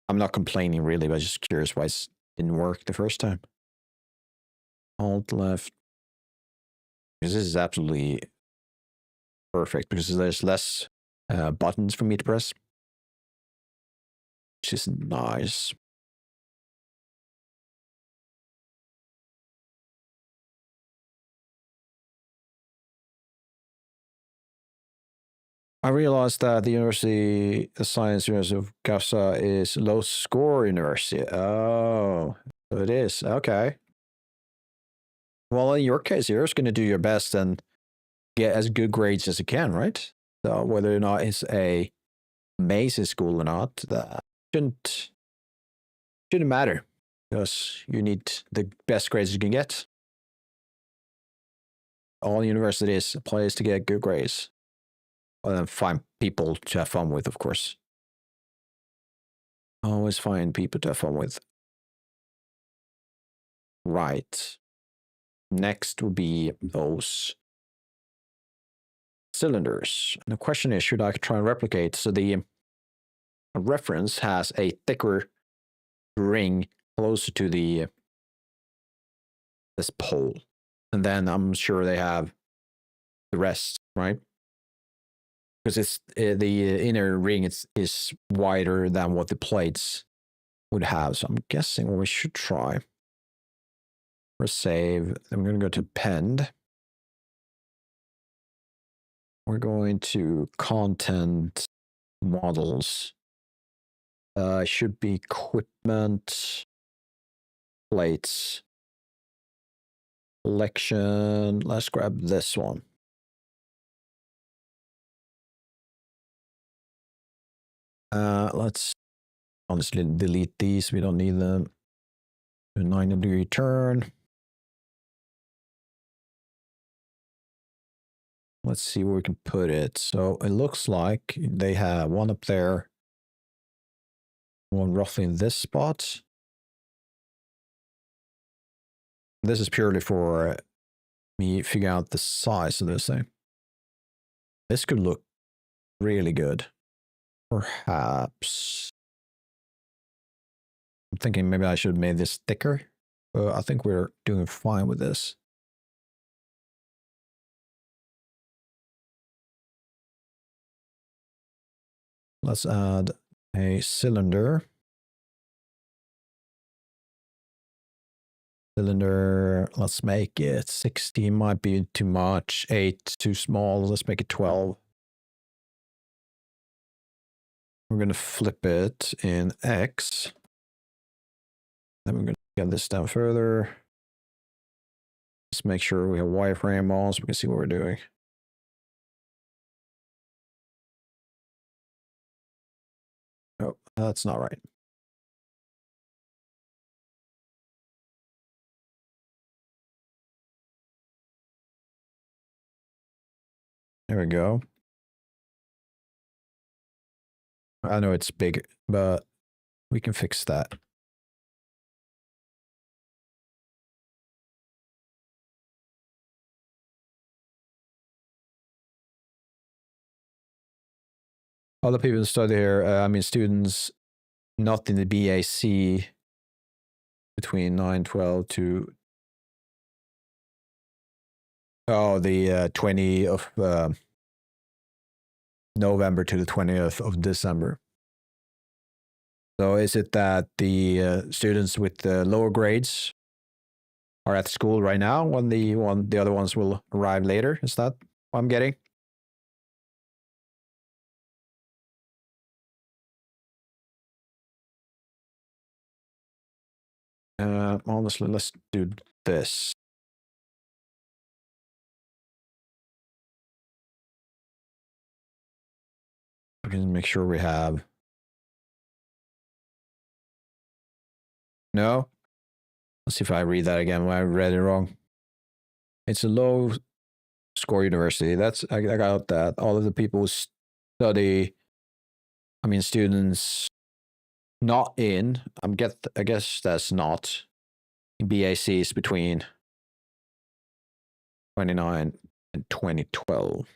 I'm not complaining really, but just curious why it didn't work the first time. Alt left. Because this is absolutely perfect because there's less buttons for me to press. Which is nice. I realized that the Science University of Gafsa is low score university. Oh, so it is. Okay. Well, in your case, you're just going to do your best and get as good grades as you can, right? So whether or not it's a amazing school or not, that shouldn't matter because you need the best grades you can get. All universities place to get good grades. And find people to have fun with, of course. Always find people to have fun with. Right. Next would be those cylinders. And the question is, should I try and replicate? So the reference has a thicker ring closer to this pole. And then I'm sure they have the rest, right? Because it's the inner ring is wider than what the plates would have. So I'm guessing what we should try. Press save. Then we're going to go to append. We're going to content models. Should be equipment plates. Collection. Let's grab this one. Let's honestly delete these. We don't need them. 90-degree turn. Let's see where we can put it. So it looks like they have one up there, one roughly in this spot. This is purely for me figuring out the size of this thing. This could look really good. Perhaps. I'm thinking maybe I should have made this thicker. But I think we're doing fine with this. Let's add a cylinder. Let's make it 60, might be too much. 8, too small. Let's make it 12. We're going to flip it in X. Then we're going to get this down further. Let's make sure we have wireframe on so we can see what we're doing. Oh, that's not right. There we go. I know it's big, but we can fix that. Other people study here, I mean students not in the BAC between 9/12 to the 20th of November to the 20th of December. So is it that the students with the lower grades are at school right now when the other ones will arrive later? Is that what I'm getting? Honestly, let's do this. We can make sure we have. No? Let's see if I read that again. I read it wrong. It's a low score university. I got that. All of the people who study, I mean, students not in, I guess that's not. BACs between 29 and 2012.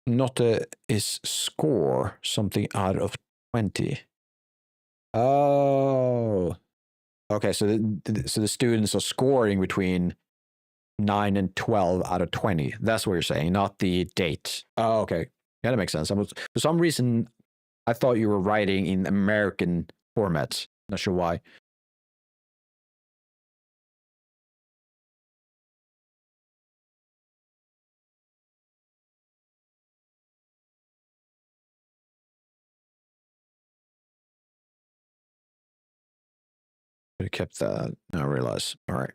Not is score something out of 20. Oh, okay. So the students are scoring between 9 and 12 out of 20. That's what you're saying, not the date. Oh, okay. Yeah, that makes sense. For some reason, I thought you were writing in American formats. Not sure why. Could have kept that. Now I realize. All right.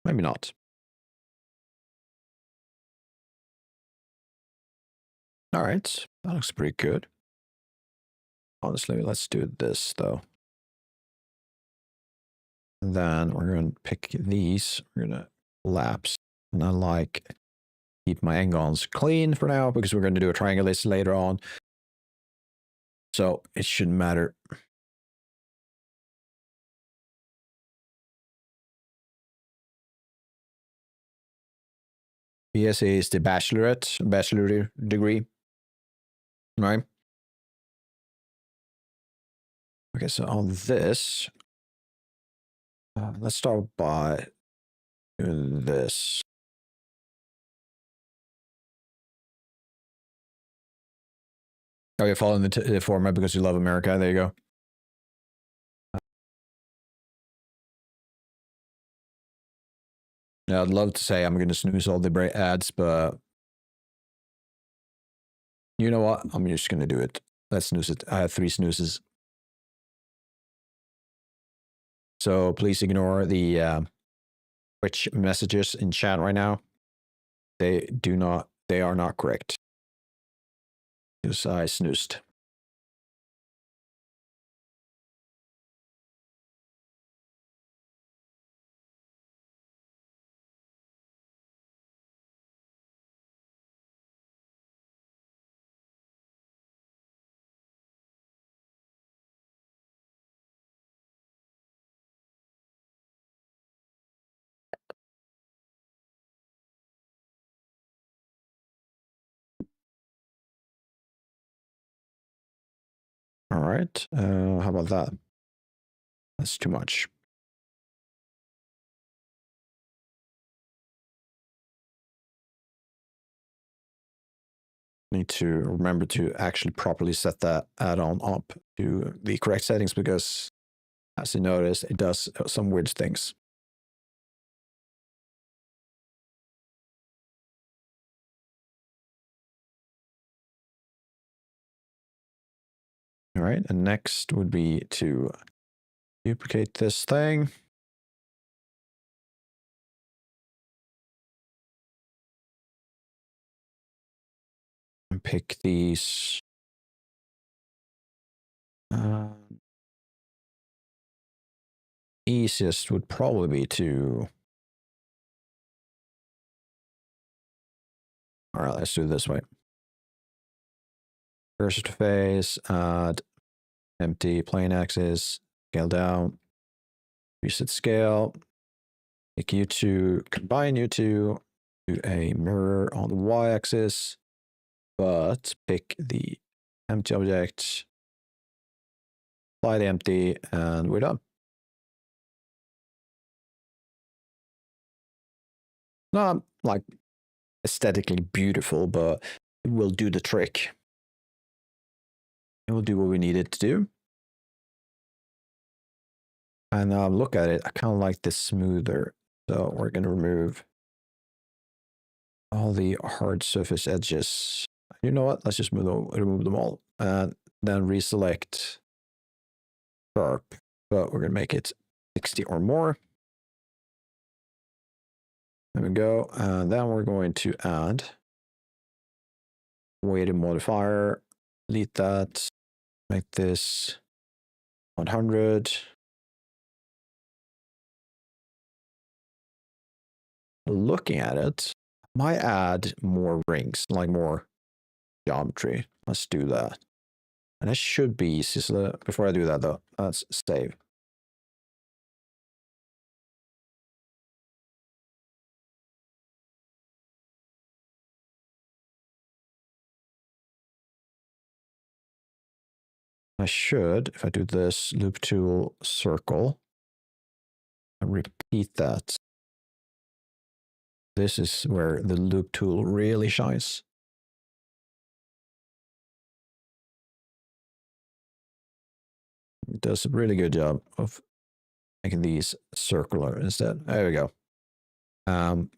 Maybe not. All right. That looks pretty good. Honestly, let's do this though. And then we're going to pick these. We're going to collapse. And I like keep my angons clean for now because we're going to do a triangle list later on. So it shouldn't matter. BSA is the bachelor degree, right? Okay, so on this, let's start by doing this. Oh, you're following the format because you love America. There you go. Yeah, I'd love to say I'm going to snooze all the ads, but you know what? I'm just going to do it. Let's snooze it. I have 3 snoozes. So please ignore the Twitch messages in chat right now. They are not correct. Because I snoozed. All right. How about that? That's too much. Need to remember to actually properly set that add-on up to the correct settings because, as you notice, it does some weird things. All right, and next would be to duplicate this thing. And pick these. Easiest would probably be to. All right, let's do it this way. Cursor to face, add empty plane axis, scale down, reset scale, make you two, combine you two, do a mirror on the y axis, but pick the empty object, apply the empty, and we're done. Not like aesthetically beautiful, but it will do the trick. It will do what we need it to do. And look at it, I kind of like this smoother. So we're going to remove all the hard surface edges. You know what? Let's just remove them all. And then reselect sharp. But we're going to make it 60 or more. There we go. And then we're going to add weighted modifier. Delete that. Make this 100. Looking at it, I might add more rings, like more geometry. Let's do that. And it should be easy. So before I do that, though, let's save. I should, if I do this, loop tool, circle, and repeat that. This is where the loop tool really shines. It does a really good job of making these circular instead. There we go.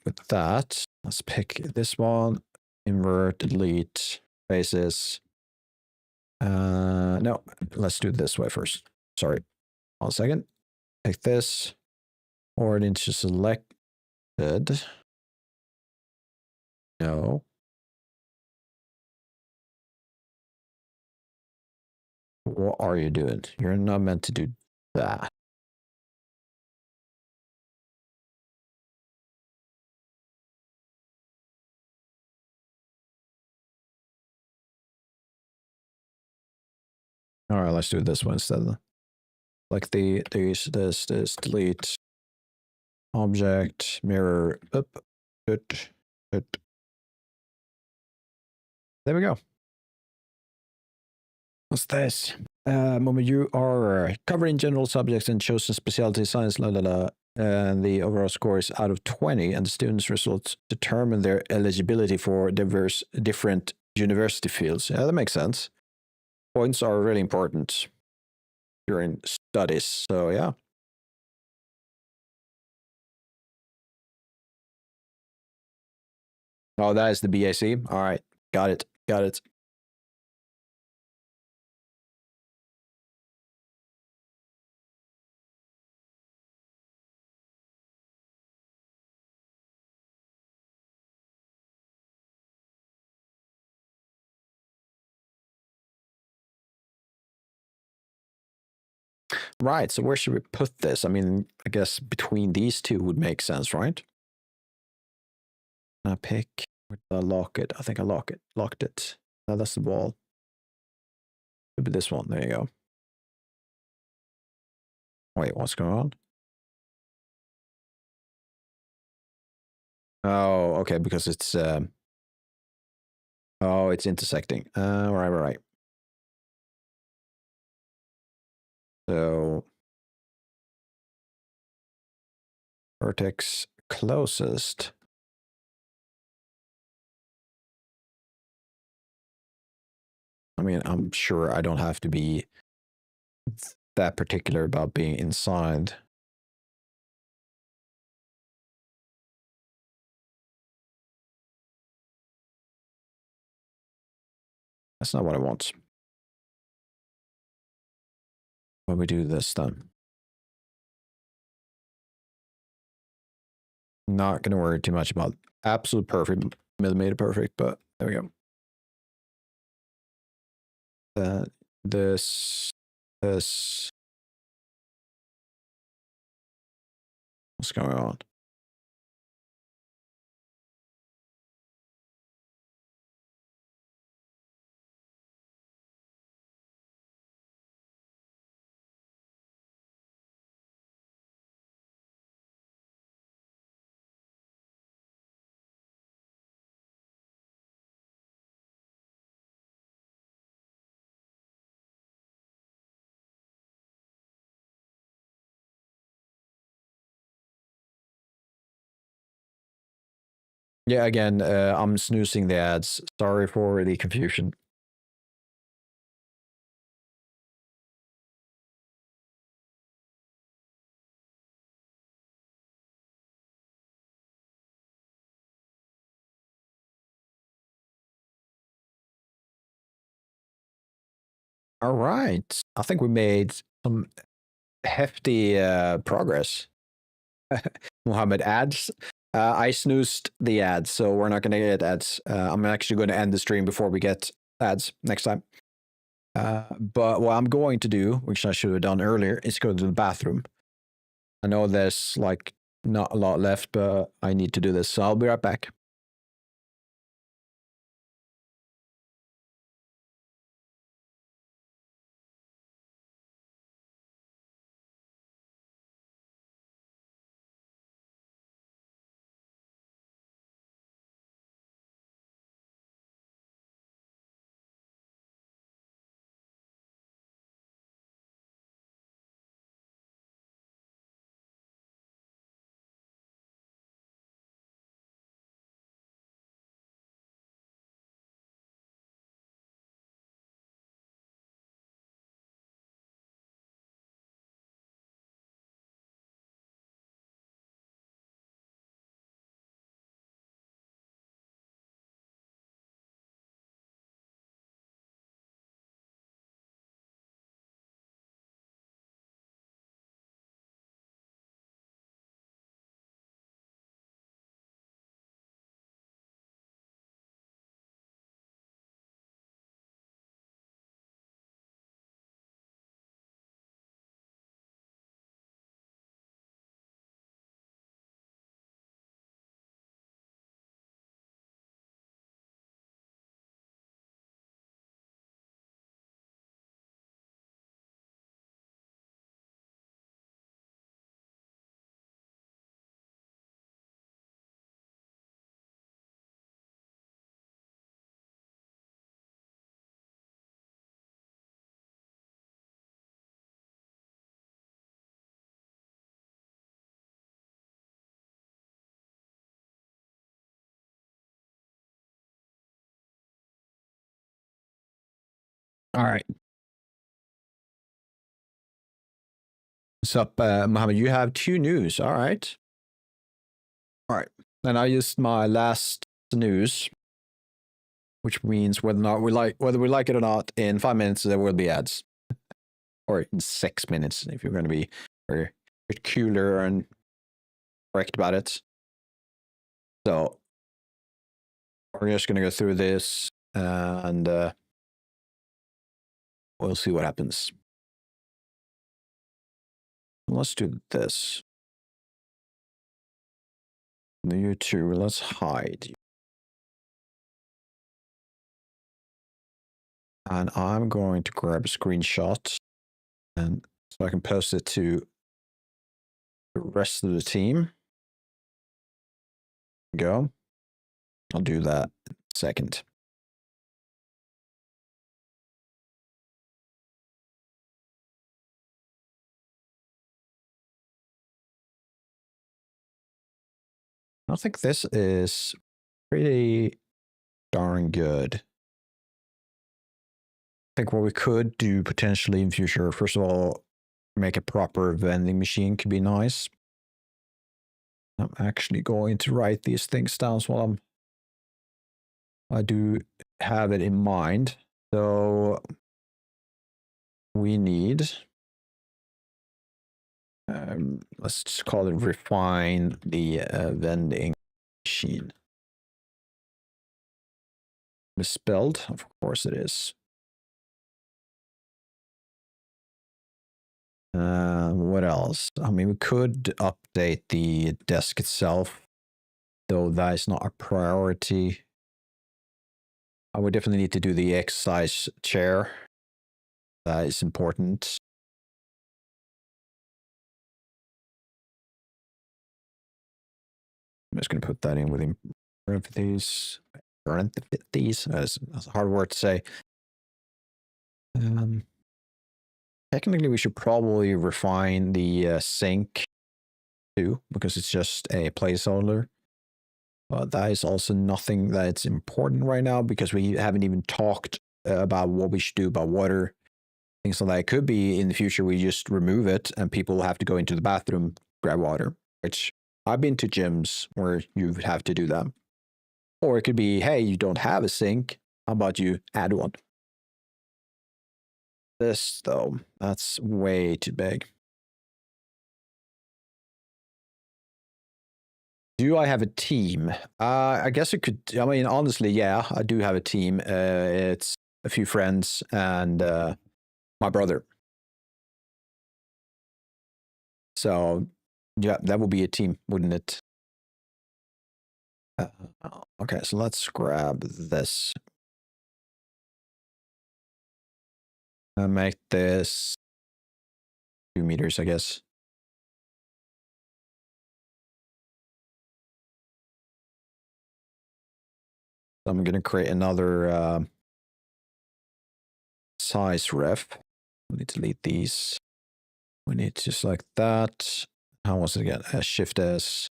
With that, let's pick this one, invert, delete, faces. No, let's do it this way first. Sorry, 1 second. Pick this, or it into selected. No. What are you doing? You're not meant to do that. All right, let's do this one instead. Like this, delete, object, mirror, up, it. There we go. What's this? Moment you are covering general subjects and chosen specialty science, and the overall score is out of 20, and the students' results determine their eligibility for different university fields. Yeah, that makes sense. Points are really important during studies, so yeah. Oh, that is the BAC. All right, got it. Right, so where should we put this? I mean, I guess between these two would make sense, right? I pick, where did I lock it? I think I locked it. No, that's the wall. Could be this one, there you go. Wait, what's going on? Oh, okay, because it's, oh, it's intersecting. Right. So vertex closest. I mean, I'm sure I don't have to be that particular about being inside. That's not what I want. When we do this then. Not going to worry too much about absolute perfect, millimeter perfect, but there we go. This. What's going on? Yeah, again, I'm snoozing the ads. Sorry for the confusion. All right. I think we made some hefty progress. Mohammed, ads. I snoozed the ads, so we're not going to get ads. I'm actually going to end the stream before we get ads next time. But what I'm going to do, which I should have done earlier, is go to the bathroom. I know there's like not a lot left, but I need to do this. So I'll be right back. All right. What's up, Mohammed? You have 2 news. All right. All right. And I used my last news, which means whether we like it or not, in 5 minutes there will be ads, or in 6 minutes if you're going to be very peculiar and correct about it. So we're just going to go through this and we'll see what happens. Let's do this. You two, let's hide. And I'm going to grab a screenshot and so I can post it to the rest of the team. Go. I'll do that in a second. I think this is pretty darn good. I think what we could do potentially in future, first of all, make a proper vending machine could be nice. I'm actually going to write these things down while I do have it in mind. So we need, let's just call it refine the vending machine. Misspelled, of course it is. What else? I mean, we could update the desk itself, though that is not a priority. I would definitely need to do the exercise chair. That is important. I'm just going to put that in within parentheses. Parentheses. That's a hard word to say. Technically, we should probably refine the sink too, because it's just a placeholder. But that is also nothing that's important right now because we haven't even talked about what we should do about water. Things like that. It could be in the future we just remove it and people will have to go into the bathroom, grab water, which I've been to gyms where you have to do that. Or it could be, hey, you don't have a sink. How about you add one? This, though, that's way too big. Do I have a team? I guess it could. I mean, honestly, yeah, I do have a team. It's a few friends and my brother. So, yeah, that would be a team, wouldn't it? Okay, so let's grab this. Make this 2 meters, I guess. I'm going to create another size ref. We need to delete these. We need just like that. How was it again? Shift S,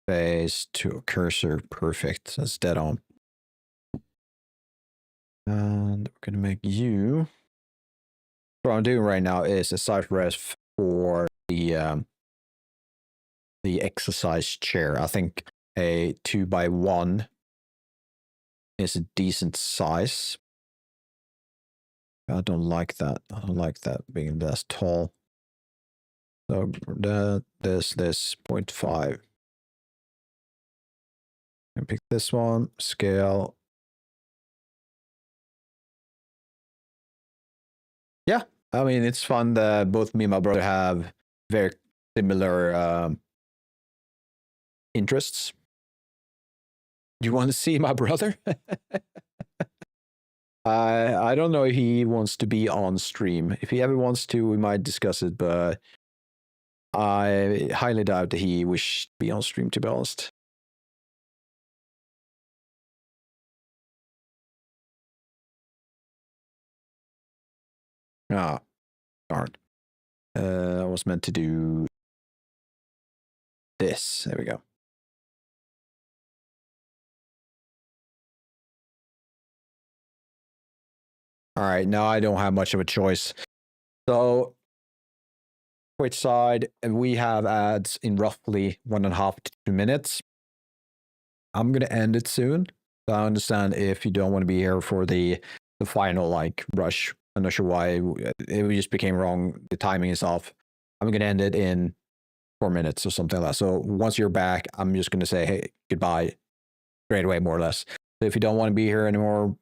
space to cursor. Perfect. That's dead on. And we're going to make you. What I'm doing right now is a size ref for the exercise chair. I think a 2x1 is a decent size. I don't like that. I don't like that being that tall. So this 0.5. And pick this one, scale. Yeah, I mean, it's fun that both me and my brother have very similar interests. Do you want to see my brother? I don't know if he wants to be on stream. If he ever wants to, we might discuss it, but I highly doubt that he wished to be on stream, to be honest. Ah, darn. I was meant to do this. There we go. All right, now I don't have much of a choice. So, Twitch side, we have ads in roughly 1.5 to 2 minutes. I'm going to end it soon. So I understand if you don't want to be here for the final like rush. I'm not sure why it just became wrong. The timing is off. I'm going to end it in 4 minutes or something like that. So once you're back, I'm just going to say, hey, goodbye straight away, more or less. So if you don't want to be here anymore,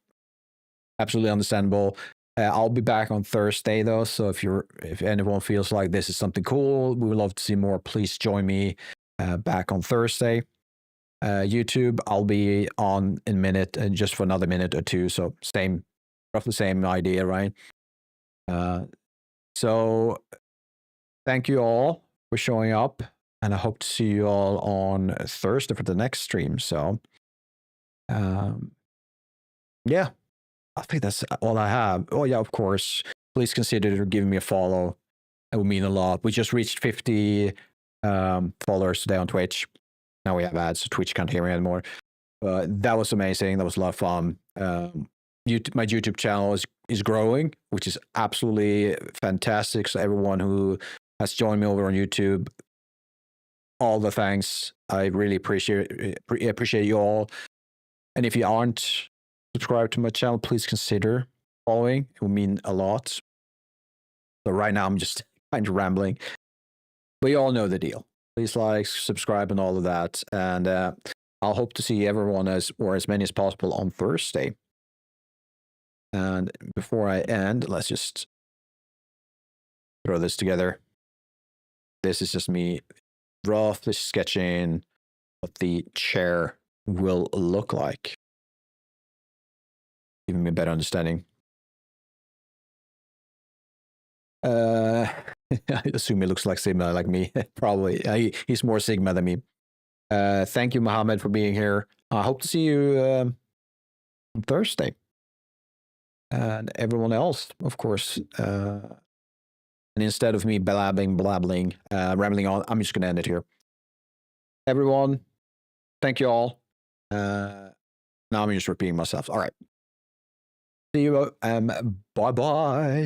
absolutely understandable. I'll be back on Thursday though. So if anyone feels like this is something cool, we would love to see more. Please join me back on Thursday. YouTube, I'll be on in a minute and just for another minute or two. So roughly same idea, right? So thank you all for showing up, and I hope to see you all on Thursday for the next stream. So, yeah, I think that's all I have. Oh yeah, of course. Please consider giving me a follow. It would mean a lot. We just reached 50 followers today on Twitch. Now we have ads, so Twitch can't hear me anymore. But that was amazing. That was a lot of fun. My YouTube channel is growing, which is absolutely fantastic. So everyone who has joined me over on YouTube, all the thanks. I really appreciate you all. And if you aren't subscribed to my channel, please consider following. It will mean a lot. So right now I'm just kind of rambling, but you all know the deal. Please like, subscribe, and all of that. And I'll hope to see everyone as many as possible on Thursday. And before I end, let's just throw this together. This is just me roughly sketching what the chair will look like, giving me a better understanding. I assume he looks like Sigma, like me. Probably. He's more Sigma than me. Thank you, Mohammed, for being here. I hope to see you on Thursday. And everyone else, of course. And instead of me rambling on, I'm just going to end it here. Everyone, thank you all. Now I'm just repeating myself. All right. See you. Bye-bye.